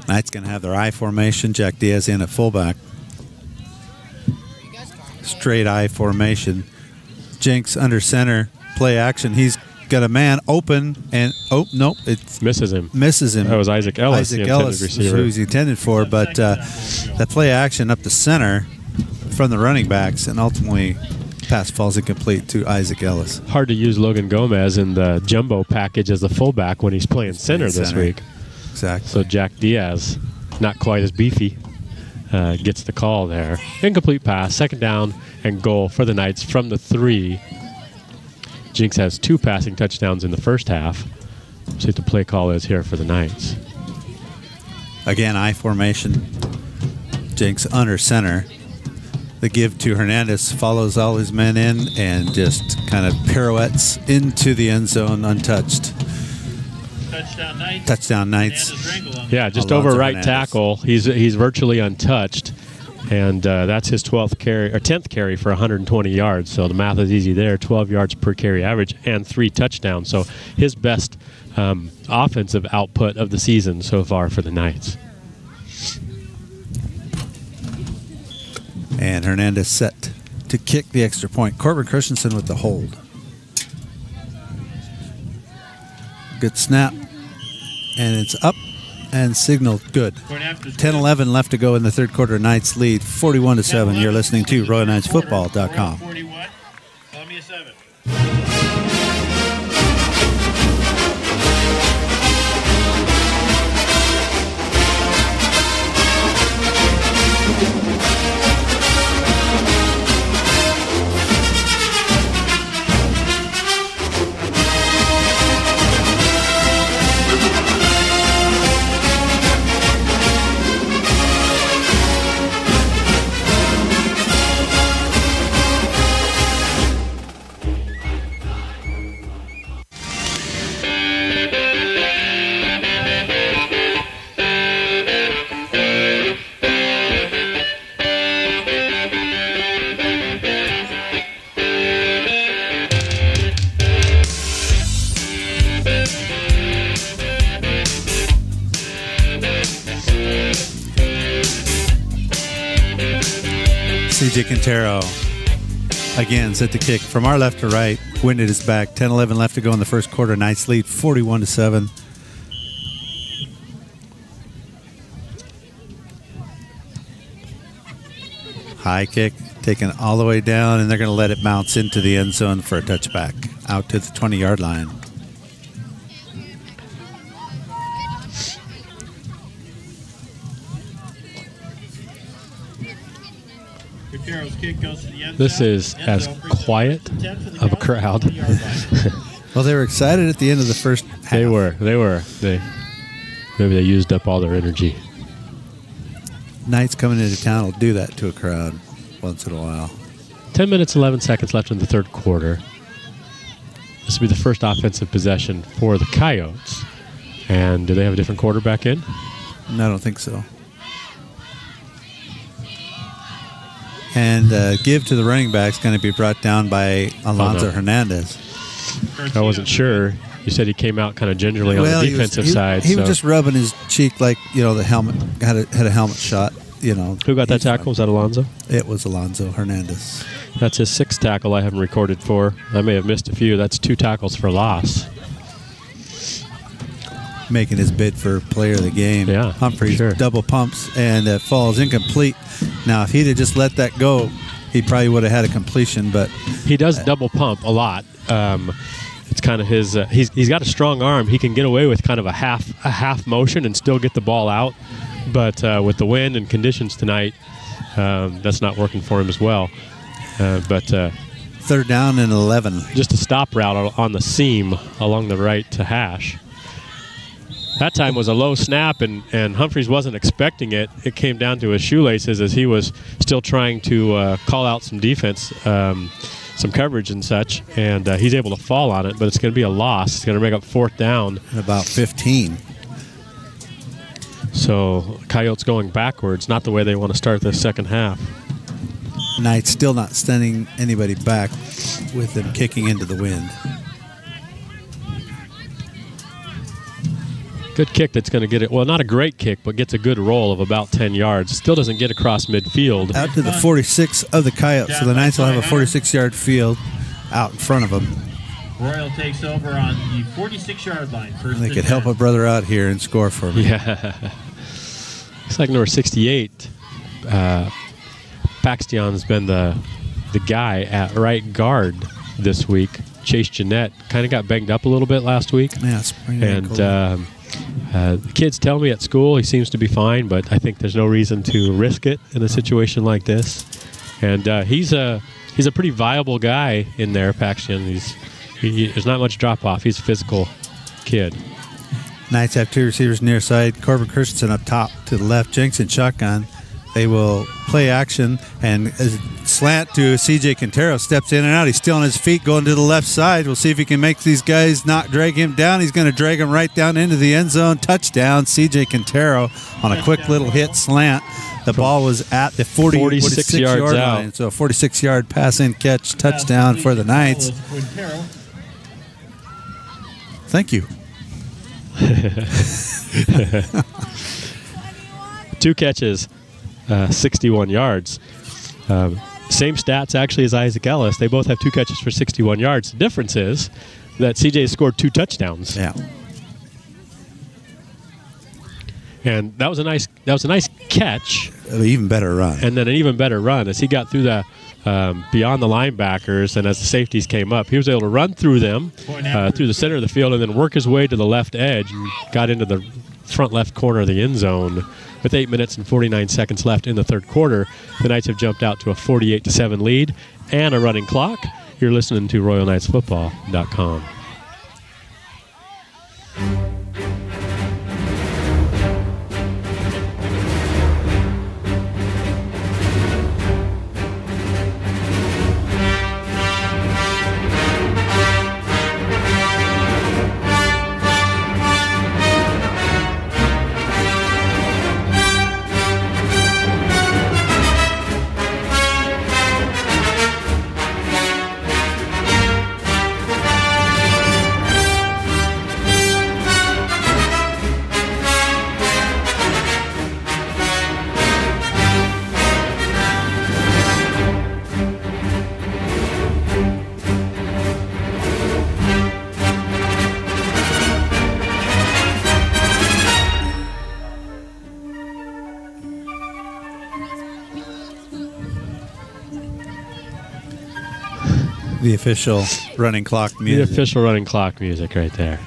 Speaker 8: Knights going to have their I formation. Jack Diaz in at fullback. Straight I formation. Jenks under center. Play action. He's got a man open, and it
Speaker 10: misses him.
Speaker 8: That
Speaker 10: was Isaac Ellis, the intended receiver.
Speaker 8: Who he's intended for, but that play action up the center from the running backs, and ultimately pass falls incomplete to Isaac Ellis.
Speaker 10: Hard to use Logan Gomez in the jumbo package as a fullback when he's playing center this week.
Speaker 8: Exactly.
Speaker 10: So Jack Diaz, not quite as beefy, gets the call there. Incomplete pass, 2nd down and goal for the Knights from the 3. Jenks has 2 passing touchdowns in the first half. See what the play call is here for the Knights.
Speaker 8: Again, I formation. Jenks under center. The give to Hernandez, follows all his men in and just kind of pirouettes into the end zone untouched. Touchdown Knights.
Speaker 10: Yeah, just over right tackle. He's virtually untouched. And that's his 10th carry for 120 yards. So the math is easy there. 12 yards per carry average and 3 touchdowns. So his best offensive output of the season so far for the Knights.
Speaker 8: And Hernandez set to kick the extra point. Corbin Christensen with the hold. Good snap. And it's up and signaled good. 10-11 left to go in the 3rd quarter. Knights lead 41-7. You're listening to RoyalKnightsFootball.com.
Speaker 9: Columbia 7.
Speaker 8: C.J. Quintero again set the kick from our left to right. Wind at his back. 10-11 left to go in the first quarter. Knights lead 41-7. High kick taken all the way down, and they're going to let it bounce into the end zone for a touchback out to the 20-yard line.
Speaker 10: This is as quiet of a crowd.
Speaker 8: Well, they were excited at the end of the first half.
Speaker 10: They were. Maybe they used up all their energy.
Speaker 8: Knights coming into town will do that to a crowd once in a while.
Speaker 10: 10 minutes, 11 seconds left in the third quarter. This will be the first offensive possession for the Coyotes. And do they have a different quarterback in?
Speaker 8: No, I don't think so. And give to the running back is going to be brought down by Alonzo Hernandez.
Speaker 10: I wasn't sure. You said he came out kind of gingerly on the defensive side.
Speaker 8: He was just rubbing his cheek like, the helmet, had a helmet shot,
Speaker 10: Who got that tackle? Was that Alonzo?
Speaker 8: It was Alonzo Hernandez.
Speaker 10: That's his sixth tackle I haven't recorded for. I may have missed a few. That's 2 tackles for loss.
Speaker 8: Making his bid for player of the game.
Speaker 10: Yeah,
Speaker 8: Humphreys double pumps, and it falls incomplete. Now, if he'd have just let that go, he probably would have had a completion. But
Speaker 10: he does double pump a lot. It's kind of his. He's got a strong arm. He can get away with kind of a half motion and still get the ball out. But with the wind and conditions tonight, that's not working for him as well.
Speaker 8: Third down and 11.
Speaker 10: Just a stop route on the seam along the right to hash. That time was a low snap, and Humphreys wasn't expecting it. It came down to his shoelaces as he was still trying to call out some defense, some coverage and such, and he's able to fall on it, but it's going to be a loss. It's going to make up fourth down.
Speaker 8: About 15.
Speaker 10: So Coyotes going backwards, not the way they want to start the second half.
Speaker 8: Knights still not sending anybody back with them kicking into the wind.
Speaker 10: Good kick that's going to get it. Well, not a great kick, but gets a good roll of about 10 yards. Still doesn't get across midfield.
Speaker 8: Out to the 46 of the Coyotes. So the Knights will have a 46-yard field out in front of them.
Speaker 9: Royal takes over on the 46-yard line.
Speaker 8: They could help a brother out here and score for me.
Speaker 10: Yeah. Looks like number 68. Paxton's been the guy at right guard this week. Chase Jeanette kind of got banged up a little bit last week.
Speaker 8: Yeah,
Speaker 10: and the kids tell me at school he seems to be fine, but I think there's no reason to risk it in a situation like this. And he's a pretty viable guy in there, Paxton. There's not much drop off. He's a physical kid.
Speaker 8: Knights have 2 receivers near side. Corbin Christensen up top to the left. Jenks in shotgun. They will play action, and slant to C.J. Quintero. Steps in and out. He's still on his feet going to the left side. We'll see if he can make these guys not drag him down. He's going to drag him right down into the end zone. Touchdown, C.J. Quintero on a quick little hit slant. The ball was at the 46-yard line. So a 46-yard pass-in catch touchdown for the Knights. Thank you.
Speaker 10: 2 catches. 61 yards. Same stats actually as Isaac Ellis. They both have 2 catches for 61 yards. The difference is that CJ scored 2 touchdowns.
Speaker 8: Yeah.
Speaker 10: And that was a nice catch.
Speaker 8: An even better run.
Speaker 10: And then an even better run as he got through the beyond the linebackers, and as the safeties came up, he was able to run through them through the center of the field and then work his way to the left edge and got into the front left corner of the end zone. With 8 minutes and 49 seconds left in the third quarter, the Knights have jumped out to a 48-7 lead and a running clock. You're listening to RoyalKnightsFootball.com.
Speaker 8: The official running clock music.
Speaker 10: The official running clock music right there.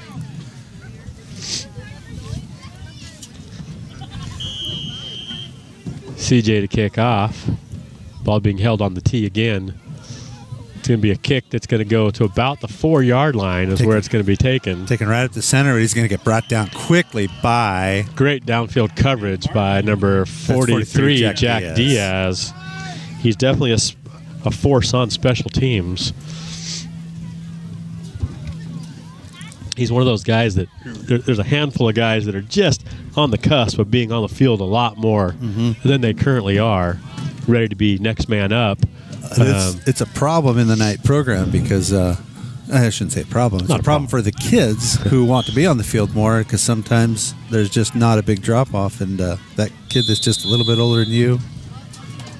Speaker 10: CJ to kick off. Ball being held on the tee again. It's going to be a kick that's going to go to about the 4-yard line is where it's going to be taken.
Speaker 8: Taken right at the center. He's going to get brought down quickly by...
Speaker 10: Great downfield coverage by number 43, Jack Diaz. He's definitely a force on special teams. He's one of those guys that there's a handful of guys that are just on the cusp of being on the field a lot more than they currently are, ready to be next man up.
Speaker 8: It's a problem in the night program because I shouldn't say problem. It's a problem for the kids who want to be on the field more because sometimes there's just not a big drop-off, and that kid that's just a little bit older than you.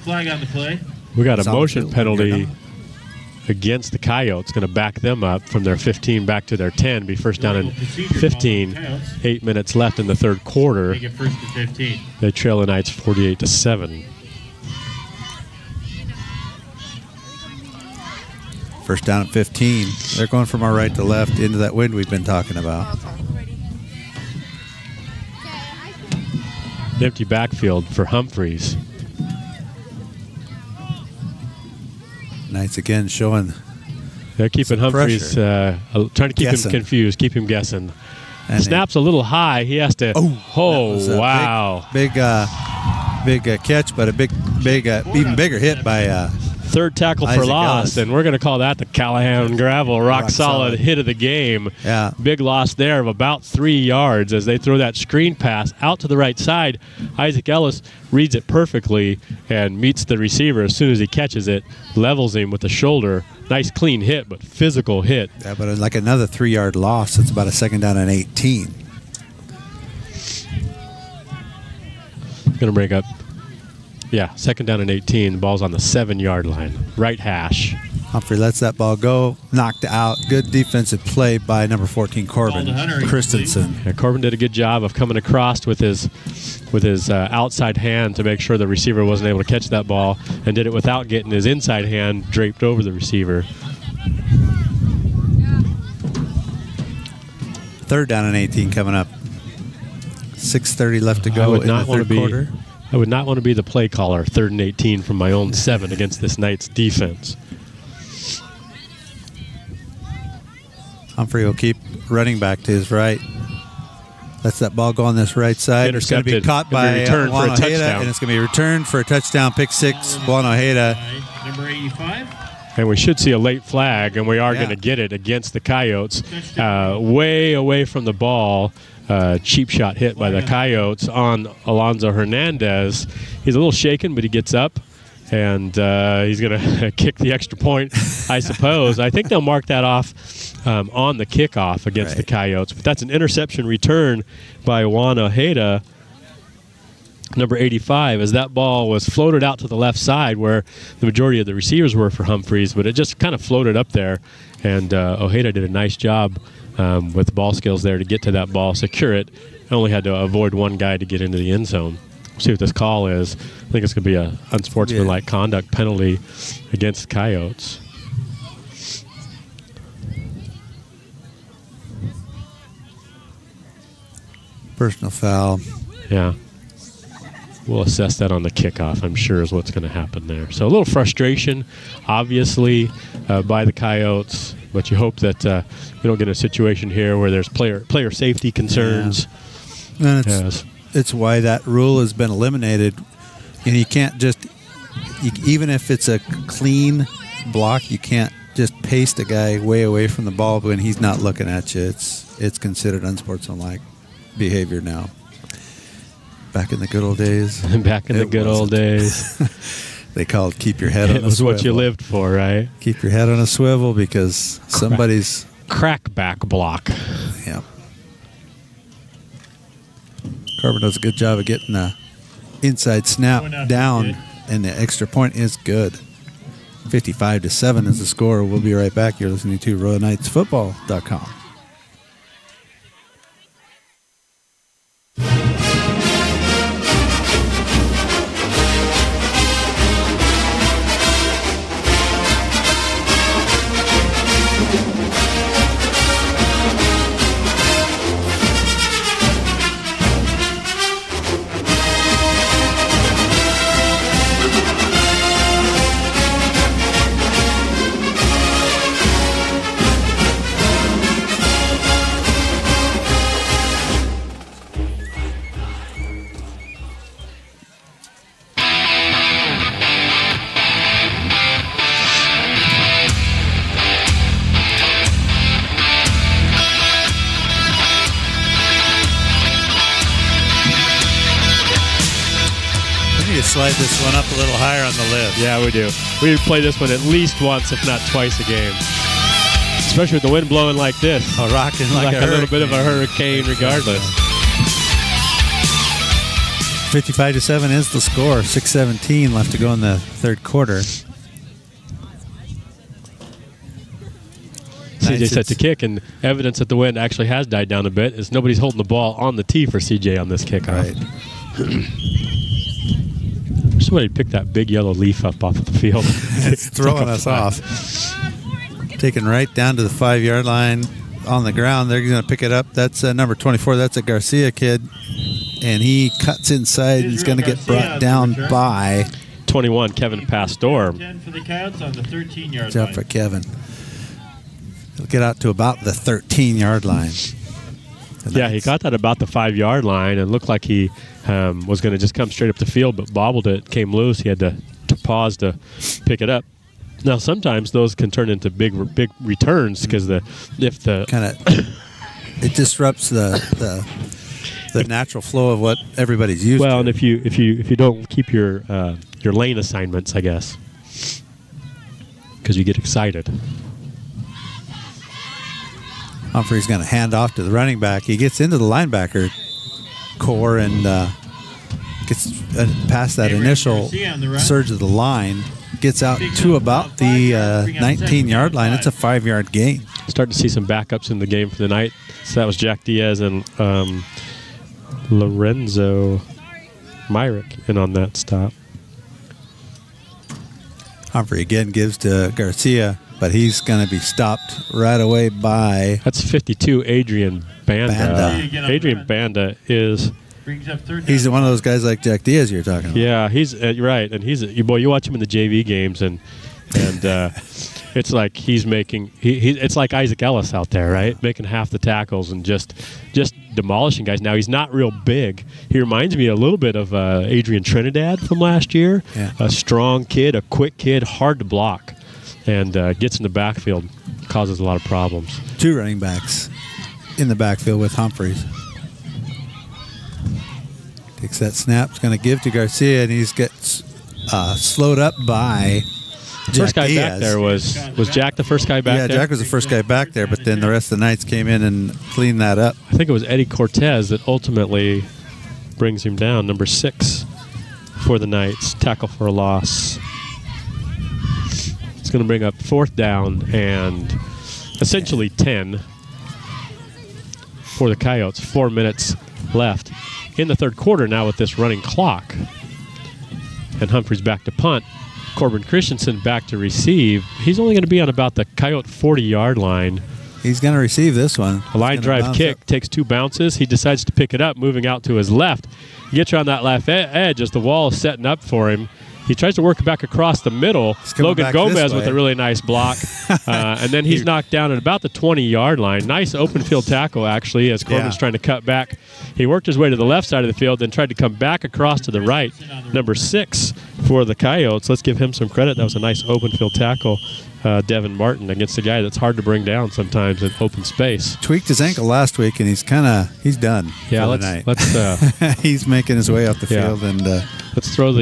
Speaker 9: Flag on the play.
Speaker 10: We got a motion penalty against the Coyotes, going to back them up from their 15 back to their 10, be first down and 15. 8 minutes left in the third quarter.
Speaker 9: Make it first and 15.
Speaker 10: They trail the Knights 48-7.
Speaker 8: First down at 15. They're going from our right to left into that wind we've been talking about.
Speaker 10: Empty backfield for Humphreys.
Speaker 8: Knights again showing.
Speaker 10: They're keeping Humphreys, trying to keep him confused, keep him guessing. And snaps a little high. He has to. Oh, wow!
Speaker 8: Big catch, but a big, even bigger hit by.
Speaker 10: Third tackle for loss, and we're going to call that the Callahan Gravel rock solid hit of the game.
Speaker 8: Yeah.
Speaker 10: Big loss there of about 3 yards as they throw that screen pass out to the right side. Isaac Ellis reads it perfectly and meets the receiver as soon as he catches it, levels him with the shoulder. Nice clean hit, but physical hit.
Speaker 8: Yeah, but like another 3-yard loss. It's about a second down and 18.
Speaker 10: Going to break up. Yeah, second down and 18. The ball's on the 7-yard line. Right hash.
Speaker 8: Humphrey lets that ball go. Knocked out. Good defensive play by number 14, Corbin Christensen.
Speaker 10: Yeah, Corbin did a good job of coming across with his outside hand to make sure the receiver wasn't able to catch that ball, and did it without getting his inside hand draped over the receiver.
Speaker 8: Third down and 18 coming up. 6:30 left to go in the third quarter.
Speaker 10: I would not want to be the play caller, 3rd and 18 from my own 7 against this Knights defense.
Speaker 8: Humphrey will keep running back to his right. Lets that ball go on this right side. It's going to be caught by Juan Ojeda, and it's going to be returned for a touchdown. Pick 6, Juan Ojeda.
Speaker 9: Number 85.
Speaker 10: And we should see a late flag, and we are going to get it against the Coyotes. Way away from the ball. Cheap shot hit by the Coyotes on Alonzo Hernandez. He's a little shaken, but he gets up, and he's going to kick the extra point, I suppose. I think they'll mark that off on the kickoff against the Coyotes. But that's an interception return by Juan Ojeda, number 85, as that ball was floated out to the left side where the majority of the receivers were for Humphreys, but it just kind of floated up there, and Ojeda did a nice job with the ball skills there to get to that ball, secure it. Only had to avoid one guy to get into the end zone. We'll see what this call is. I think it's going to be an unsportsmanlike conduct penalty against the Coyotes.
Speaker 8: Personal foul.
Speaker 10: Yeah. We'll assess that on the kickoff, I'm sure, is what's going to happen there. So a little frustration, obviously, by the Coyotes, but you hope that we don't get a situation here where there's player safety concerns.
Speaker 8: Yeah. And it's why that rule has been eliminated. And you can't just, even if it's a clean block, you can't just paste a guy way away from the ball when he's not looking at you. It's considered unsportsmanlike behavior now. Back in the good old days.
Speaker 10: Back in the good old days.
Speaker 8: They called keep your head on a swivel.
Speaker 10: It was what you lived for, right?
Speaker 8: Keep your head on a swivel because somebody's...
Speaker 10: Crackback block.
Speaker 8: Yeah. Corbin does a good job of getting the inside snap down, and the extra point is good. 55-7 is the score. We'll be right back. You're listening to RoyalKnightsFootball.com. slide this one up a little higher on the lift.
Speaker 10: Yeah, we do. We play this one at least once, if not twice a game. Especially with the wind blowing like this.
Speaker 8: Oh, rocking like
Speaker 10: a little bit of a hurricane regardless.
Speaker 8: 55-7 is the score. 6:17 left to go in the third quarter.
Speaker 10: CJ set to kick, and evidence that the wind actually has died down a bit is nobody's holding the ball on the tee for CJ on this kickoff.
Speaker 8: Right.
Speaker 10: Somebody picked that big yellow leaf up off of the field.
Speaker 8: It's throwing us off. Taken right down to the 5-yard line on the ground. They're going to pick it up. That's number 24. That's a Garcia kid. And he cuts inside. He's going to get brought down by
Speaker 10: 21, Kevin Pastor.
Speaker 9: 10 for the Coyotes on the 13-yard line.
Speaker 8: Job for Kevin. He'll get out to about the 13-yard line.
Speaker 10: Yeah, he got that about the 5-yard line and looked like he was going to just come straight up the field, but bobbled it, came loose. He had to pause to pick it up. Now, sometimes those can turn into big returns because it
Speaker 8: disrupts the natural flow of what everybody's used to.
Speaker 10: Well, and if you don't keep your lane assignments, I guess, because you get excited.
Speaker 8: Humphrey's going to hand off to the running back. He gets into the linebacker core and gets past that initial surge of the line. Gets out to about the 19-yard line. It's a 5-yard gain.
Speaker 10: Starting to see some backups in the game for the night. So that was Jack Diaz and Lorenzo Myrick in on that stop.
Speaker 8: Humphrey again gives to Garcia, but he's going to be stopped right away by...
Speaker 10: That's 52, Adrian Banda. Adrian Banda is...
Speaker 8: He's one of those guys like Jack Diaz you're talking about.
Speaker 10: Yeah, he's right, and you watch him in the JV games, and it's like he's making it's like Isaac Ellis out there, right, making half the tackles and just demolishing guys. Now he's not real big. He reminds me a little bit of Adrian Trinidad from last year.
Speaker 8: Yeah.
Speaker 10: A strong kid, a quick kid, hard to block, and gets in the backfield, causes a lot of problems.
Speaker 8: 2 running backs in the backfield with Humphreys. Takes that snap. He's going to give to Garcia, and he gets slowed up by Jack
Speaker 10: first guy
Speaker 8: Diaz.
Speaker 10: back there was Jack the first guy back there?
Speaker 8: Yeah, Jack was the first guy back there, but then the rest of the Knights came in and cleaned that up.
Speaker 10: I think it was Eddie Cortez that ultimately brings him down, number 6 for the Knights. Tackle for a loss. It's going to bring up 4th down and essentially 10 for the Coyotes. 4 minutes left in the third quarter now with this running clock. And Humphreys back to punt. Corbin Christensen back to receive. He's only going to be on about the Coyote 40-yard line.
Speaker 8: He's going to receive this one.
Speaker 10: A line drive kick, takes 2 bounces. He decides to pick it up, moving out to his left. He gets around that left edge as the wall is setting up for him. He tries to work it back across the middle. Logan Gomez with a really nice block. And then he's knocked down at about the 20-yard line. Nice open field tackle, actually, as Corbin's trying to cut back. He worked his way to the left side of the field, then tried to come back across to the right. Number 6 for the Coyotes. Let's give him some credit. That was a nice open field tackle, Devin Martin, against a guy that's hard to bring down sometimes in open space.
Speaker 8: Tweaked his ankle last week, and he's done.
Speaker 10: Yeah,
Speaker 8: for the night.
Speaker 10: let's
Speaker 8: he's making his way off the field, and
Speaker 10: let's throw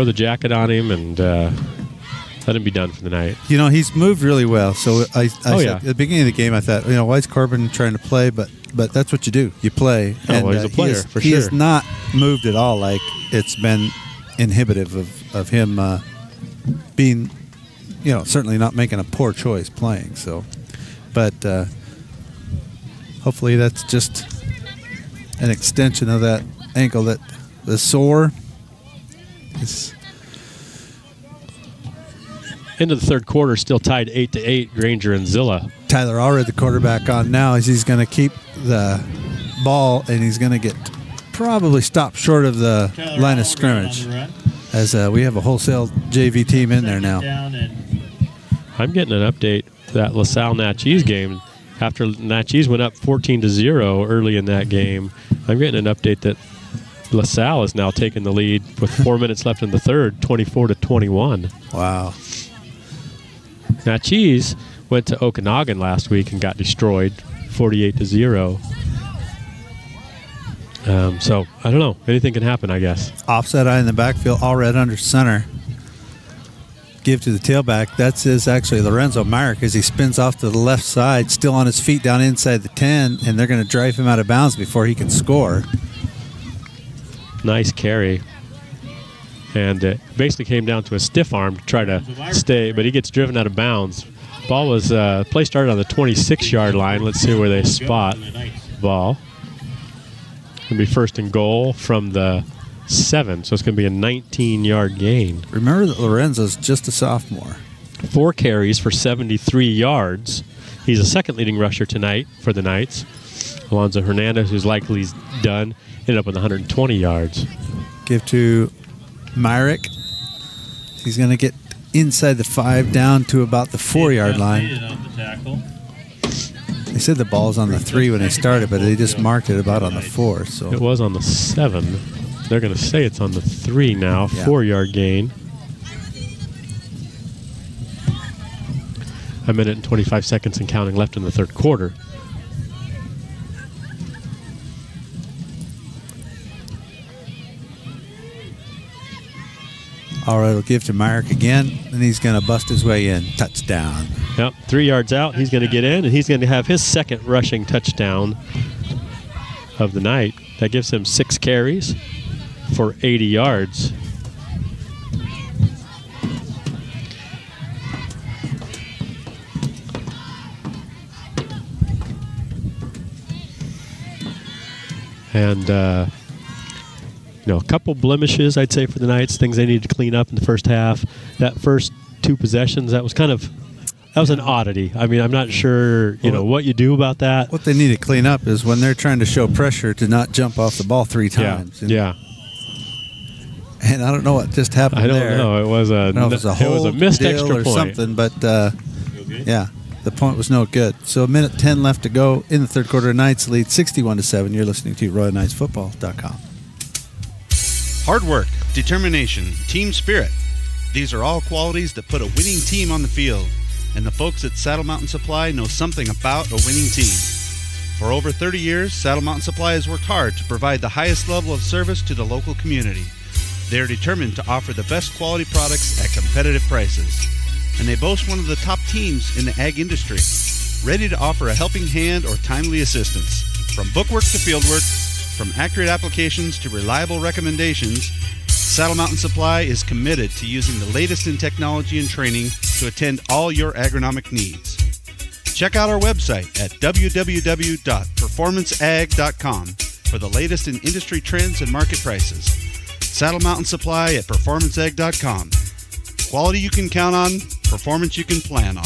Speaker 10: the jacket on him and let him be done for the night.
Speaker 8: You know, he's moved really well. So I said, at the beginning of the game, I thought, why is Corbin trying to play? But that's what you do. You play.
Speaker 10: And he's a player, for sure.
Speaker 8: He has not moved at all like it's been inhibitive of him being, certainly not making a poor choice playing. So, but hopefully that's just an extension of that ankle that was sore.
Speaker 10: Into the third quarter, still tied 8-8, Granger and Zilla.
Speaker 8: Tyler Allred, the quarterback, on now as he's going to keep the ball, and he's going to get probably stopped short of the line of scrimmage as we have a wholesale JV team in there now.
Speaker 10: I'm getting an update that LaSalle-Natchez game, after Natchez went up 14-0 early in that game, I'm getting an update that LaSalle is now taking the lead with 4 minutes left in the third, 24-21.
Speaker 8: Wow.
Speaker 10: Natchez went to Okanagan last week and got destroyed, 48-0. So, I don't know. Anything can happen, I guess.
Speaker 8: Offset eye in the backfield, all red under center. Give to the tailback. That's actually Lorenzo Myrick as he spins off to the left side, still on his feet down inside the 10, and they're going to drive him out of bounds before he can score.
Speaker 10: Nice carry. And it basically came down to a stiff arm to try to stay, but he gets driven out of bounds. Ball was, play started on the 26-yard line. Let's see where they spot the ball. It's going to be first and goal from the 7, so it's going to be a 19-yard gain.
Speaker 8: Remember that Lorenzo's just a sophomore.
Speaker 10: 4 carries for 73 yards. He's a second leading rusher tonight for the Knights. Alonzo Hernandez, who's likely done, ended up with 120 yards.
Speaker 8: Give to Myrick. He's going to get inside the 5 down to about the 4-yard line. They said the ball's on the 3 when they started, but they just marked it about on the 4. So
Speaker 10: it was on the 7. They're going to say it's on the 3 now. 4-yard gain. A minute and 25 seconds and counting left in the third quarter.
Speaker 8: All right, we'll give to Myrick again, and he's going to bust his way in. Touchdown.
Speaker 10: Yep, 3 yards out. He's going to get in, and he's going to have his second rushing touchdown of the night. That gives him 6 carries for 80 yards. And a couple blemishes, I'd say, for the Knights, things they needed to clean up in the first half. That first 2 possessions, that was an oddity. I mean, I'm not sure, what you do about that.
Speaker 8: What they need to clean up is when they're trying to show pressure to not jump off the ball 3 times.
Speaker 10: Yeah.
Speaker 8: And I don't know what just happened there.
Speaker 10: I don't know. It was a missed extra
Speaker 8: or
Speaker 10: point.
Speaker 8: something, but yeah, the point was no good. So a minute 10 left to go in the third quarter. Knights lead 61-7. You're listening to RoyalKnightsFootball.com.
Speaker 7: Hard work, determination, team spirit. These are all qualities that put a winning team on the field. And the folks at Saddle Mountain Supply know something about a winning team. For over 30 years, Saddle Mountain Supply has worked hard to provide the highest level of service to the local community. They are determined to offer the best quality products at competitive prices. And they boast one of the top teams in the ag industry, ready to offer a helping hand or timely assistance. From bookwork to fieldwork, from accurate applications to reliable recommendations, Saddle Mountain Supply is committed to using the latest in technology and training to attend all your agronomic needs. Check out our website at www.performanceag.com for the latest in industry trends and market prices. Saddle Mountain Supply at performanceag.com. Quality you can count on, performance you can plan on.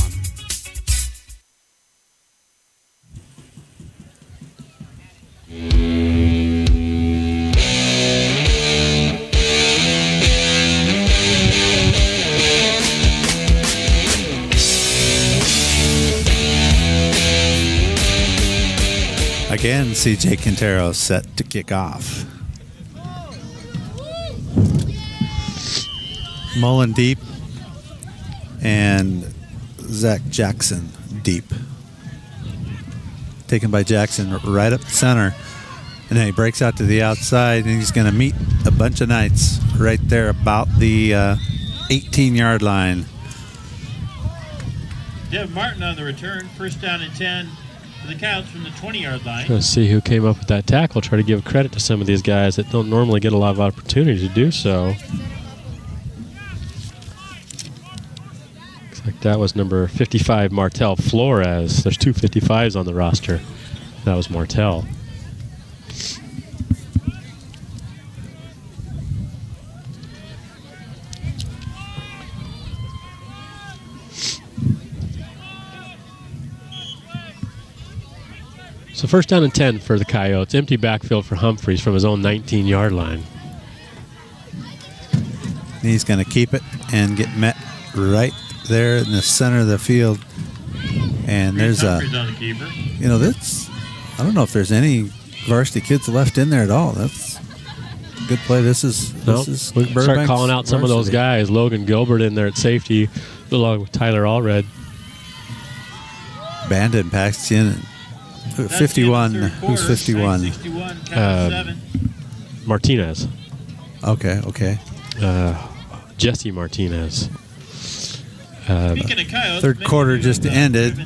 Speaker 8: Again, CJ Quintero set to kick off. Mullen deep and Zach Jackson deep. Taken by Jackson right up the center. And then he breaks out to the outside, and he's going to meet a bunch of Knights right there about the 18-yard line.
Speaker 9: Dev Martin on the return, first down and 10 for the Coyotes from the 20-yard line.
Speaker 10: Let's see who came up with that tackle. Try to give credit to some of these guys that don't normally get a lot of opportunity to do so. Looks like that was number 55, Martel Flores. There's 2 55s on the roster. That was Martel. So first down and 10 for the Coyotes. Empty backfield for Humphreys from his own 19-yard line.
Speaker 8: He's going to keep it and get met right there in the center of the field. And there's
Speaker 9: Humphreys on the keeper.
Speaker 8: That's, I don't know if there's any varsity kids left in there at all. That's a good play. This is
Speaker 10: we start calling out some of those guys. Logan Gilbert in there at safety, along with Tyler Allred.
Speaker 8: Bandon, Paxton, and 51. Who's 51?
Speaker 10: Martinez.
Speaker 8: Okay.
Speaker 10: Jesse Martinez.
Speaker 8: Third quarter just ended.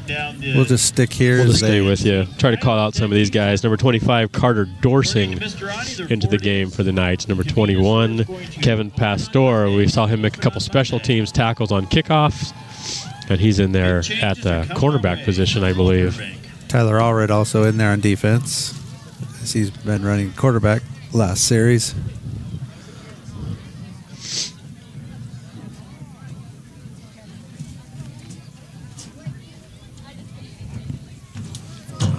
Speaker 8: We'll just stick here.
Speaker 10: We'll just stay with you. Try to call out some of these guys. Number 25, Carter Dorsing into the game for the Knights. Number 21, Kevin Pastor. We saw him make a couple special teams tackles on kickoffs, and he's in there at the cornerback position, I believe.
Speaker 8: Tyler Allred also in there on defense, as he's been running quarterback last series.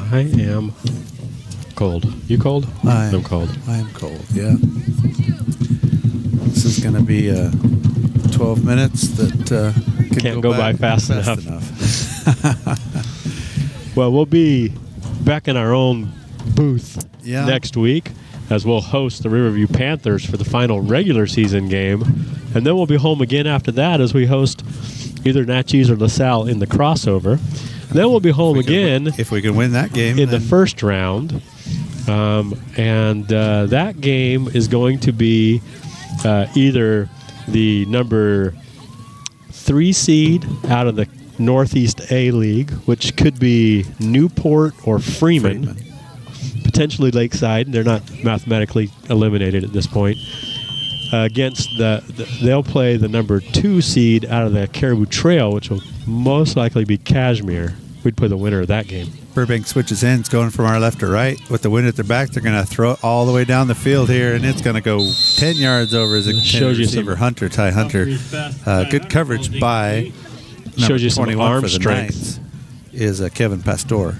Speaker 10: I am cold. You cold? I'm cold.
Speaker 8: I am cold, yeah. This is going to be 12 minutes that
Speaker 10: can't go by fast enough. Well, we'll be back in our own booth next week as we'll host the Riverview Panthers for the final regular season game. And then we'll be home again after that as we host either Natchez or LaSalle in the crossover. Then we'll be home again
Speaker 8: if we can win that game
Speaker 10: in the first round, and that game is going to be either the number 3 seed out of the Northeast A League, which could be Newport or Freeman. Potentially Lakeside. They're not mathematically eliminated at this point. Against they'll play the number 2 seed out of the Caribou Trail, which will most likely be Cashmere. We'd play the winner of that game.
Speaker 8: Burbank switches ends, going from our left to right. With the wind at their back, they're going to throw it all the way down the field here, and it's going to go 10 yards over as a receiver, Ty Hunter. Good coverage by
Speaker 10: shows you
Speaker 8: 21
Speaker 10: some arm
Speaker 8: for the
Speaker 10: strength.
Speaker 8: Knights is Kevin Pastor.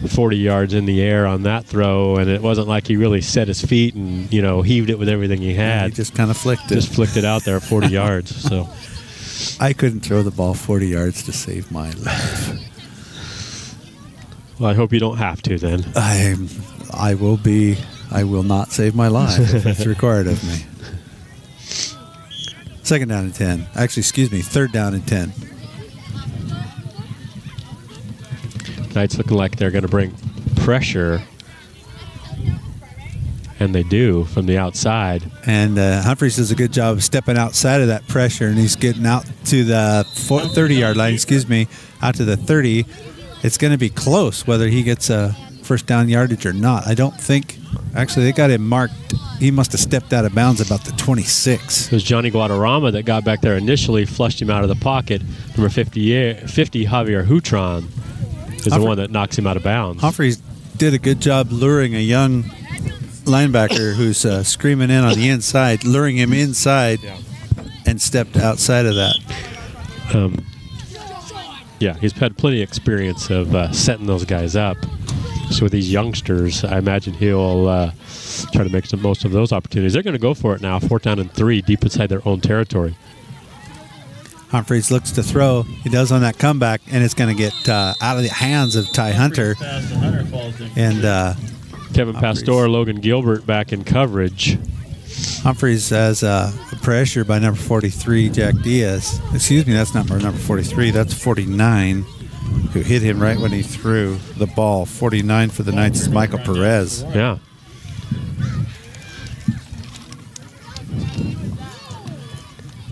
Speaker 10: 40 yards in the air on that throw, and it wasn't like he really set his feet and heaved it with everything he had.
Speaker 8: He just kind of flicked it.
Speaker 10: Just flicked it out there at 40 yards. So
Speaker 8: I couldn't throw the ball 40 yards to save my life.
Speaker 10: Well, I hope you don't have to then.
Speaker 8: I will not save my life if it's required of me. Second down and 10. Actually, excuse me, third down and 10.
Speaker 10: Knights looking like they're going to bring pressure, and they do from the outside.
Speaker 8: And Humphreys does a good job of stepping outside of that pressure, and he's getting out to the 30-yard line, out to the 30. It's going to be close whether he gets a first down yardage or not. I don't think – actually, they got him marked. He must have stepped out of bounds about the 26.
Speaker 10: It was Johnny Guadarrama that got back there initially, flushed him out of the pocket. Number 50 Javier Hutron is the one that knocks him out of bounds.
Speaker 8: Humphreys did a good job luring a young linebacker who's screaming in on the inside, luring him inside, and stepped outside of that.
Speaker 10: He's had plenty of experience of setting those guys up. So with these youngsters, I imagine he'll try to make the most of those opportunities. They're going to go for it now, 4th down and 3, deep inside their own territory.
Speaker 8: Humphreys looks to throw. He does on that comeback, and it's going to get out of the hands of Ty Hunter. And
Speaker 10: Kevin Pastor, Logan Gilbert back in coverage.
Speaker 8: Humphreys has pressure by number 43, Jack Diaz. Excuse me, that's not number 43. That's 49, who hit him right when he threw the ball. 49 for the Knights is Michael Perez.
Speaker 10: Yeah.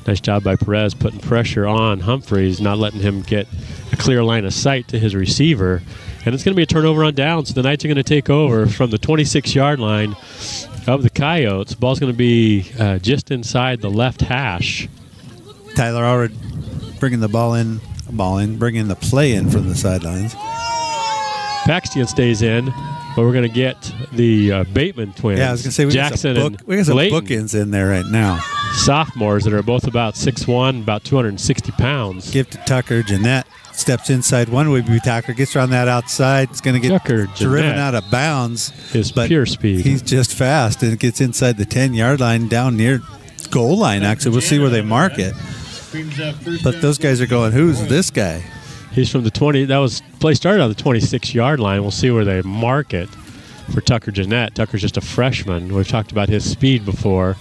Speaker 10: Nice job by Perez putting pressure on Humphreys, not letting him get a clear line of sight to his receiver. And it's going to be a turnover on down, so the Knights are going to take over from the 26-yard line of the Coyotes. Ball's going to be just inside the left hash.
Speaker 8: Tyler Allred bringing the bringing the play in from the sidelines.
Speaker 10: Paxton stays in, but we're going to get the Bateman twins.
Speaker 8: Yeah, I was going to say, we got some bookends in there right now.
Speaker 10: Sophomores that are both about 6'1", about 260 pounds.
Speaker 8: Give to Tucker. Jeanette steps inside one way be tackler, gets around that outside. It's going to get driven out of bounds.
Speaker 10: His pure speed.
Speaker 8: He's just fast, and it gets inside the 10-yard line down near goal line, actually. We'll see where they mark it. But those guys are going, who's this guy?
Speaker 10: He's from the 20. Play started on the 26-yard line. We'll see where they mark it for Tucker Jeanette. Tucker's just a freshman. We've talked about his speed before.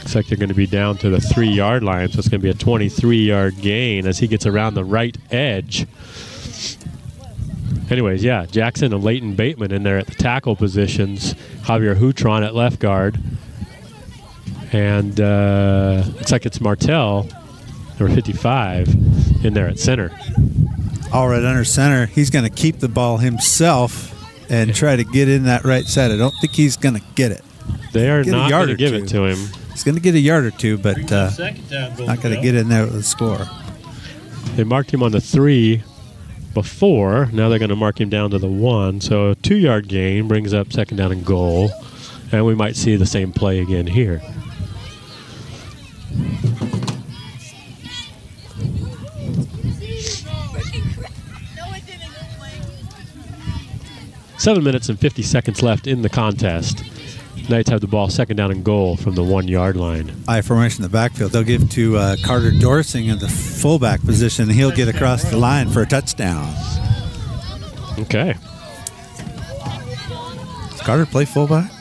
Speaker 10: Looks like they're going to be down to the 3-yard line, so it's going to be a 23-yard gain as he gets around the right edge. Anyways, yeah, Jackson and Leighton Bateman in there at the tackle positions. Javier Hutron at left guard. And looks like it's Martell, number 55, in there at center.
Speaker 8: All right, under center. He's going to keep the ball himself and try to get in that right side. I don't think he's going to get it.
Speaker 10: They are not going to give it to him.
Speaker 8: He's going to get a yard or two, but not going to get in there with a score.
Speaker 10: They marked him on the 3 before. Now they're going to mark him down to the 1. So a 2-yard gain brings up second down and goal. And we might see the same play again here. Seven minutes and 50 seconds left in the contest. Knights have the ball second down and goal from the 1-yard line.
Speaker 8: I formation in the backfield. They'll give to Carter Dorsing in the fullback position. He'll get across the line for a touchdown.
Speaker 10: Okay.
Speaker 8: Does Carter play fullback?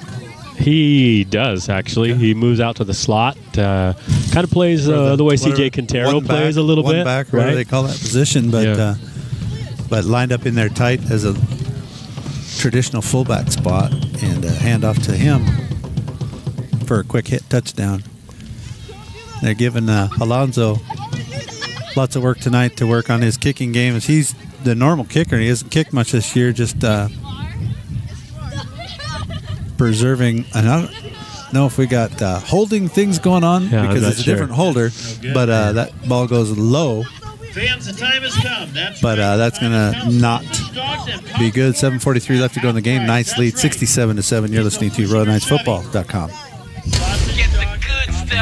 Speaker 10: He does, actually. He moves out to the slot. Kind of plays the way C.J. Quintero plays a little bit.
Speaker 8: One back, whatever they call that position, but but lined up in there tight as a traditional fullback spot, and hand off to him for a quick hit touchdown. They're giving Alonzo lots of work tonight to work on his kicking game, as he's the normal kicker. He hasn't kicked much this year, just preserving. And I don't know if we got holding things going on, because it's a different holder, but that ball goes low.
Speaker 9: Fans, the time has come.
Speaker 8: That's going to not be good. 7:43 left to go in the game. Knights lead 67-7. You're listening to RoyalKnightsFootball.com.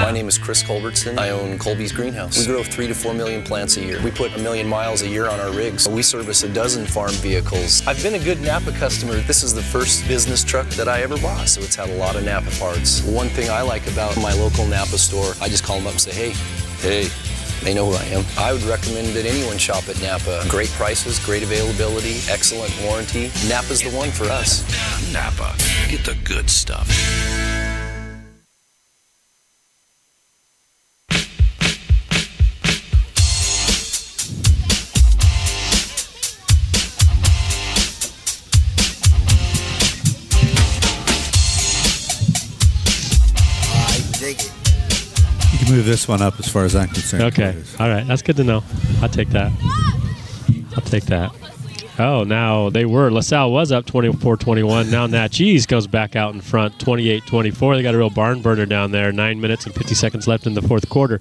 Speaker 15: My name is Chris Culbertson. I own Colby's Greenhouse. We grow 3 to 4 million plants a year. We put 1 million miles a year on our rigs. We service a dozen farm vehicles. I've been a good Napa customer. This is the first business truck that I ever bought, so it's had a lot of Napa parts. One thing I like about my local Napa store, I just call them up and say, hey. They know who I am. I would recommend that anyone shop at Napa. Great prices, great availability, excellent warranty. Napa's the one for us.
Speaker 6: Napa, get the good stuff.
Speaker 8: Move this one up as far as I'm concerned.
Speaker 10: Okay. All right. That's good to know. I'll take that. Oh, now they were. LaSalle was up 24-21. Now Natchez goes back out in front, 28-24. They got a real barn burner down there. 9 minutes and 50 seconds left in the fourth quarter.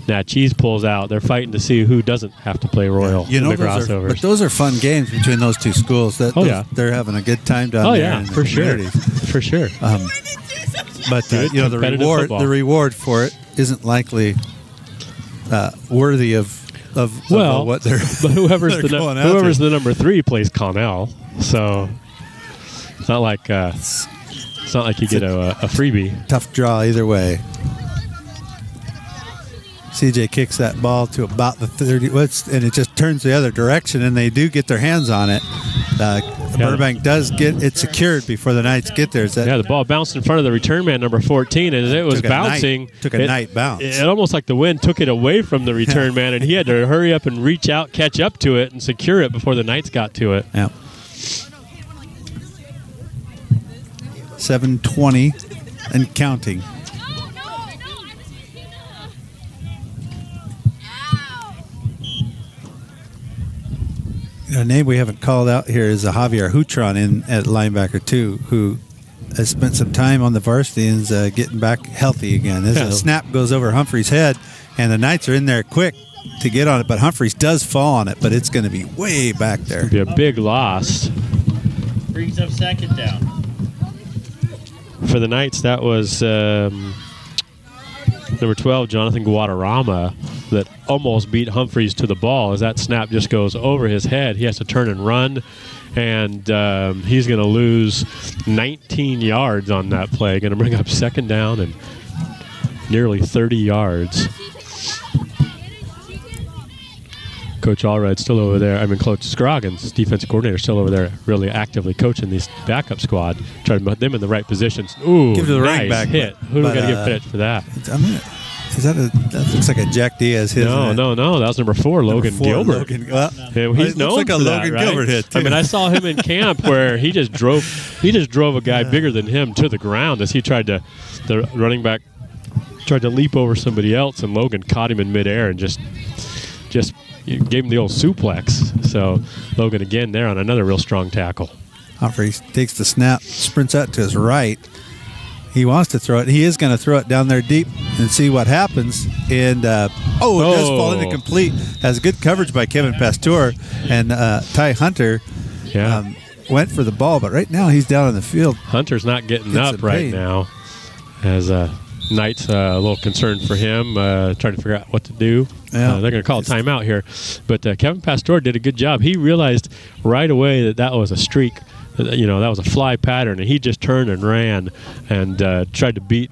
Speaker 10: Natchez pulls out. They're fighting to see who doesn't have to play Royal in the crossovers.
Speaker 8: But those are fun games between those two schools. They're having a good time down there.
Speaker 10: Oh, yeah, for sure. For sure.
Speaker 8: But the reward for it isn't likely worthy of what they're.
Speaker 10: But whoever's the number 3 plays Connell, so it's not like you get a freebie.
Speaker 8: Tough draw either way. CJ kicks that ball to about the 30, and it just turns the other direction, and they do get their hands on it. Burbank does get it secured before the Knights get there.
Speaker 10: The ball bounced in front of the return man, number 14, and it was bouncing.
Speaker 8: Took a night bounce.
Speaker 10: It almost like the wind took it away from the return man, and he had to hurry up and reach out, catch up to it, and secure it before the Knights got to it.
Speaker 8: Yeah. 7:20 and counting. A name we haven't called out here is Javier Hutron at linebacker too, who has spent some time on the varsity and is getting back healthy again. A snap goes over Humphrey's head, and the Knights are in there quick to get on it, but Humphreys does fall on it, but it's going to be way back there.
Speaker 10: It'll be a big loss.
Speaker 9: Brings up second down.
Speaker 10: For the Knights, that was number 12, Jonathan Guadarrama, that almost beat Humphreys to the ball. As that snap just goes over his head, he has to turn and run, and he's going to lose 19 yards on that play. Going to bring up second down and nearly 30 yards. Coach Allred's still over there. I mean, Coach Scroggins, defensive coordinator, still over there really actively coaching these backup squad, trying to put them in the right positions. Ooh,
Speaker 8: give it to the
Speaker 10: nice
Speaker 8: running back
Speaker 10: hit. Who do we got to give credit for that?
Speaker 8: I mean, that looks like a Jack Diaz hit.
Speaker 10: No. That was number 4, Logan Gilbert. He's known
Speaker 8: like a
Speaker 10: for that,
Speaker 8: Logan
Speaker 10: right?
Speaker 8: Gilbert hit, too.
Speaker 10: I mean, I saw him in camp where he just drove a guy bigger than him to the ground as he the running back tried to leap over somebody else, and Logan caught him in midair and just gave him the old suplex. So Logan again there on another real strong tackle.
Speaker 8: Humphreys takes the snap, sprints out to his right. He wants to throw it. He is going to throw it down there deep and see what happens. And, it does fall into complete. Has good coverage by Kevin Pasteur. And Ty Hunter went for the ball. But right now he's down in the field.
Speaker 10: Hunter's not getting up right now. As Knight's a little concerned for him, trying to figure out what to do.
Speaker 8: Yeah.
Speaker 10: They're going to call a timeout here. But Kevin Pasteur did a good job. He realized right away that was a streak. That was a fly pattern, and he just turned and ran and tried to beat,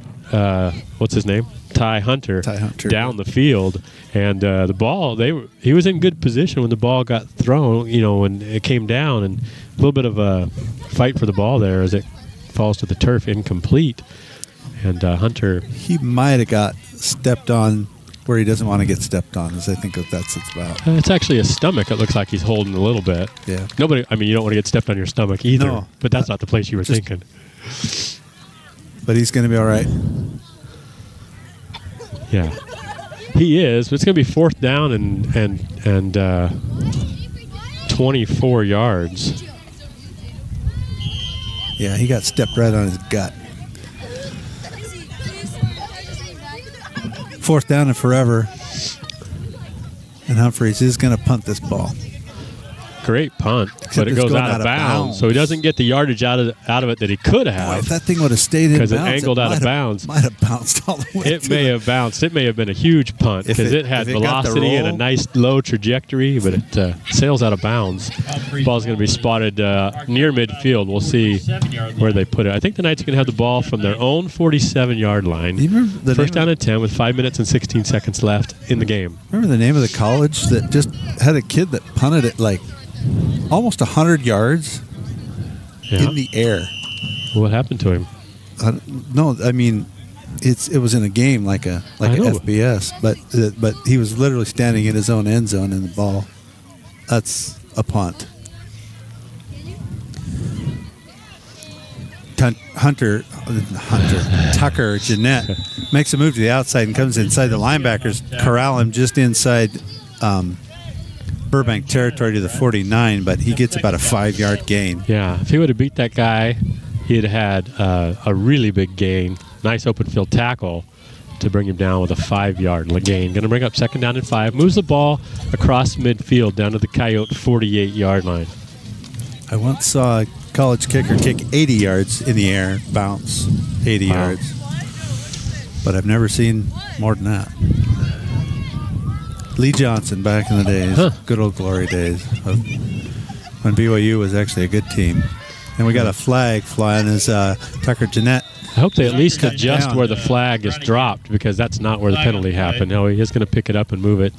Speaker 10: what's his name? Ty Hunter down the field. And the ball, he was in good position when the ball got thrown, when it came down, and a little bit of a fight for the ball there as it falls to the turf, incomplete. And Hunter...
Speaker 8: He might have got stepped on where he doesn't want to get stepped on, as I think that's it's about.
Speaker 10: It's actually his stomach. It looks like he's holding a little bit.
Speaker 8: Yeah.
Speaker 10: You don't want to get stepped on your stomach either.
Speaker 8: No.
Speaker 10: But that's not the place you were thinking.
Speaker 8: But he's going to be all right.
Speaker 10: Yeah. He is. But it's going to be 4th down and 24 yards.
Speaker 8: Yeah, he got stepped right on his gut. 4th down and forever. And Humphreys is going to punt this ball.
Speaker 10: Great punt, but it goes out of bounds. So he doesn't get the yardage out of it that he could have.
Speaker 8: Boy, if that thing would have stayed in bounds,
Speaker 10: because it angled out of bounds.
Speaker 8: Might have bounced all the way.
Speaker 10: It may have bounced. It may have been a huge punt because it had velocity and a nice low trajectory, but it sails out of bounds. Ball's going to be spotted near midfield. We'll see where they put it. I think the Knights are going to have the ball from their own 47-yard line. First down and 10 with 5 minutes and 16 seconds left in the game.
Speaker 8: Remember the name of the college that just had a kid that punted it like almost 100 yards in the air?
Speaker 10: What happened to him?
Speaker 8: No, I mean, it was in a game like a FBS, but he was literally standing in his own end zone in the ball. That's a punt. Tucker Jeanette makes a move to the outside and comes inside the linebackers, corral him just inside Burbank territory to the 49, but he gets about a 5-yard gain.
Speaker 10: Yeah, if he would have beat that guy, he'd had a really big gain. Nice open field tackle to bring him down with a 5-yard gain. Going to bring up 2nd down and 5. Moves the ball across midfield down to the Coyote 48-yard line.
Speaker 8: I once saw a college kicker kick 80 yards in the air, bounce 80 yards. But I've never seen more than that. Lee Johnson back in the days, good old glory days, when BYU was actually a good team. And we got a flag flying as Tucker Jeanette.
Speaker 10: I hope they at least adjust where the flag is dropped, because that's not where the penalty happened. No, he is going to pick it up and move it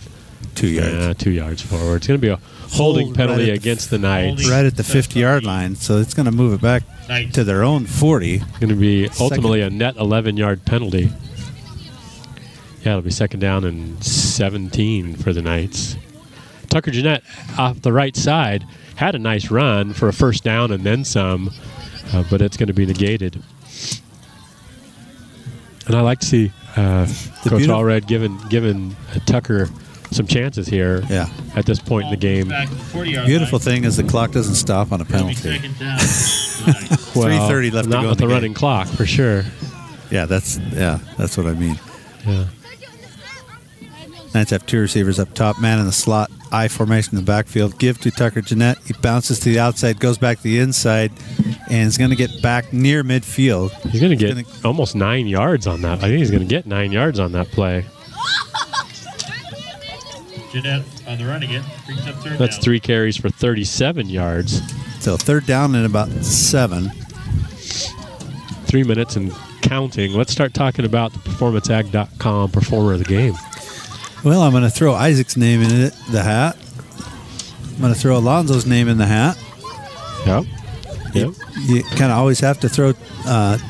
Speaker 8: 2 yards.
Speaker 10: 2 yards forward. It's going to be a holding penalty against the Knights.
Speaker 8: Right at the 50-yard line, so it's going to move it back to their own 40.
Speaker 10: It's going to be ultimately a net 11-yard penalty. Yeah, it'll be 2nd down and 17 for the Knights. Tucker Jeanette off the right side had a nice run for a 1st down and then some, but it's going to be negated. And I like to see Coach Allred giving Tucker some chances here at this point in the game.
Speaker 8: Beautiful thing is the clock doesn't stop on a penalty. 3:30 left to go.
Speaker 10: Not with the running clock, for sure.
Speaker 8: Yeah, that's what I mean.
Speaker 10: Yeah.
Speaker 8: Knights have 2 receivers up top, man in the slot, I formation in the backfield. Give to Tucker Jeanette. He bounces to the outside, goes back to the inside, and is going to get back near midfield.
Speaker 10: He's going to get almost 9 yards on that. I think he's going to get 9 yards on that play.
Speaker 9: Jeanette on the run again. Brings up 3rd
Speaker 10: That's
Speaker 9: down.
Speaker 10: 3 carries for 37 yards.
Speaker 8: So 3rd down and about 7.
Speaker 10: 3 minutes and counting. Let's start talking about the PerformanceAg.com performer of the game.
Speaker 8: Well, I'm going to throw Isaac's name in the hat. I'm going to throw Alonzo's name in the hat.
Speaker 10: Yep.
Speaker 8: You kind of always have to throw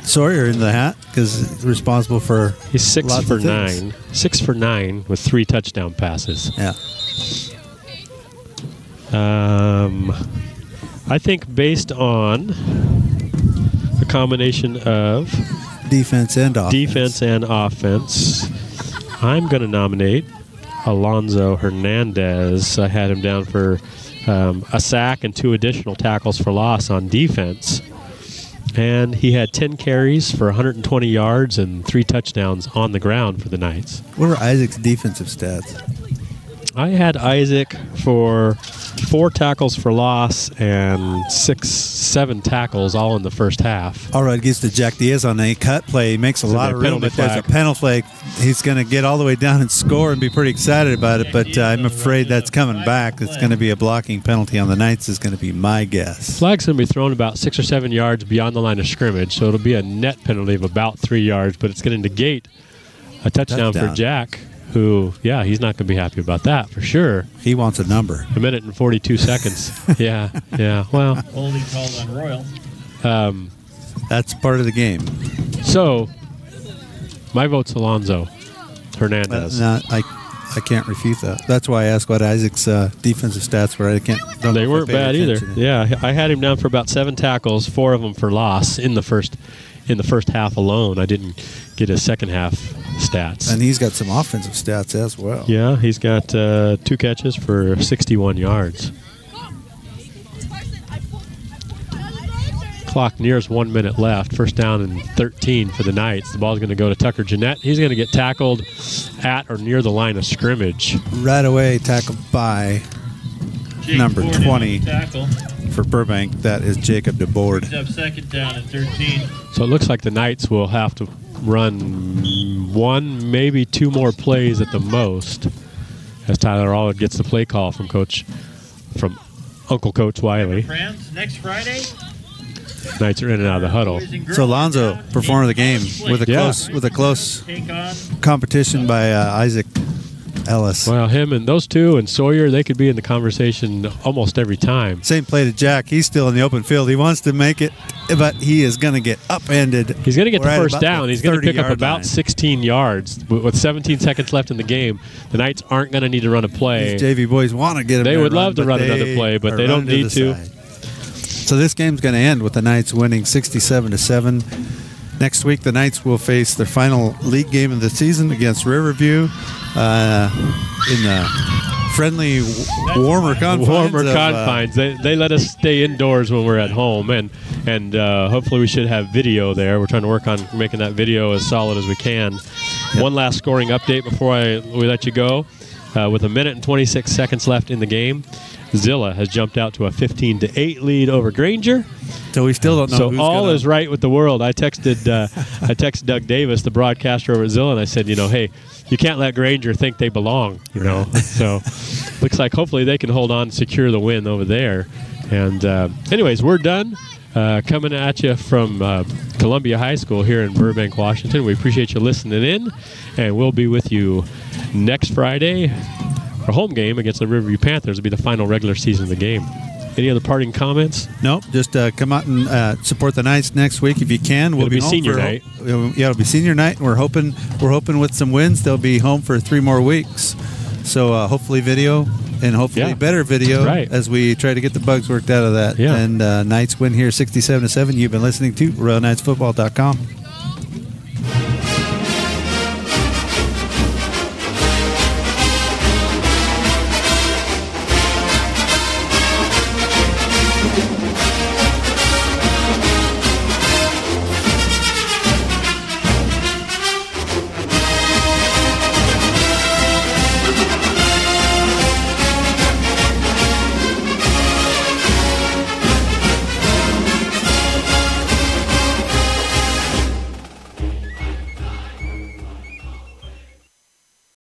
Speaker 8: Sawyer in the hat because he's responsible for.
Speaker 10: He's 6 for 9. 6 for 9 with 3 touchdown passes.
Speaker 8: Yeah.
Speaker 10: I think based on a combination of
Speaker 8: defense and
Speaker 10: offense, I'm going to nominate Alonzo Hernandez. I had him down for a sack and 2 additional tackles for loss on defense. And he had 10 carries for 120 yards and 3 touchdowns on the ground for the Knights.
Speaker 8: What were Isaac's defensive stats?
Speaker 10: I had Isaac for 4 tackles for loss and 7 tackles all in the first half.
Speaker 8: All right, gets to Jack Diaz on a cut play. He makes a lot of room, but there's a penalty flag. He's going to get all the way down and score and be pretty excited about it, but I'm afraid that's coming back. It's going to be a blocking penalty on the Knights is going to be my guess.
Speaker 10: Flag's going to be thrown about 6 or 7 yards beyond the line of scrimmage, so it'll be a net penalty of about 3 yards, but it's going to negate a touchdown for Jack, who, he's not going to be happy about that for sure.
Speaker 8: He wants a number.
Speaker 10: 1 minute and 42 seconds. Yeah. Well,
Speaker 9: holding called on Royal.
Speaker 8: That's part of the game.
Speaker 10: So, my vote's Alonzo Hernandez.
Speaker 8: I can't refute that. That's why I asked what Isaac's defensive stats were.
Speaker 10: They weren't bad either. Yeah, I had him down for about 7 tackles, 4 of them for loss in the first half alone. I didn't get his second half stats.
Speaker 8: And he's got some offensive stats as well.
Speaker 10: Yeah, he's got 2 catches for 61 yards. Clock nears 1 minute left. First down and 13 for the Knights. The ball's going to go to Tucker Jeanette. He's going to get tackled at or near the line of scrimmage.
Speaker 8: Right away, tackled by number 20 for Burbank. That is Jacob DeBoard.
Speaker 9: He's up second down and 13.
Speaker 10: So it looks like the Knights will have to run 1, maybe 2 more plays at the most, as Tyler Allard gets the play call from Uncle Coach Wiley.
Speaker 9: Next Friday.
Speaker 10: Knights are in and out of the huddle.
Speaker 8: So Alonzo, performer of the game, with a close competition by Isaac Ellis.
Speaker 10: Well, him and those two and Sawyer, they could be in the conversation almost every time.
Speaker 8: Same play to Jack. He's still in the open field. He wants to make it, but he is going to get upended.
Speaker 10: He's going to get the first down. He's going to pick up about 16 yards. With 17 seconds left in the game, the Knights aren't going to need to run a play.
Speaker 8: These JV boys want to get him.
Speaker 10: They would love to run another play, but they don't need to.
Speaker 8: So this game's going to end with the Knights winning 67-7. Next week, the Knights will face their final league game of the season against Riverview in the friendly, warmer confines.
Speaker 10: They let us stay indoors when we're at home, and hopefully we should have video there. We're trying to work on making that video as solid as we can. Yep. One last scoring update before we let you go. With 1 minute and 26 seconds left in the game, Zilla has jumped out to a 15-8 lead over Granger.
Speaker 8: So we still don't know.
Speaker 10: So all is right with the world. I texted Doug Davis, the broadcaster over at Zilla, and I said, hey, you can't let Granger think they belong, So looks like hopefully they can hold on and secure the win over there. And anyways, we're done. Coming at you from Columbia High School here in Burbank, Washington. We appreciate you listening in, and we'll be with you next Friday. Our home game against the Riverview Panthers will be the final regular season of the game. Any other parting comments?
Speaker 8: Nope. Just come out and support the Knights next week if you can.
Speaker 10: We'll be home senior night.
Speaker 8: Yeah, it'll be senior night, and we're hoping with some wins they'll be home for 3 more weeks. So hopefully video and hopefully better video as we try to get the bugs worked out of that.
Speaker 10: Yeah.
Speaker 8: And Knights win here 67-7. You've been listening to RoyalKnightsFootball.com.